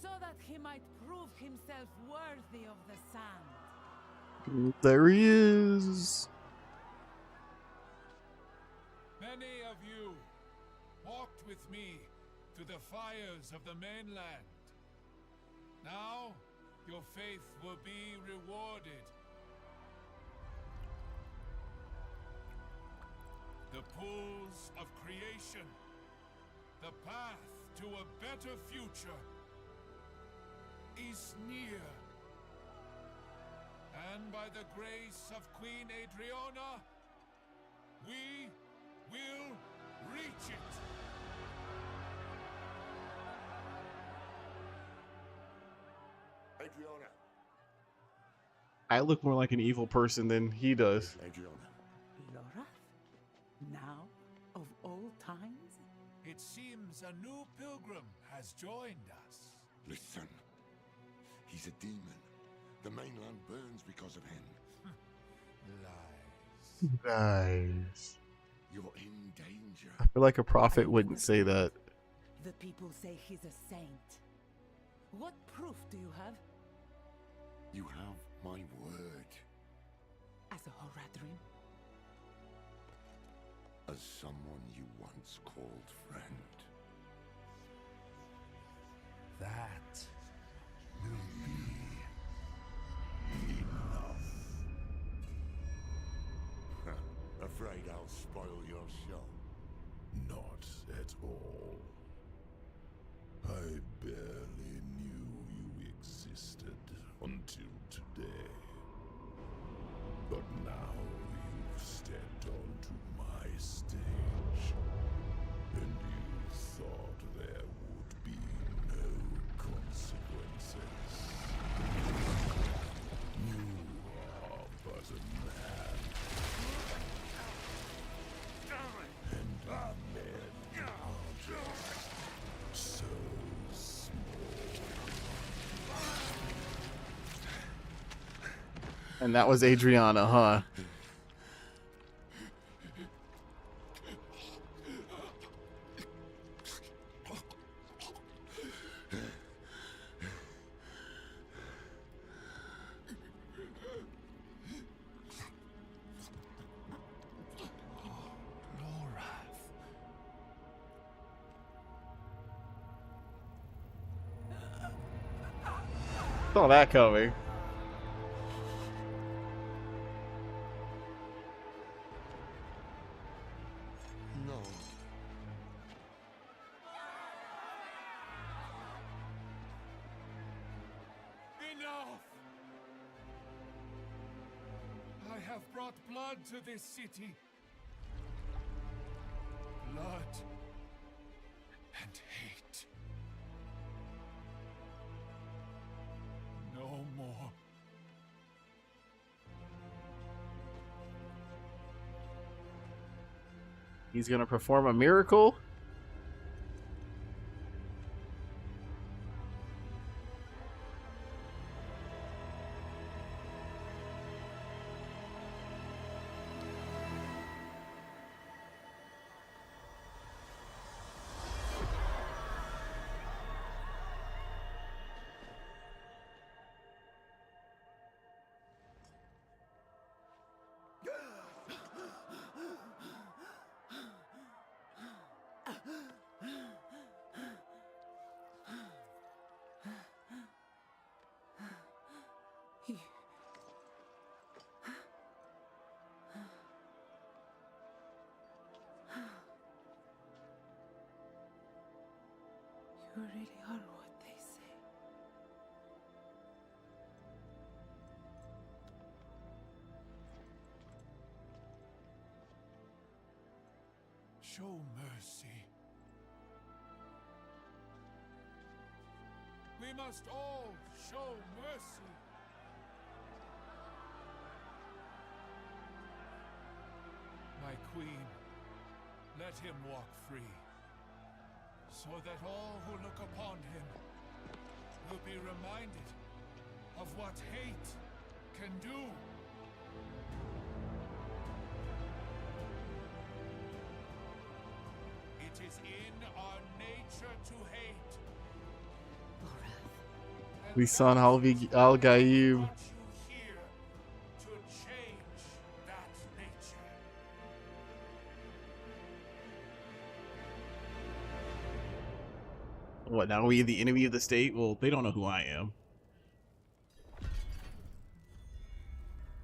so that he might prove himself worthy of the sand. There he is. Many of you walked with me to the fires of the mainland. Now, your faith will be rewarded. The pools of creation, the path to a better future, is near. And by the grace of Queen Adriana, we will reach it. Adriana. I look more like an evil person than he does. Adriana. Laura? Now, of all times? It seems a new pilgrim has joined us. Listen. He's a demon. The mainland burns because of him. Lies. Nice. You're in danger. I feel like a prophet wouldn't say that. The people say he's a saint. What proof do you have? You have my word. As a Horadrim? As someone you once called friend. That will be enough. Afraid I'll spoil your show? Not at all. I barely knew you existed until today. But now you've stepped onto my stage, and you thought there would be no consequences. You are but a man. And men are just so small. And that was Adriana, huh? Saw that coming. No. Enough! I have brought blood to this city. Blood and hate. No more. He's gonna perform a miracle? You really are what they say. Show mercy. We must all show mercy. My queen, let him walk free, so that all who look upon him will be reminded of what hate can do. It is in our nature to hate. Lisan al-Gaib. Want you here to change that nature. What, now we the enemy of the state? Well, they don't know who I am.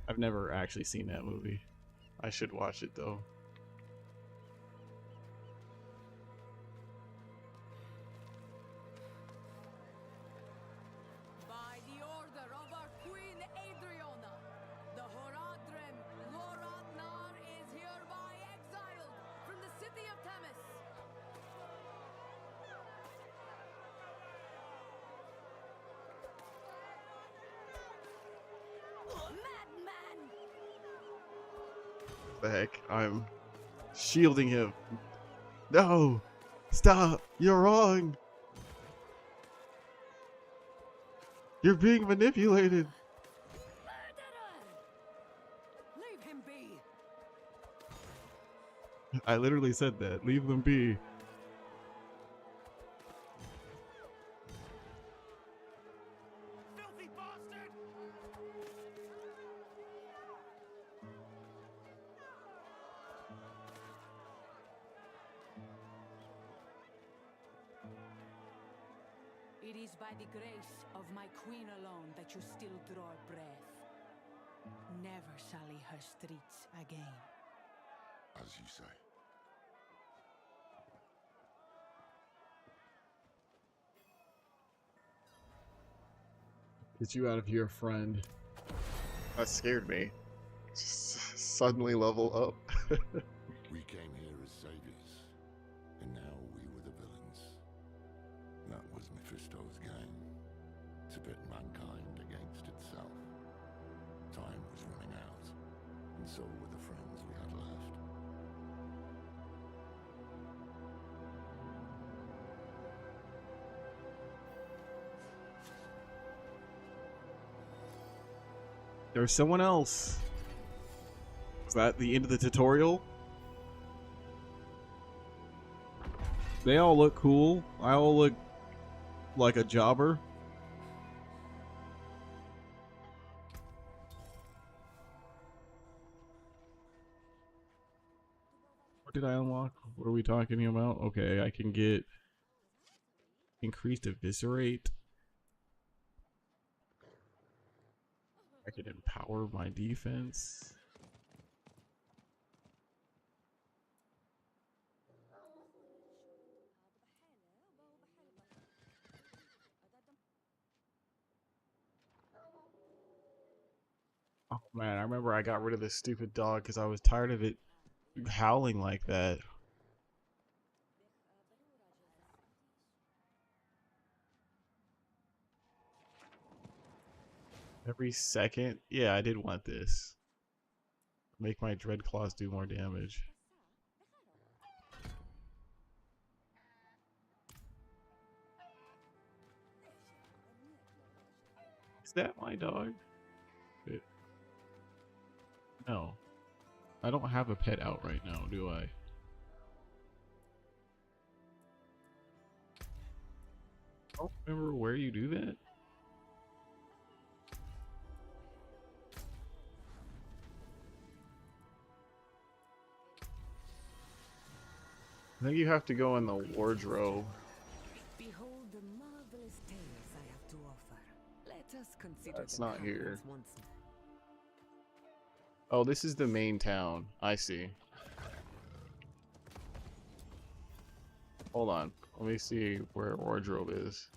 I've never actually seen that movie. I should watch it though. By the order of our Queen Adriana, the Horadrim Loratnar is hereby exiled from the city of Themis. Madman! The heck? I'm shielding him. No! Stop! You're wrong! You're being manipulated! Leave him be! I literally said that. Leave them be. Filthy bastard! It is by the grace of my queen alone that you still draw breath. Never sully her streets again. As you say. Get you out of here, friend. That scared me. Suddenly level up. We came here as saviors, and now we were the villains. That was Mephisto's game, to pit mankind against itself. Time was running out, and so were the friends we had left. There's someone else. Was that the end of the tutorial? They all look cool. I all look like a jobber. What did I unlock? What are we talking about? Okay, I can get increased eviscerate. I can empower my defense. Oh man, I remember I got rid of this stupid dog because I was tired of it howling like that. Every second? Yeah, I did want this. Make my dread claws do more damage. Is that my dog? No. I don't have a pet out right now, do I? I don't remember where you do that. I think you have to go in the wardrobe. Behold the marvelous tales I have to offer. Let us consider That's the not here. carvings once more. Oh, this is the main town. I see. Hold on. Let me see where wardrobe is.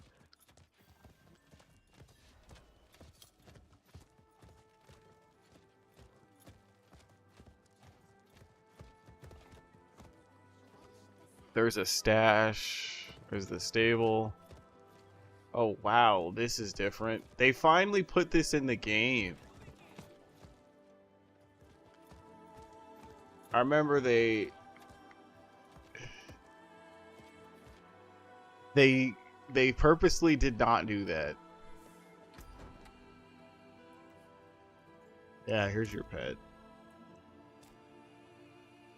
There's a stash. There's the stable. Oh, wow. This is different. They finally put this in the game. I remember they purposely did not do that. Yeah, here's your pet.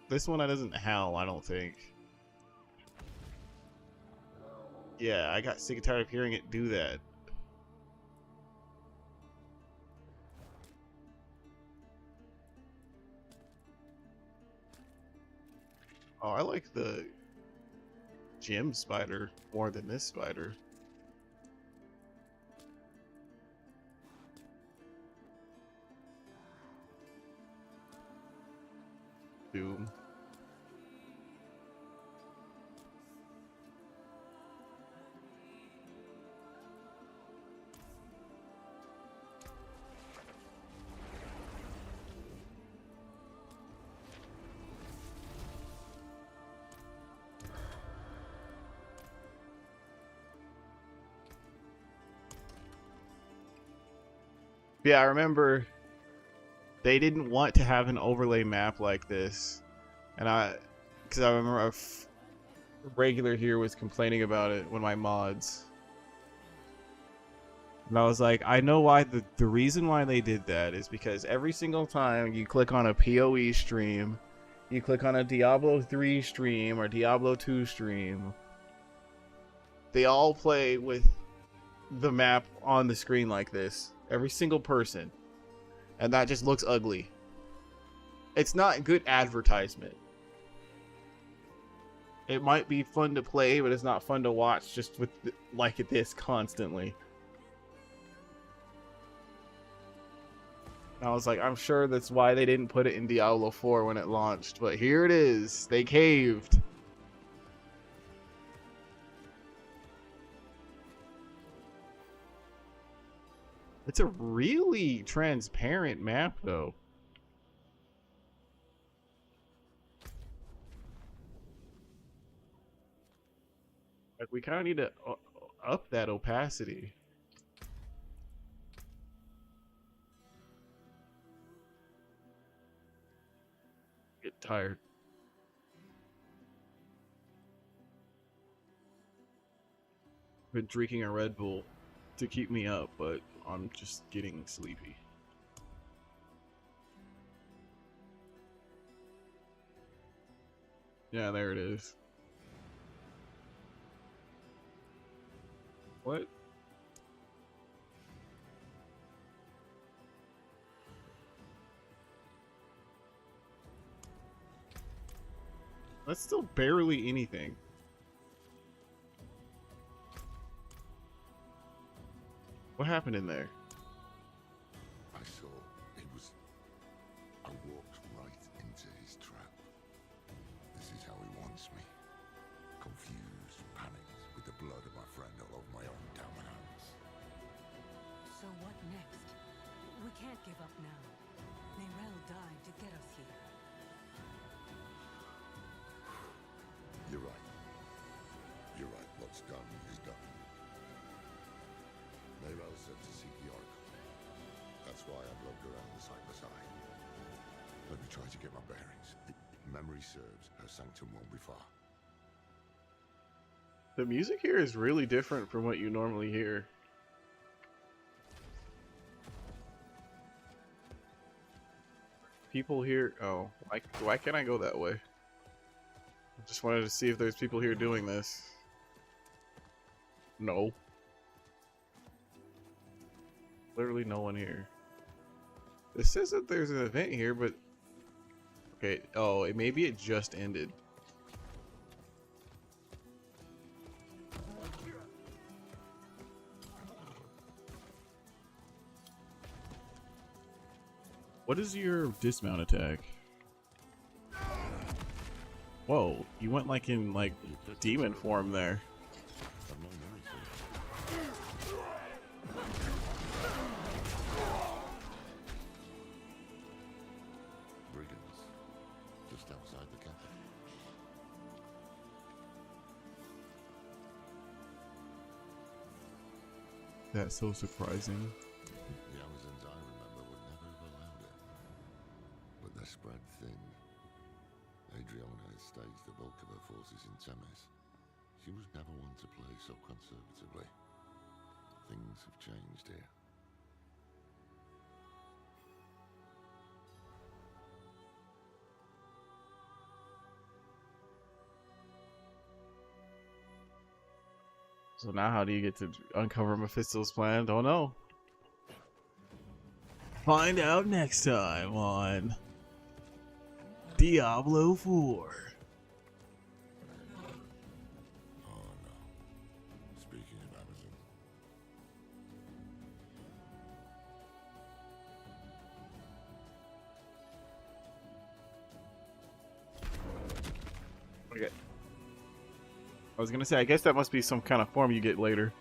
This one doesn't howl, I don't think. Yeah, I got sick and tired of hearing it do that. Oh, I like the gem spider more than this spider. Doom. Yeah, I remember they didn't want to have an overlay map like this, and because I remember a regular here was complaining about it when my mods, and I was like, I know why. The reason why they did that is because every single time you click on a PoE stream, you click on a Diablo 3 stream or Diablo 2 stream, they all play with the map on the screen like this. Every single person. And that just looks ugly. It's not good advertisement. It might be fun to play, but it's not fun to watch just with like this constantly. I was like, I'm sure that's why they didn't put it in Diablo 4 when it launched, but here it is. They caved. It's a really transparent map, though. Like, we kind of need to up that opacity. Get tired. Been drinking a Red Bull to keep me up, but I'm just getting sleepy. Yeah, there it is. What? That's still barely anything. What happened in there? I saw he was... I walked right into his trap. This is how he wants me. Confused, panicked, with the blood of my friend all over my own damn hands. So what next? We can't give up now. Nerel died to get us here. You're right. You're right. What's done is done. Nerel said to seek the Oracle. That's why I've looked around the side by side. Let me try to get my bearings. If memory serves, her sanctum won't be far. The music here is really different from what you normally hear. People here... Oh, why can't I go that way? I just wanted to see if there's people here doing this. No. Literally no one here. It says that there's an event here, but... Okay, oh, maybe it just ended. What is your dismount attack? Whoa, you went like in like demon form there. Brigands, just outside the capital. That's so surprising. The Amazons I remember would never have allowed it. But they're spread thin. Adriana has staged the bulk of her forces in Temes. She was never one to play so conservatively. Things have changed here. So now how do you get to uncover Mephisto's plan? Don't know. Find out next time on Diablo 4. Oh no. Speaking of Amazon. Okay. I was gonna say, I guess that must be some kind of form you get later.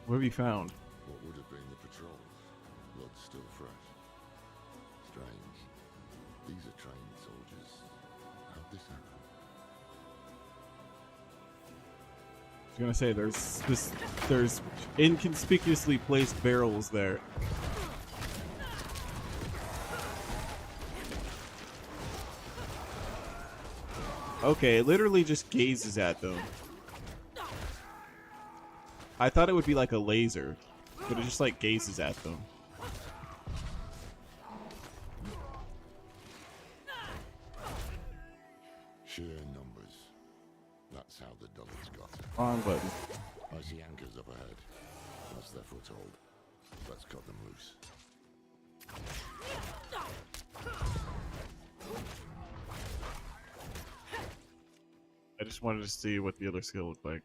What have you found? What would have been the patrols? Blood still fresh. Strange. These are trained soldiers. How'd this happen? I was gonna say, there's inconspicuously placed barrels there. Okay, it literally just gazes at them. I thought it would be like a laser, but it just like gazes at them. Sheer numbers. That's how the dullets got it. Wrong button. I see anchors up ahead. That's their foothold. Let's cut them loose. I just wanted to see what the other skill looked like.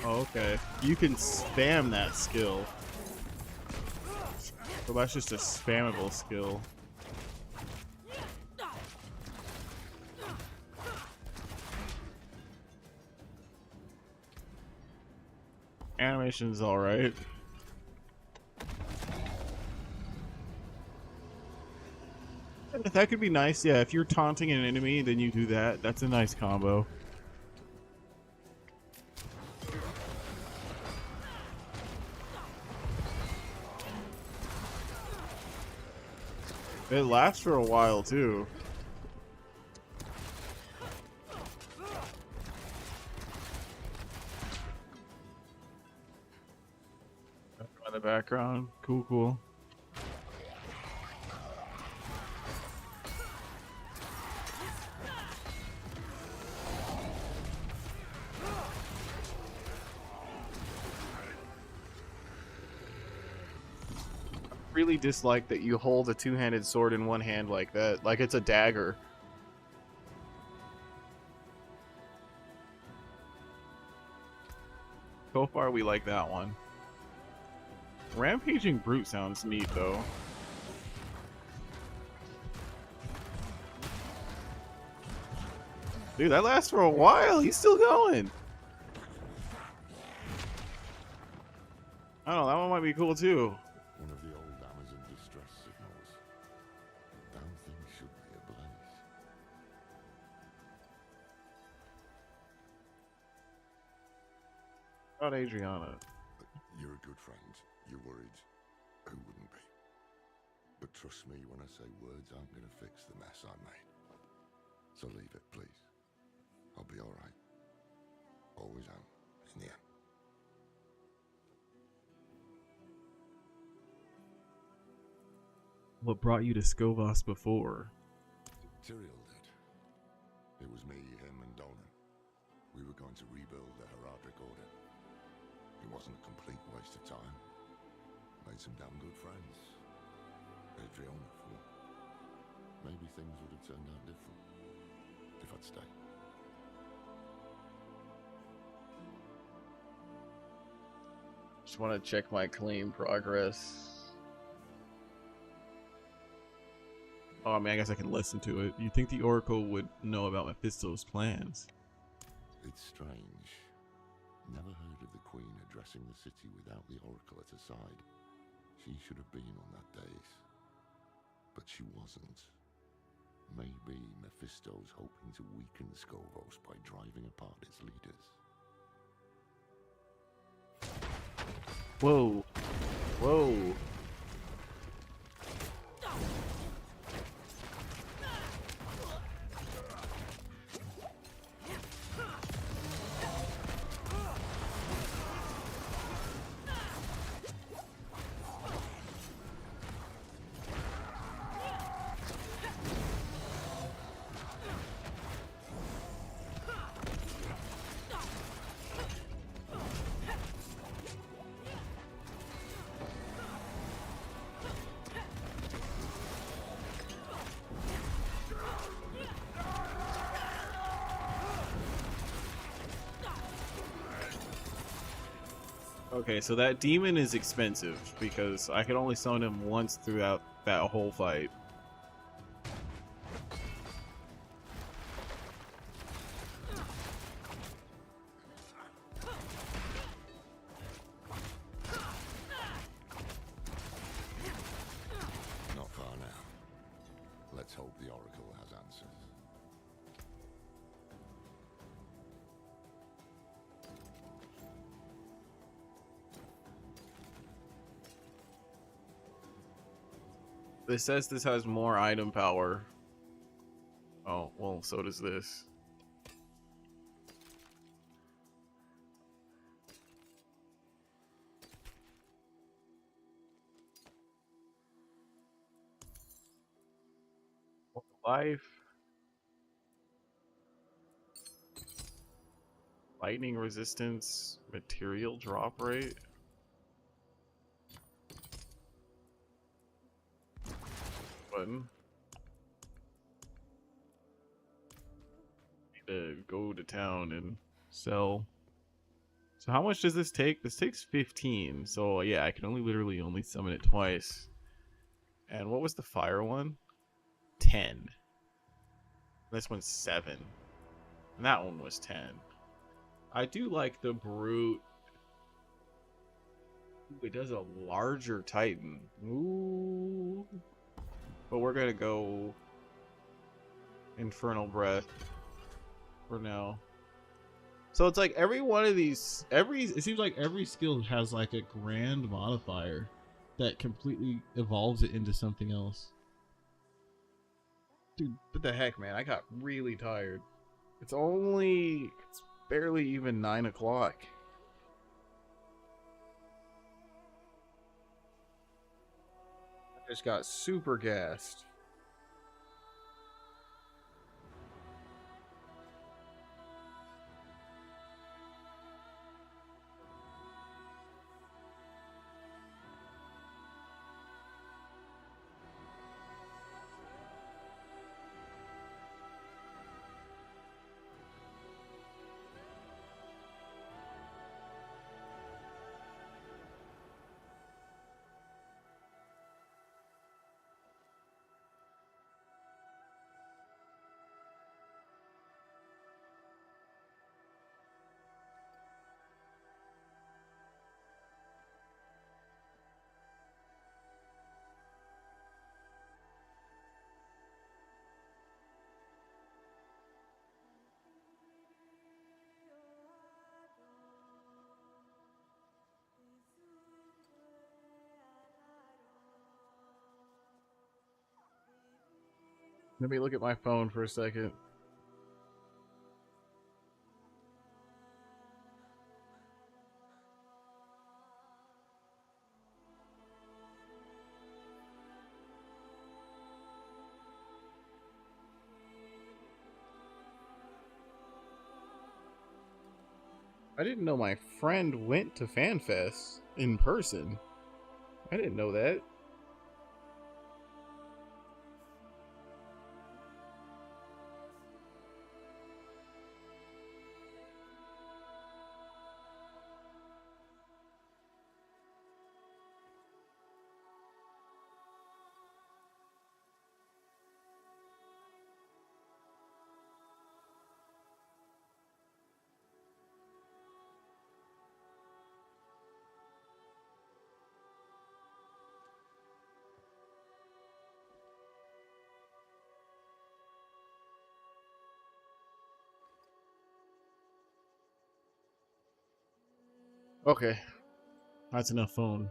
Oh, okay. You can spam that skill. So that's just a spammable skill. Animation's alright. That could be nice, yeah. If you're taunting an enemy, then you do that. That's a nice combo. It lasts for a while, too. In the background. Cool, cool. Really dislike that you hold a two-handed sword in one hand like that, like it's a dagger. So far we like that one. Rampaging Brute sounds neat though. Dude, that lasts for a while. He's still going. I don't know, that one might be cool too. One of the old Amazon distress signals. Damn thing should be ablaze. About Adriana. You're a good friend. You're worried. Who wouldn't be? But trust me when I say words aren't going to fix the mess I made. So leave it, please. I'll be alright. Always am, in the end. What brought you to Skovos before? Tyrael did. It was me, him, and Dolan. We were going to rebuild the Heraldric Order. It wasn't a complete waste of time. Made some damn good friends. Adriana, for one. Maybe things would have turned out different if I'd stayed. Just want to check my claim progress. Oh, I mean, I guess I can listen to it. You'd think the Oracle would know about Mephisto's plans. It's strange. Never heard of the Queen addressing the city without the Oracle at her side. She should have been on that dais. But she wasn't. Maybe Mephisto's hoping to weaken Skovos by driving apart its leaders. Whoa. Whoa. Okay, so that demon is expensive because I could only summon him once throughout that whole fight. Not far now. Let's hope the Oracle has answers. This says this has more item power. Oh, well, so does this. Life. Lightning resistance. Material drop rate. Button. Need to go to town and sell. So how much does this take? This takes 15. So yeah, I can literally only summon it twice. And what was the fire one? 10. This one's 7. And that one was 10. I do like the brute. Ooh, it does a larger Titan. Ooh. But we're gonna go Infernal Breath for now. So it's like every one of these, it seems like every skill has like a grand modifier that completely evolves it into something else. Dude, what the heck, man? I got really tired. It's barely even 9 o'clock. I just got super gassed. Let me look at my phone for a second. I didn't know my friend went to FanFest in person. I didn't know that. Okay, that's enough phone.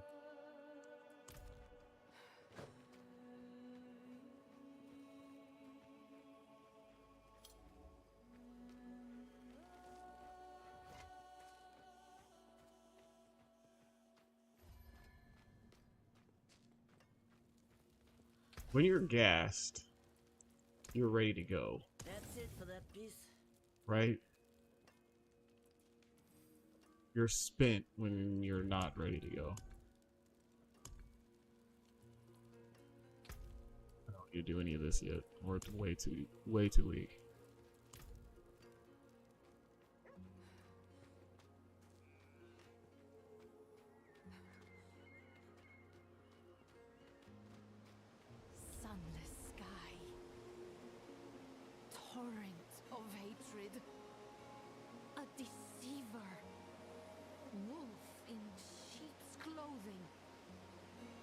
When you're gassed, you're ready to go. That's it for that piece. Right? You're spent when you're not ready to go. I don't need to do any of this yet. Or it's way too weak. Sunless sky. Torrent of hatred. A deceiver. Wolf in sheep's clothing.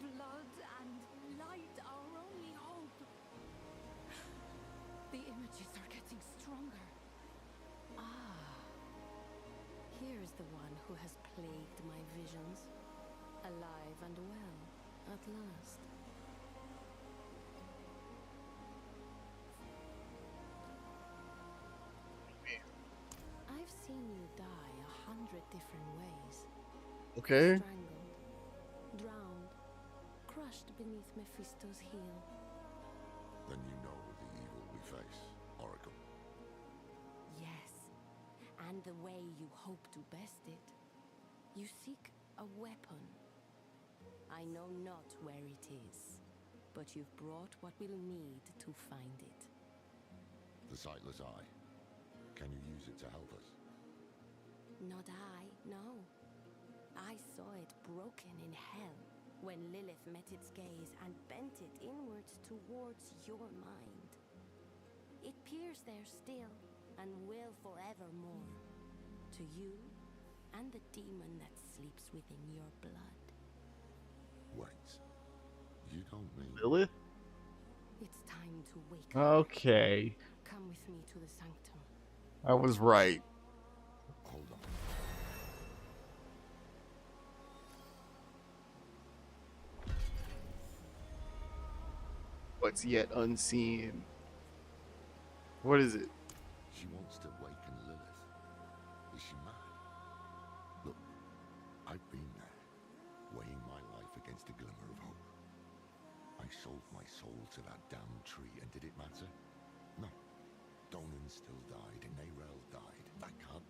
Blood and light our only hope. The images are getting stronger. Ah. Here is the one who has plagued my visions. Alive and well, at last. I've seen you die 100 different ways. Okay. Strangled, drowned, crushed beneath Mephisto's heel. Then you know the evil we face, Oracle. Yes, and the way you hope to best it. You seek a weapon. I know not where it is, but you've brought what we'll need to find it. The sightless eye. Can you use it to help us? Not I, no. I saw it broken in hell when Lilith met its gaze and bent it inwards towards your mind. It peers there still and will forevermore. To you and the demon that sleeps within your blood. Wait. You don't mean... Lilith? It's time to wake up. Okay. Come with me to the sanctum. I was right. Hold on. What's yet unseen? What is it? She wants to waken Lilith. Is she mad? Look, I've been there, weighing my life against a glimmer of hope. I sold my soul to that damned tree, and did it matter? No. Donan still died, and Neyrel died. That can't...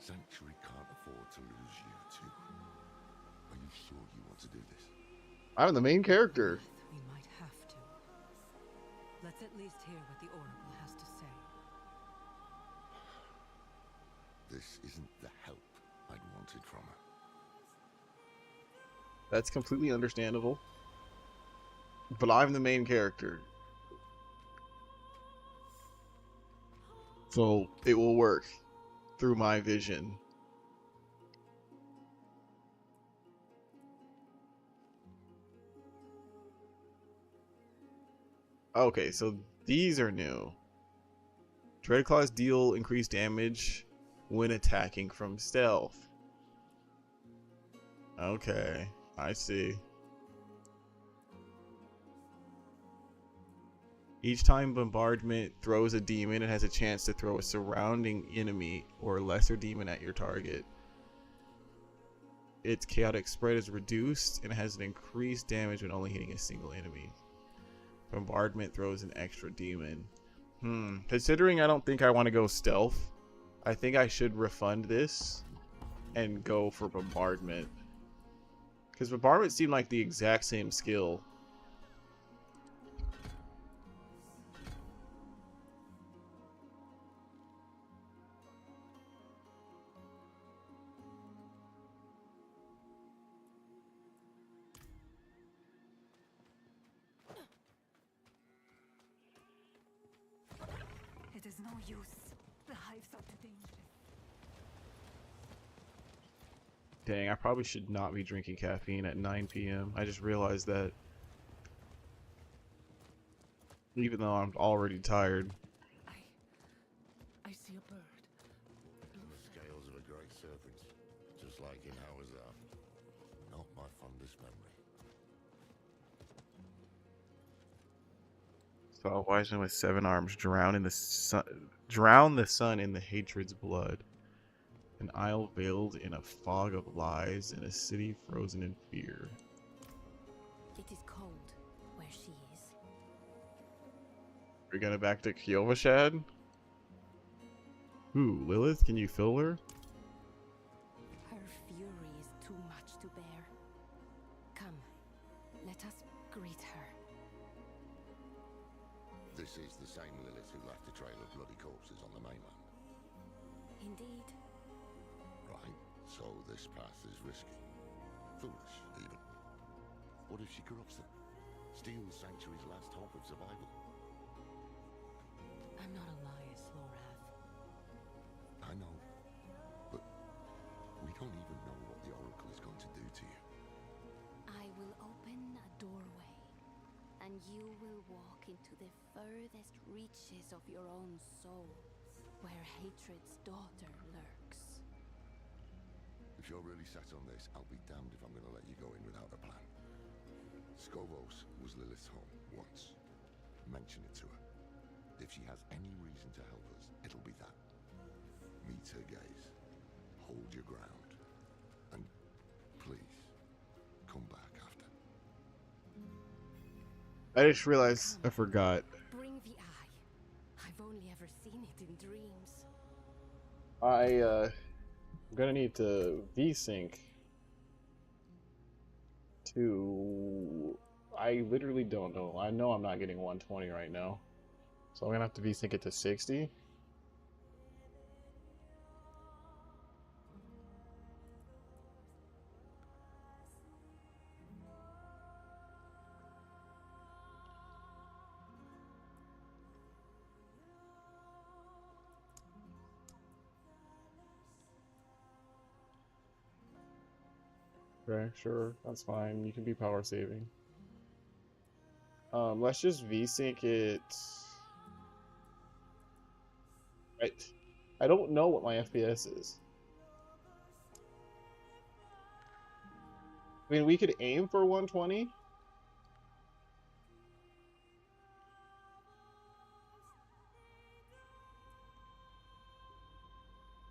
Sanctuary can't afford to lose you too. Are you sure you want to do this? I'm the main character. We might have to. Let's at least hear what the Oracle has to say. This isn't the help I'd wanted from her. That's completely understandable. But I'm the main character. So it will work through my vision. Okay, so these are new. Dreadclaws deal increased damage when attacking from stealth. Okay, I see. Each time bombardment throws a demon, it has a chance to throw a surrounding enemy or lesser demon at your target. Its chaotic spread is reduced and has an increased damage when only hitting a single enemy. Bombardment throws an extra demon. Considering I don't think I want to go stealth, I think I should refund this and go for bombardment. Because bombardment seemed like the exact same skill. It is no use. The hives are too dangerous. Dang, I probably should not be drinking caffeine at 9 p.m. I just realized that. Even though I'm already tired. I see a bird. The scales of a great serpent, just like him. Saw a wise man with 7 arms drown the sun in the hatred's blood. An isle veiled in a fog of lies, and a city frozen in fear. It is cold where she is. We're going back to Kyovashad? Who, Lilith? Can you fill her? Her fury is too much to bear. Come, let us greet her. This is the same Lilith who left a trail of bloody corpses on the mainland. Indeed. Right, so this path is risky. Foolish, even. What if she corrupts them? Steals Sanctuary's last hope of survival? I'm not a liar, Lorath. I know. But we don't even know what the Oracle is going to do to you. I will open a doorway, and you will walk into the furthest reaches of your own soul, where hatred's daughter lurks. If you're really set on this, I'll be damned if I'm going to let you go in without a plan. Skovos was Lilith's home once. Mention it to her. If she has any reason to help us, it'll be that. Meet her gaze. Hold your ground. And please, come back after. I just realized I forgot. Bring the eye. I've only ever seen it in dreams. I'm gonna need to VSync to... I literally don't know. I know I'm not getting 120 right now. So I'm gonna have to VSync it to 60. Okay, sure, that's fine. You can be power saving. Let's just VSync it. I don't know what my FPS is. I mean, we could aim for 120.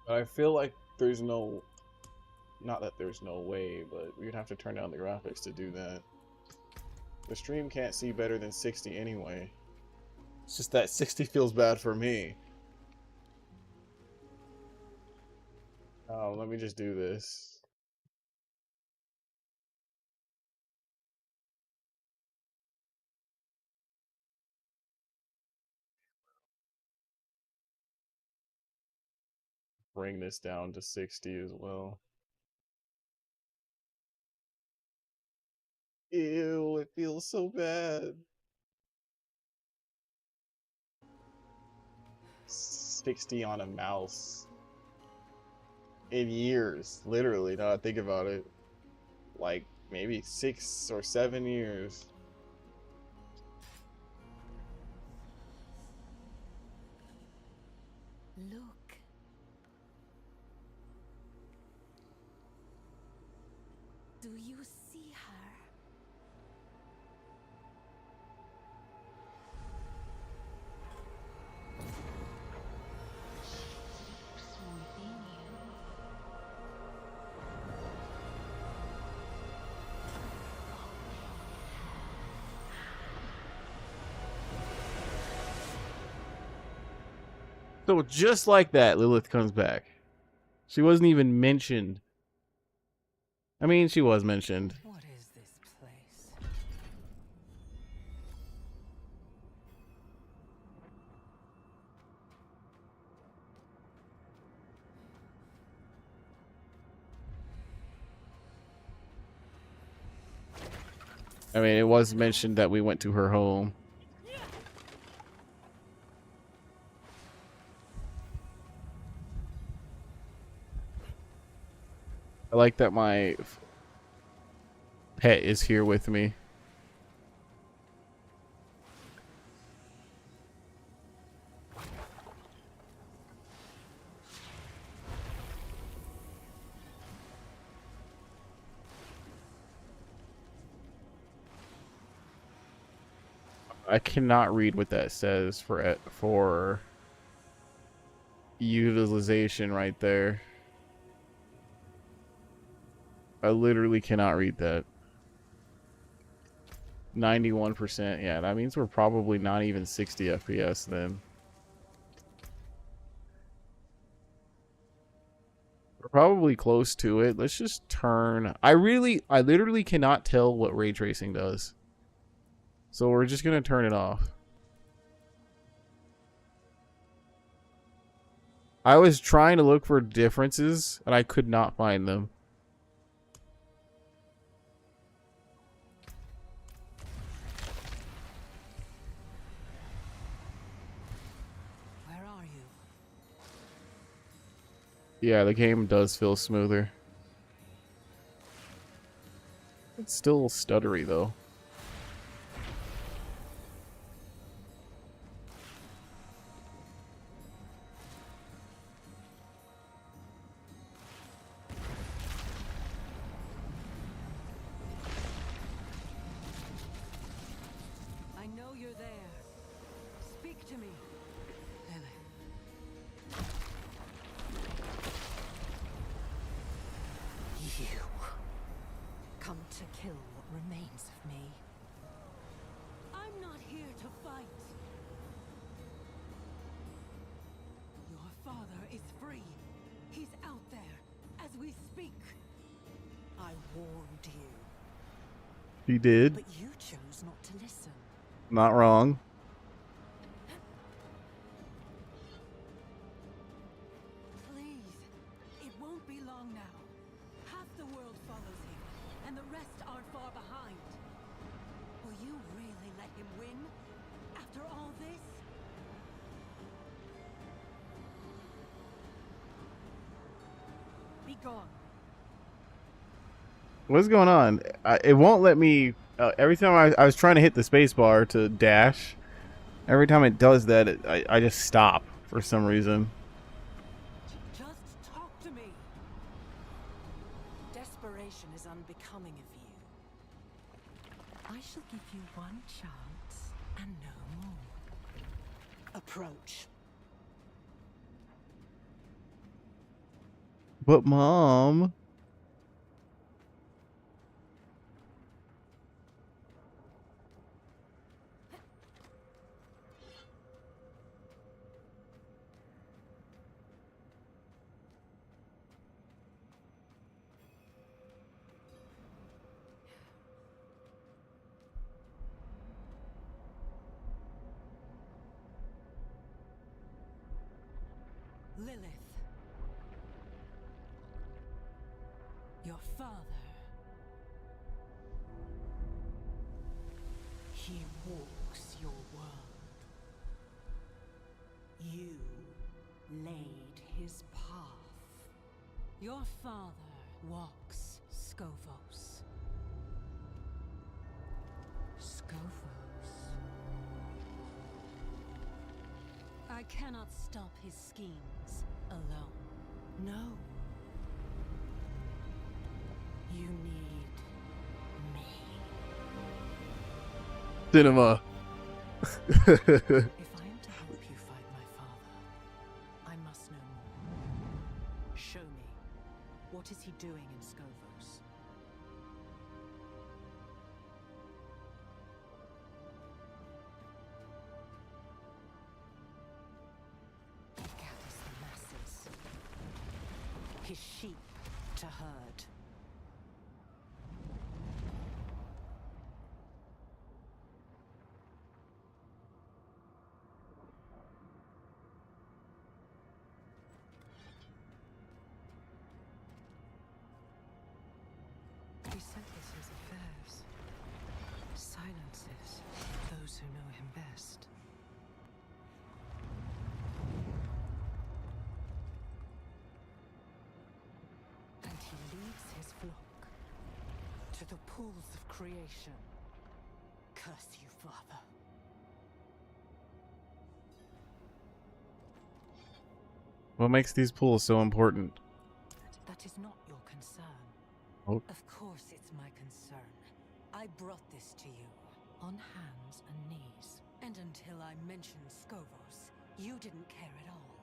But I feel like there's no... Not that there's no way, but we'd have to turn down the graphics to do that. The stream can't see better than 60 anyway. It's just that 60 feels bad for me. Oh, let me just do this. Bring this down to 60 as well. Ew, it feels so bad. 60 on a mouse. In years, literally, now that I think about it. Like, maybe 6 or 7 years. Look. Do you see her? So just like that, Lilith comes back. She wasn't even mentioned. I mean, she was mentioned. What is this place? I mean, it was mentioned that we went to her home. I like that my pet is here with me. I cannot read what that says for utilization right there. I literally cannot read that. 91%. Yeah, that means we're probably not even 60 FPS then. We're probably close to it. Let's just turn. I literally cannot tell what ray tracing does. So we're just gonna turn it off. I was trying to look for differences and I could not find them. Where are you? Yeah, the game does feel smoother. It's still stuttery though. I know you're there. Speak to me. Lily. You come to kill what remains of me. I'm not here to fight. Your father is free. He's out there as we speak. I warned you, He did. but you chose not to listen. Not wrong. Please. It won't be long now. Half the world follows him, and the rest aren't far behind. Will you really let him win? After all this? Be gone. What's going on? It won't let me. Every time I was trying to hit the space bar to dash, every time it does that, I just stop for some reason. Just talk to me. Desperation is unbecoming of you. I shall give you one chance and no more. Approach. But Mom. Lilith. Your father. He walks your world. You laid his path. Your father walks Scovos. Scovos. I cannot stop his schemes alone. No. You need me. Cinema. If I am to help you fight my father, I must know more. Show me. What is he doing in Scovos? He gathers the masses. His sheep to herd. He settles his affairs. Silences those who know him best. And he leads his flock to the pools of creation. Curse you, Father. What makes these pools so important? That is not your concern. Oh. Of course it's my concern. I brought this to you. on hands and knees. And until I mentioned Skovos, you didn't care at all.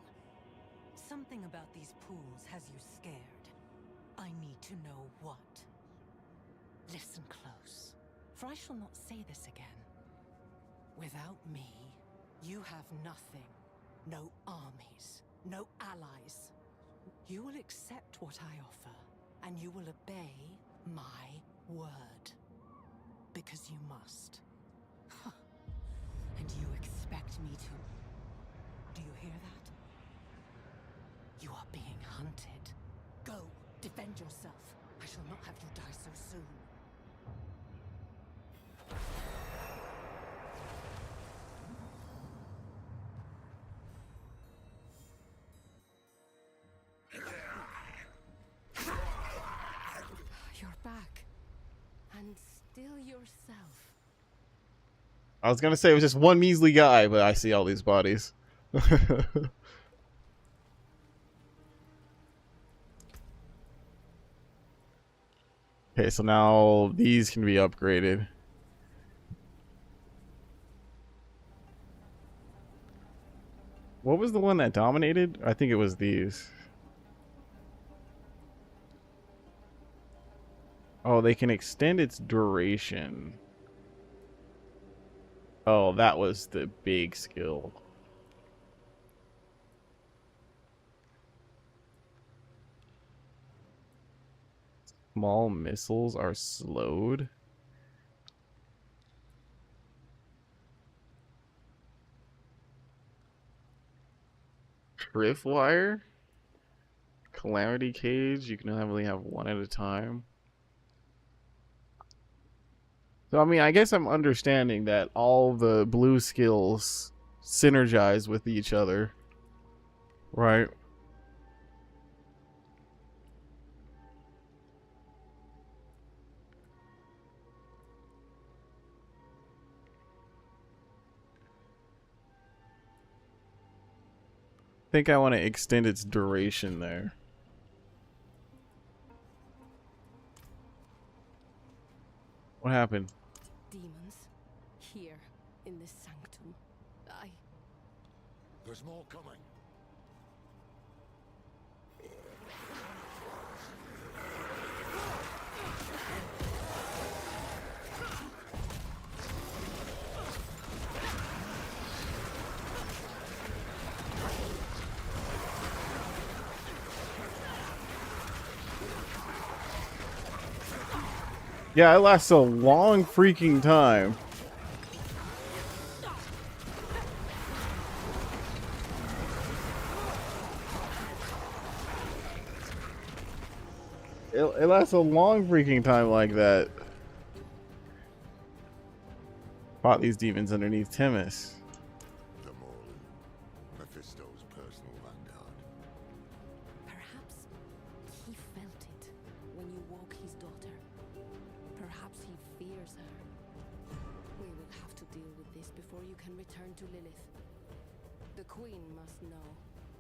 Something about these pools has you scared. I need to know what. Listen close, for I shall not say this again. Without me, you have nothing. No armies, no allies. You will accept what I offer, and you will obey my word. Because you must. And you expect me to... Do you hear that? You are being hunted. Go, defend yourself. I shall not have you die so soon. You're back. And still yourself. I was gonna say it was just one measly guy, but I see all these bodies. Okay, so now these can be upgraded. What was the one that dominated? I think it was these. Oh, they can extend its duration. Oh, that was the big skill. Small missiles are slowed. Tripwire? Calamity Cage, you can only have one at a time. So, I mean, I guess I'm understanding that all the blue skills synergize with each other. Right? I think I want to extend its duration there. What happened? Demons. Here, in this sanctum. There's more coming. Yeah, it lasts a long freaking time. It lasts a long freaking time like that. Fought these demons underneath Timus. The Morlun, Mephisto's personal vanguard. Perhaps he felt it when you woke his daughter. Perhaps he fears her. We will have to deal with this before you can return to Lilith. The Queen must know.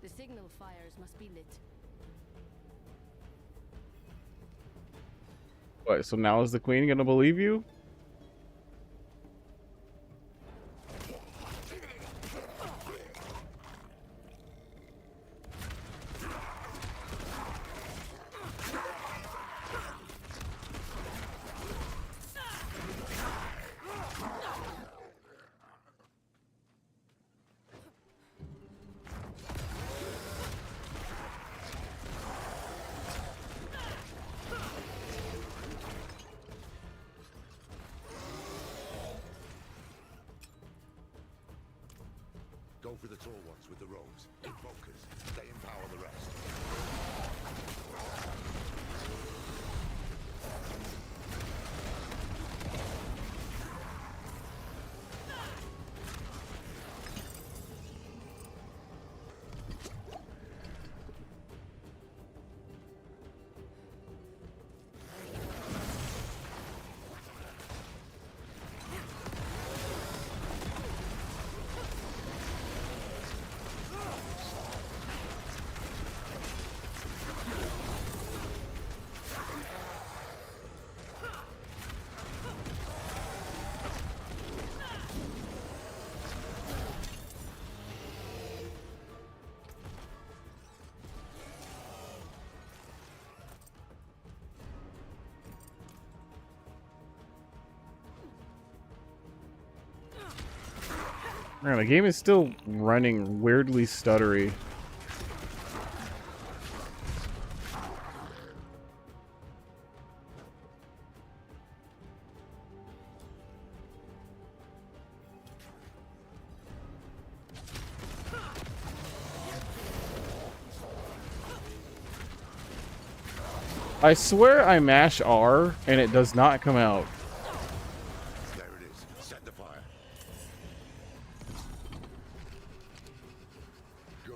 The signal fires must be lit. What, so now is the Queen gonna believe you? Go for the tall ones with the robes. In focus. They empower the rest. Man, the game is still running weirdly stuttery. I swear I mash R and it does not come out. There it is. Set the fire. Good.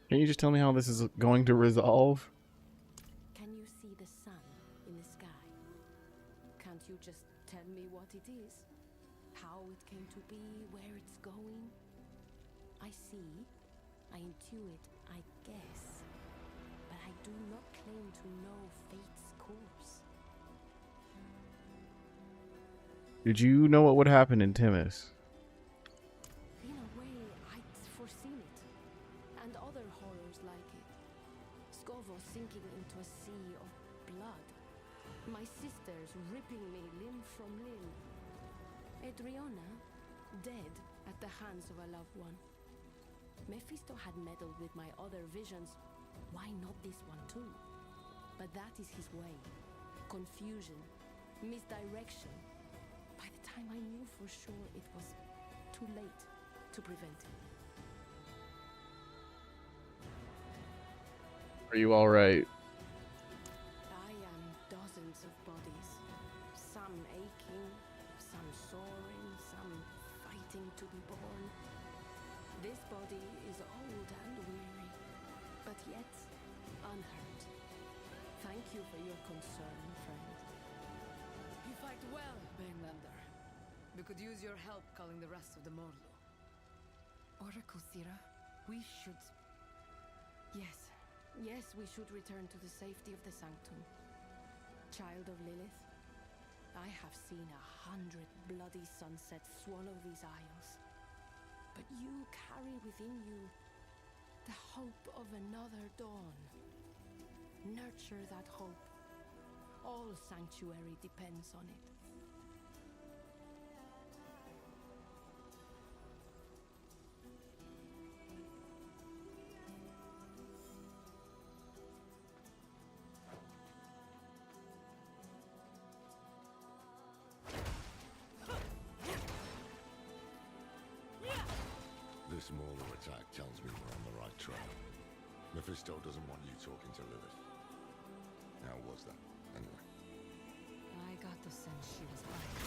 Can you just tell me how this is going to resolve? Can you see the sun in the sky? Can't you just tell me what it is? How it came to be, where it's going? I see, I intuit, I guess, but I do not claim to know fate's course. Did you know what would happen in Timus? In a way, I'd foreseen it, and other horrors like it. Scovo sinking into a sea of blood. My sisters ripping me limb from limb. Adriana, dead at the hands of a loved one. Mephisto had meddled with my other visions. Why not this one too? But that is his way. Confusion, misdirection. By the time I knew for sure, it was too late to prevent it. Are you alright? I am dozens of bodies. Some aching, some soaring, some fighting to be born. This body is old and weary, but yet unhurt. Thank you for your concern, friend. You fight well, Bainlander. We could use your help calling the rest of the Morlu. Oracle Sira, we should... Yes, we should return to the safety of the Sanctum. Child of Lilith, I have seen 100 bloody sunsets swallow these isles. But you carry within you the hope of another dawn. Nurture that hope. All sanctuary depends on it. This Morlu attack tells me we're on the right track. Mephisto doesn't want you talking to Lilith. How was that, anyway? I got the sense she was lying.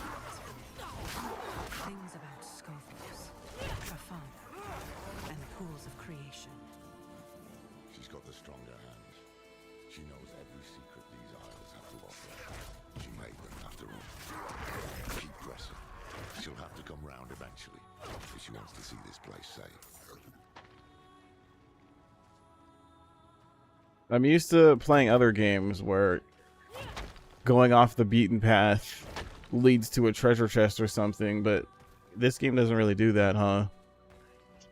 Things about Scovos, her father, and the pools of creation. She's got the stronger hand. She knows every secret these isles have to offer. She made them, after all. Keep pressing. She'll have to come round eventually, if she wants to see this place safe. I'm used to playing other games where going off the beaten path leads to a treasure chest or something, but this game doesn't really do that, huh?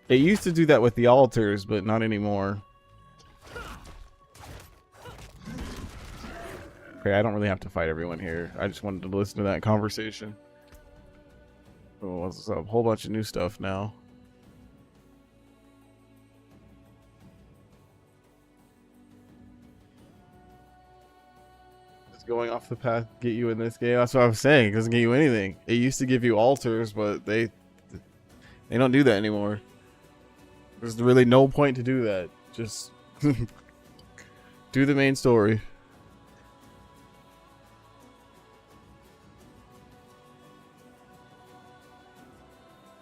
It used to do that with the altars, but not anymore. Okay, I don't really have to fight everyone here. I just wanted to listen to that conversation. Oh, what's up? Whole bunch of new stuff now. Just going off the path get you in this game. That's what I'm saying. It doesn't get you anything. It used to give you altars, but they don't do that anymore. There's really no point to do that. Just do the main story.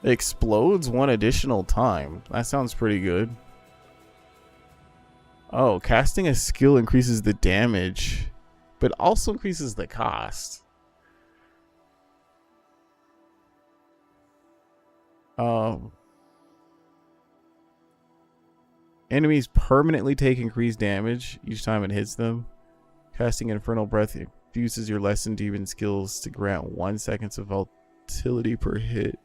It explodes one additional time. That sounds pretty good. Oh, casting a skill increases the damage, but also increases the cost. Enemies permanently take increased damage each time it hits them. Casting Infernal Breath uses your lesson demon skills to grant 1 second of volatility per hit.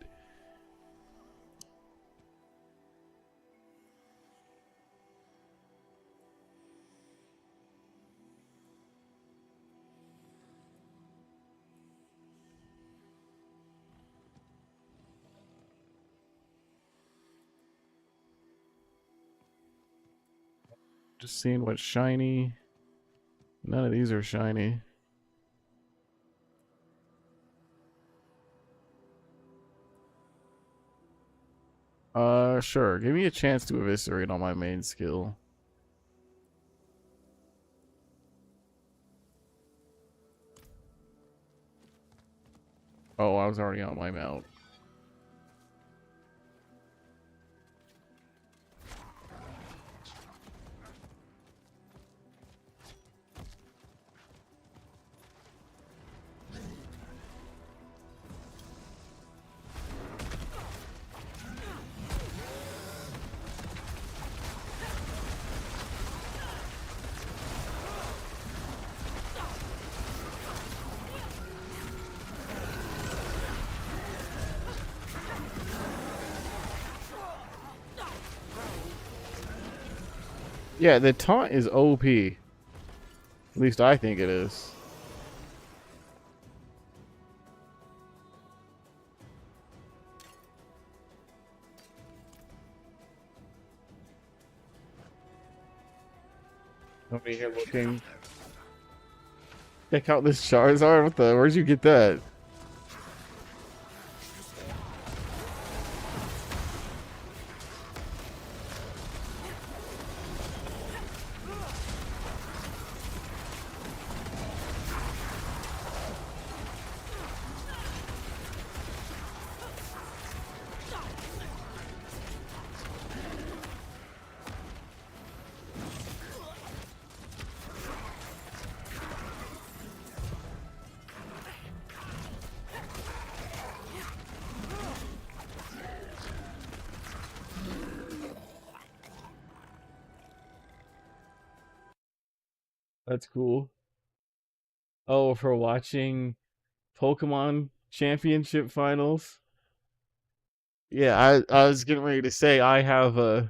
Just seeing what's shiny. None of these are shiny. Sure. Give me a chance to eviscerate on my main skill. Oh, I was already on my mount. Yeah, the taunt is OP. At least I think it is. Nobody here looking. Check out this Charizard. What the? Where'd you get that? That's cool. Oh, for watching Pokemon Championship Finals. Yeah, I was getting ready to say I have a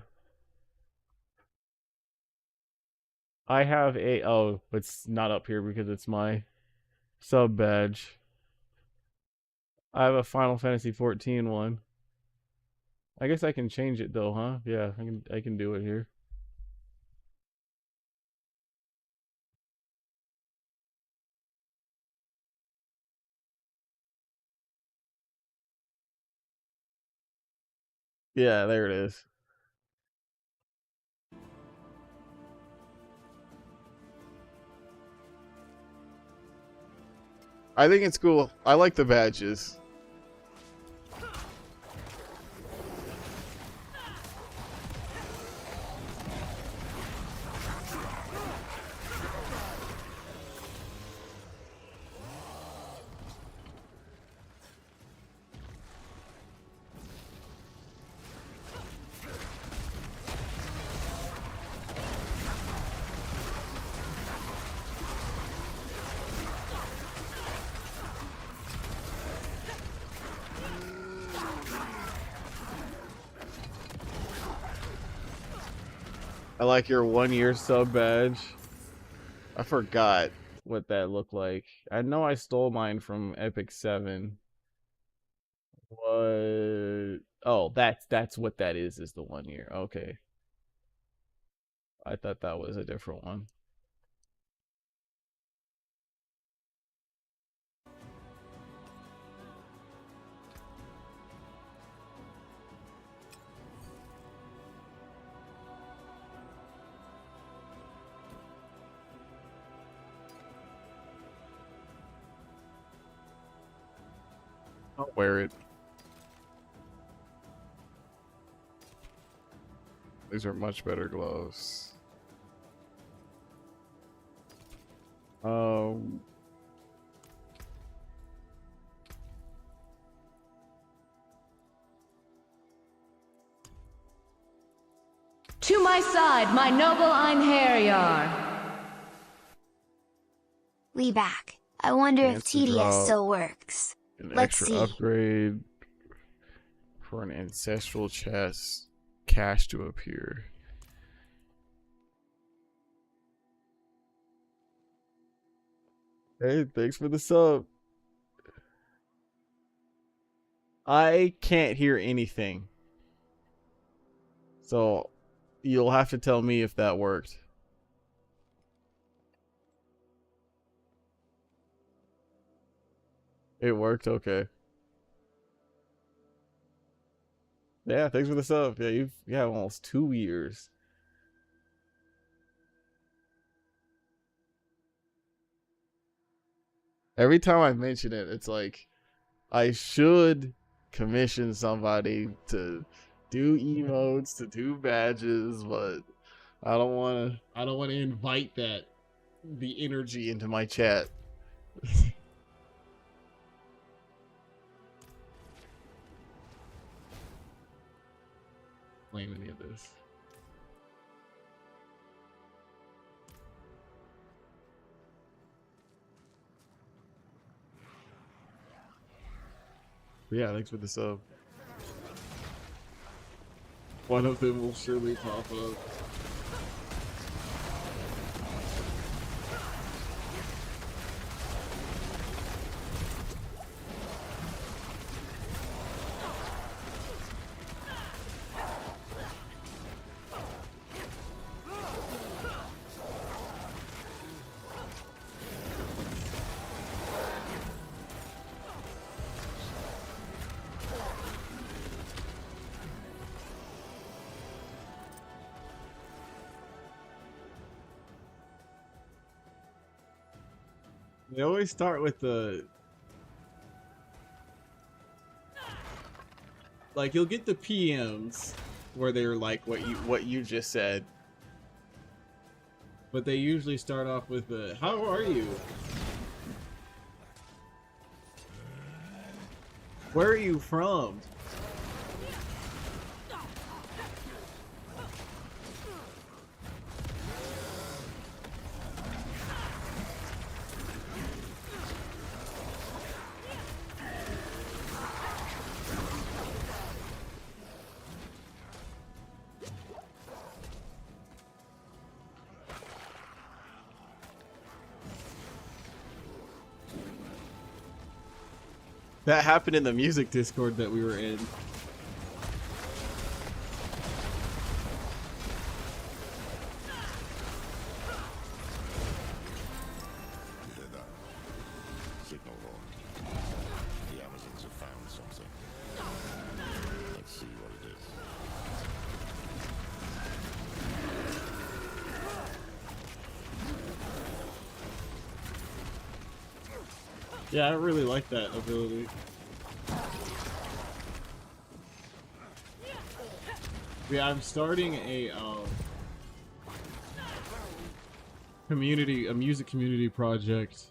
oh, it's not up here because it's my sub badge. I have a Final Fantasy 14 one. I guess I can change it though, huh? Yeah, I can do it here. Yeah, there it is. I think it's cool. I like the badges. I like your 1 year sub badge. I forgot what that looked like. I know I stole mine from Epic 7. What? Oh, that's what that is the 1 year. Okay. I thought that was a different one. I'll wear it. These are much better gloves. Um, To my side, my noble Einherjar. We back. I wonder if chance to TDS drop still works. an Let's extra see. upgrade for an ancestral chest cache to appear. Hey, thanks for the sub. I can't hear anything. So you'll have to tell me if that worked. It worked, okay. Yeah, thanks for the sub. Yeah, you have almost 2 years. Every time I mention it, it's like I should commission somebody to do emotes, to do badges, but I don't want to invite the energy into my chat. Claim any of this. But yeah, thanks for the sub. One of them will surely pop up. They always start with like you'll get the PMs where they're like what you just said. But they usually start off with how are you? Where are you from? That happened in the music Discord that we were in. You hear that? Signal horn. The Amazons have found something. Let's see what it is. Yeah, I really like that ability. Yeah, I'm starting a music community project.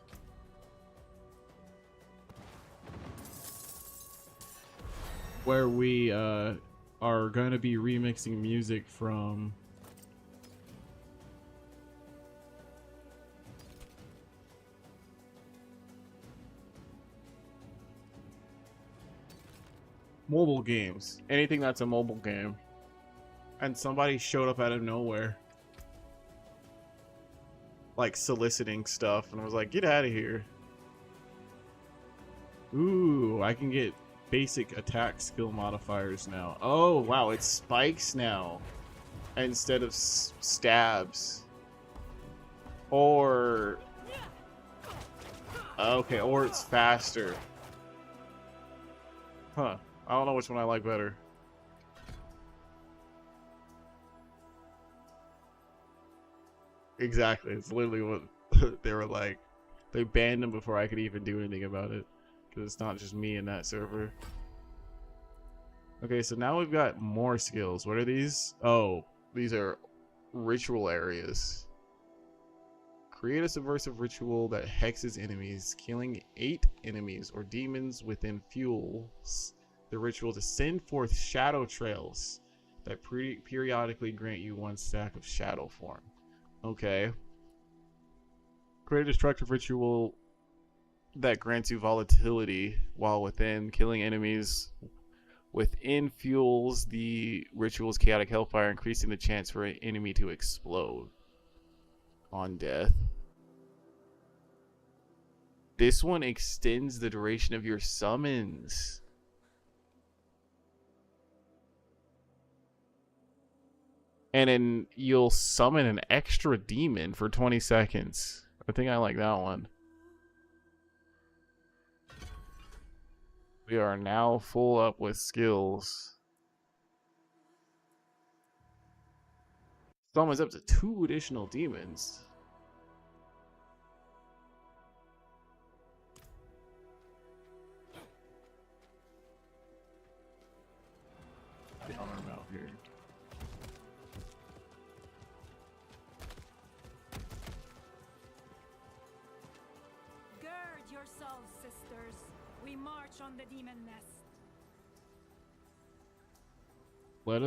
Where we are going to be remixing music from mobile games. Anything that's a mobile game. And somebody showed up out of nowhere. Like soliciting stuff, and I was like, get out of here. Ooh, I can get basic attack skill modifiers now. Oh, wow, it's spikes now instead of stabs. Or... okay, or it's faster. Huh. I don't know which one I like better. Exactly. It's literally what they were like. They banned him before I could even do anything about it. Because it's not just me in that server. Okay, so now we've got more skills. What are these? Oh, these are ritual areas. Create a subversive ritual that hexes enemies, killing 8 enemies or demons within fuels the ritual to send forth shadow trails that periodically grant you 1 stack of shadow form. Okay. Create a destructive ritual that grants you volatility while within, killing enemies within fuels the ritual's chaotic hellfire, increasing the chance for an enemy to explode on death. This one extends the duration of your summons. And then you'll summon an extra demon for 20 seconds. I think I like that one. We are now full up with skills. Summons up to 2 additional demons. Get on our mouth here. Gird yourselves, sisters. We march on the demon nest. Let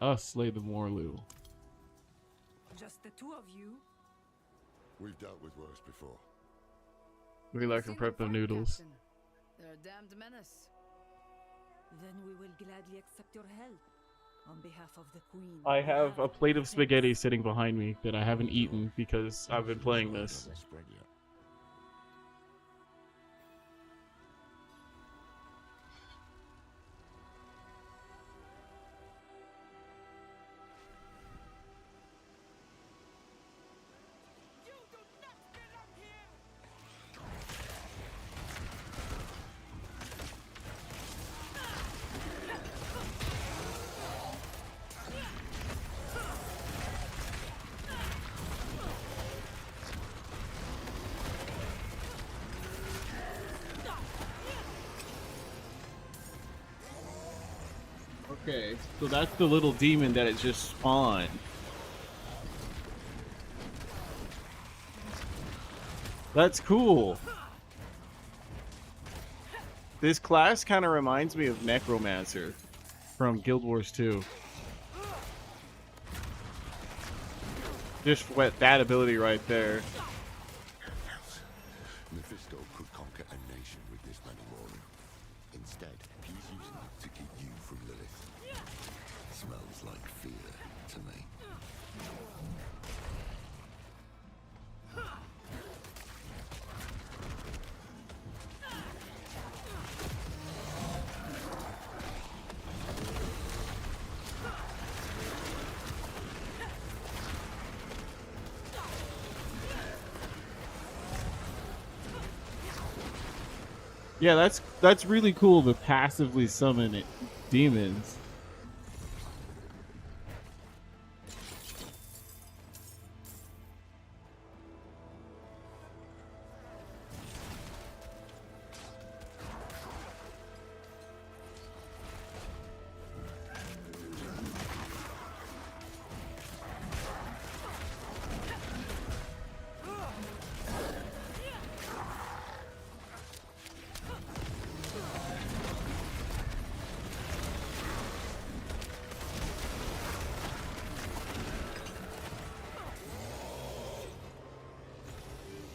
us slay the Morlu. Just the 2 of you? We've dealt with worse before. We like to prep the noodles. Captain. They're a damned menace. Then we will gladly accept your help. On behalf of the Queen. I have a plate of spaghetti sitting behind me that I haven't eaten because I've been playing this. Okay, so that's the little demon that it just spawned. That's cool. This class kind of reminds me of Necromancer from Guild Wars 2. Just what that ability right there. Mephisto could conquer a nation with this many warriors. Instead, he's using it to keep you from Lilith. Smells like fear to me. Yeah, that's really cool to passively summon it, demons.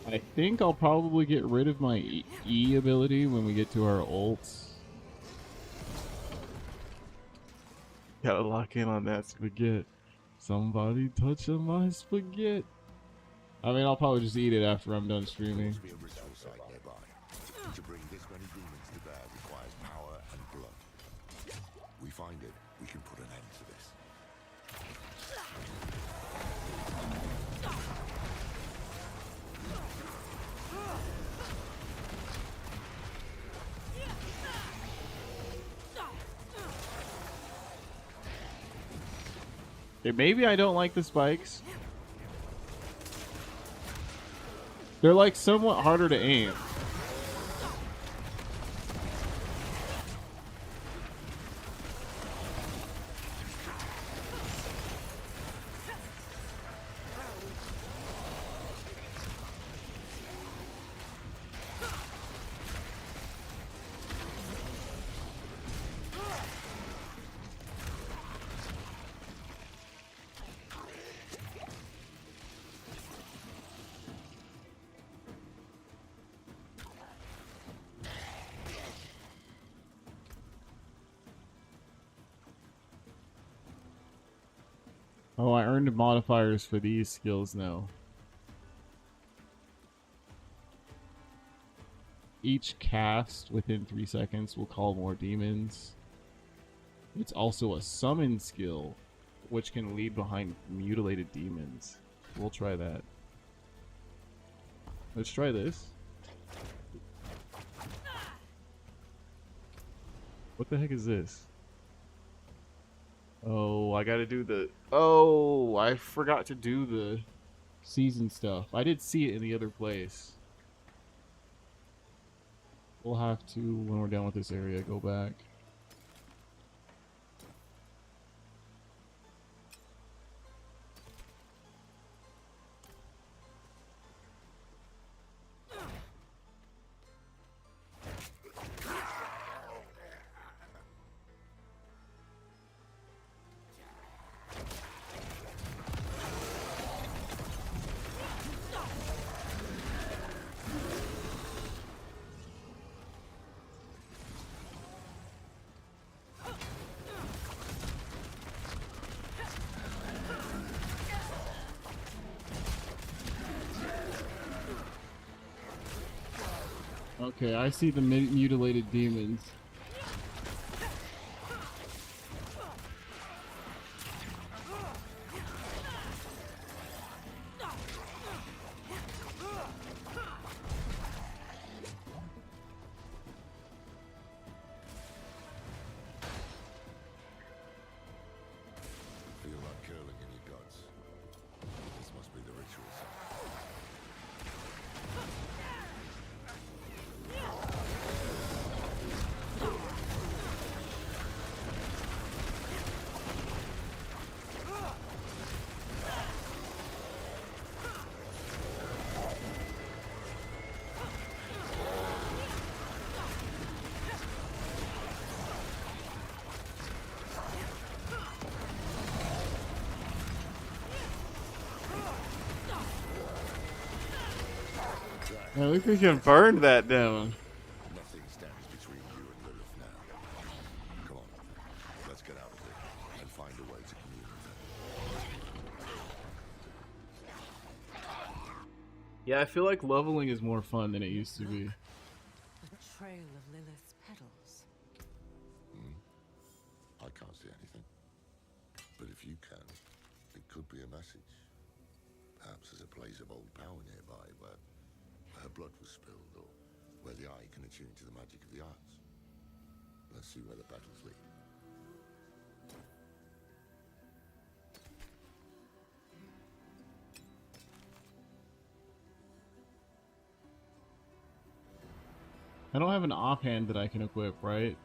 I think I'll probably get rid of my E ability when we get to our ults. Gotta lock in on that spaghetti. Somebody touching my spaghetti. I mean, I'll probably just eat it after I'm done streaming. To bring this many demons to bear requires power and blood. We find it, we can put an end to this. Okay, maybe I don't like the spikes. They're like somewhat harder to aim. Oh, I earned modifiers for these skills now. Each cast within 3 seconds will call more demons. It's also a summon skill, which can lead behind mutilated demons. We'll try that. Let's try this. What the heck is this? Oh, I gotta do the... Oh, I forgot to do the season stuff. I did see it in the other place. We'll have to, when we're done with this area, go back. Okay, I see the mutilated demons. Feel that curling in your guts. This must be the ritual site. I think we can burn that down. Nothing stands between you and Lilith now. Come on, let's get out of here and find a way to commune. Yeah, I feel like leveling is more fun than it used to be. A trail of Lilith's petals. I can't see anything. But if you can, it could be a message. Perhaps there's a place of old power nearby where her blood was spilled, or where the eye can attune to the magic of the arts. Let's see where the battles lead. I don't have an offhand that I can equip, right?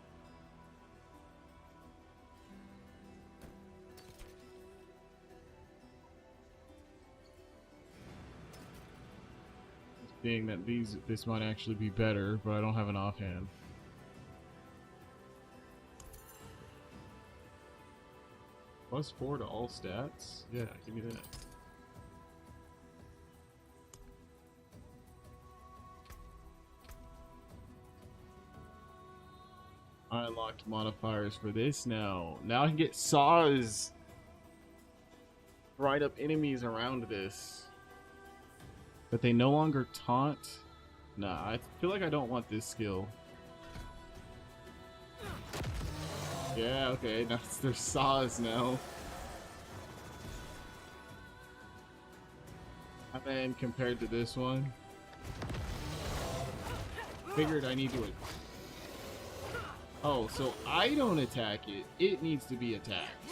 Being that this might actually be better, but I don't have an offhand. +4 to all stats? Yeah, give me that. I unlocked modifiers for this now. Now I can get saws right up enemies around this. But they no longer taunt Nah, I feel like I don't want this skill. Yeah, okay, now there's saws now. And then compared to this one, figured I need to. Oh, so I don't attack it. It needs to be attacked.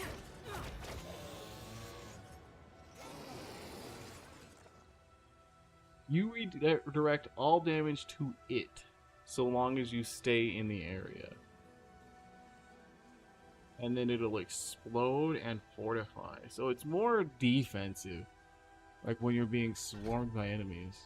You redirect all damage to it, so long as you stay in the area. And then it'll explode and fortify. So it's more defensive, like when you're being swarmed by enemies.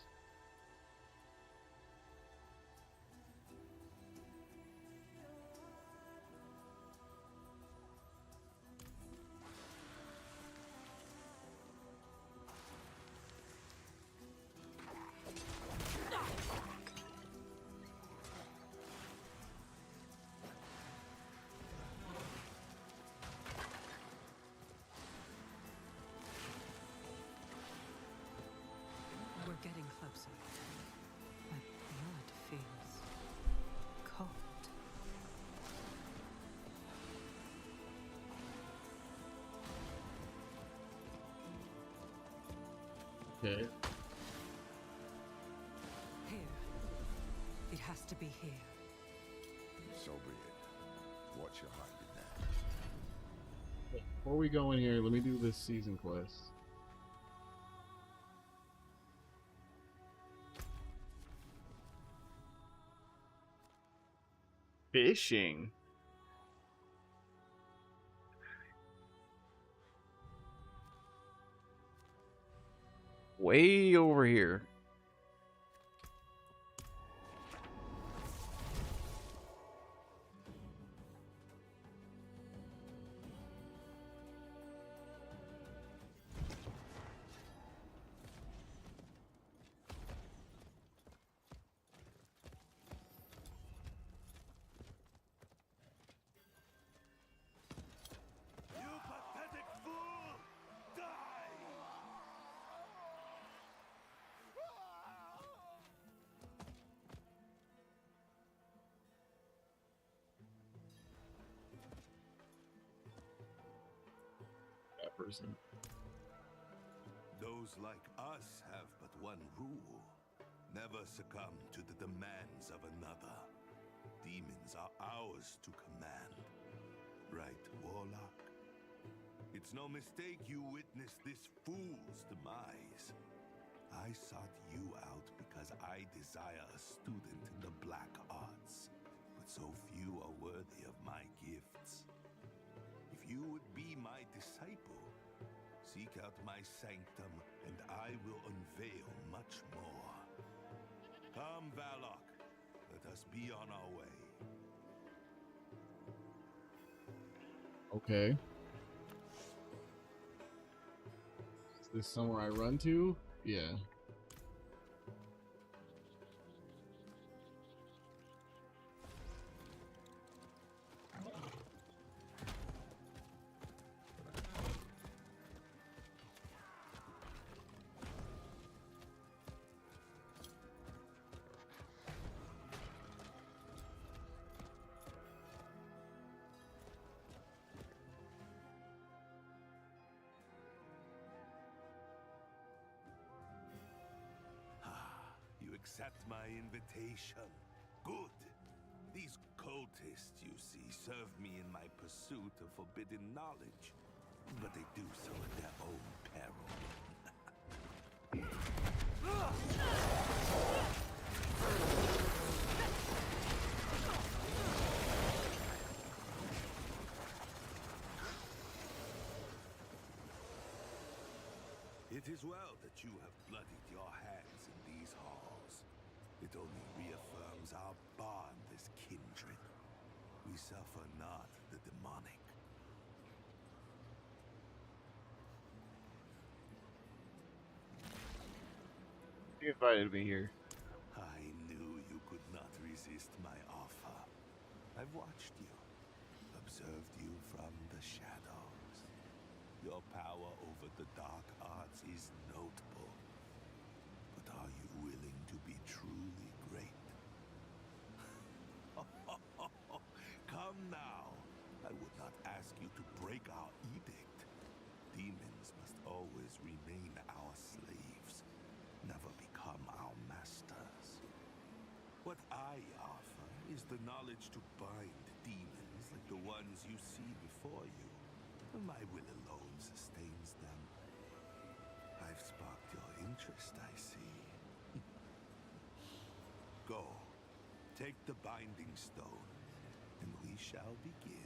We're getting closer. My blood feels cold. Okay. Here. It has to be here. So be it. Watch your heart in that. Before we go in here, let me do this season quest. Fishing. Way over here. You pathetic fool! Die! That person. Those like us have but one rule. Never succumb to the demands of another. Demons are ours to command. Right, Warlock? It's no mistake you witnessed this fool's demise. I sought you out because I desire a student in the black arts, but so few are worthy of my gifts. If you would be my disciple, seek out my sanctum, and I will unveil much more. Come, Valok, let us be on our way. Okay. Is this somewhere I run to? Yeah. You accept my invitation. Good. These cultists, you see, serve me in my pursuit of forbidden knowledge. But they do so at their own peril. It is well that you have bloodied your hands in these halls. It only reaffirms our bond as kindred. We suffer not the demonic. You invited me here. I knew you could not resist my offer. I've watched you, observed you from the shadows. Your power over the dark arts is notable. But are you willing to be truly always remain our slaves, never become our masters. What I offer is the knowledge to bind demons like the ones you see before you. My will alone sustains them. I've sparked your interest, I see. Go, take the binding stone, and we shall begin.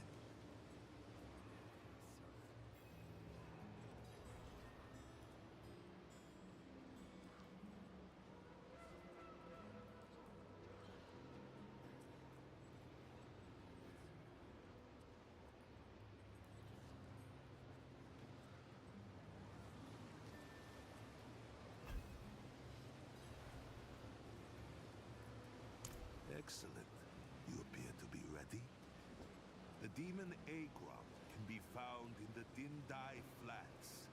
Excellent. You appear to be ready. The demon Agron can be found in the Dindai Flats.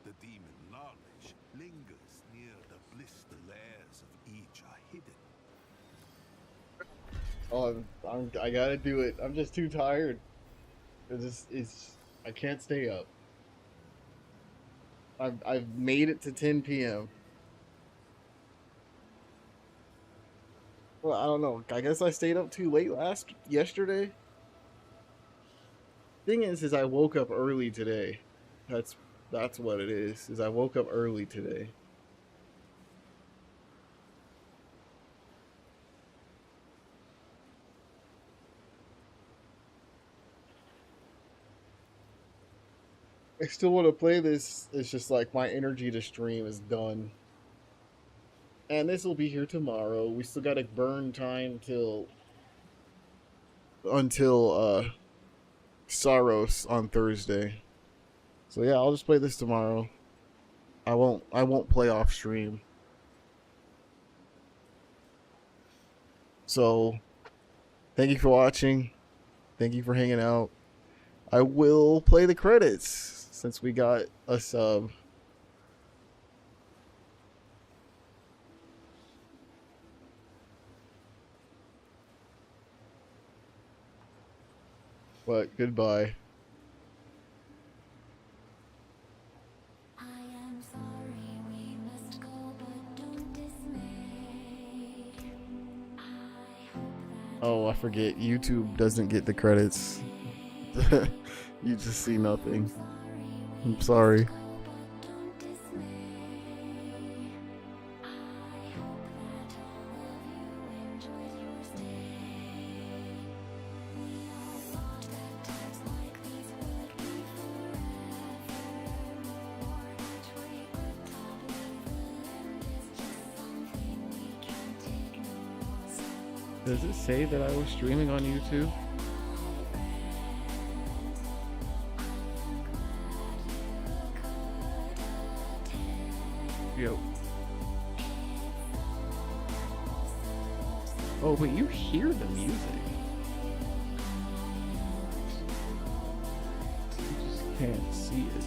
The demon knowledge lingers near the blister layers of each are hidden. Oh, I gotta do it. I'm just too tired. I can't stay up. I've made it to 10 p.m. Well, I don't know. I guess I stayed up too late yesterday. Thing is I woke up early today. That's what it is. Is I woke up early today. I still want to play this. It's just like my energy to stream is done. And this will be here tomorrow. We still got to burn time until Saros on Thursday. So yeah, I'll just play this tomorrow. I won't play off stream. So thank you for watching. Thank you for hanging out. I will play the credits since we got a sub. But goodbye. Oh, I forget. YouTube doesn't get the credits. You just see nothing. I'm sorry. Does it say that I was streaming on YouTube? Yo. Oh, but you hear the music. You just can't see it.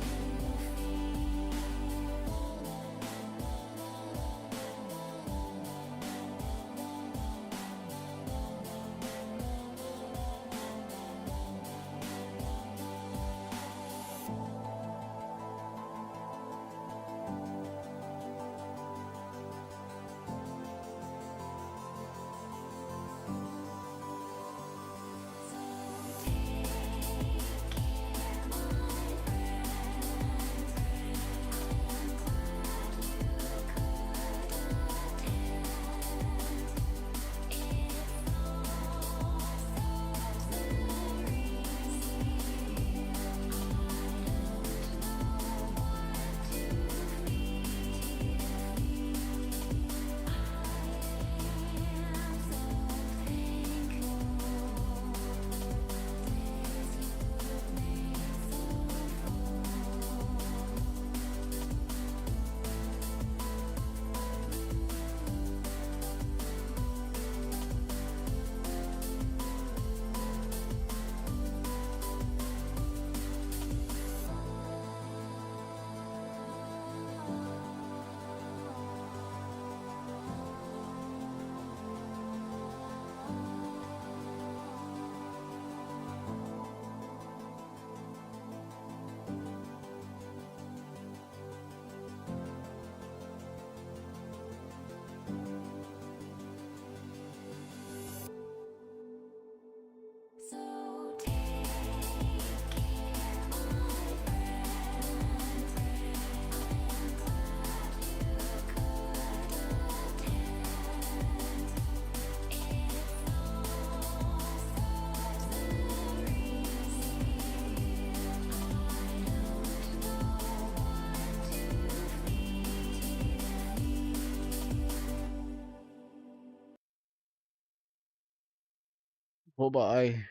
Bye bye.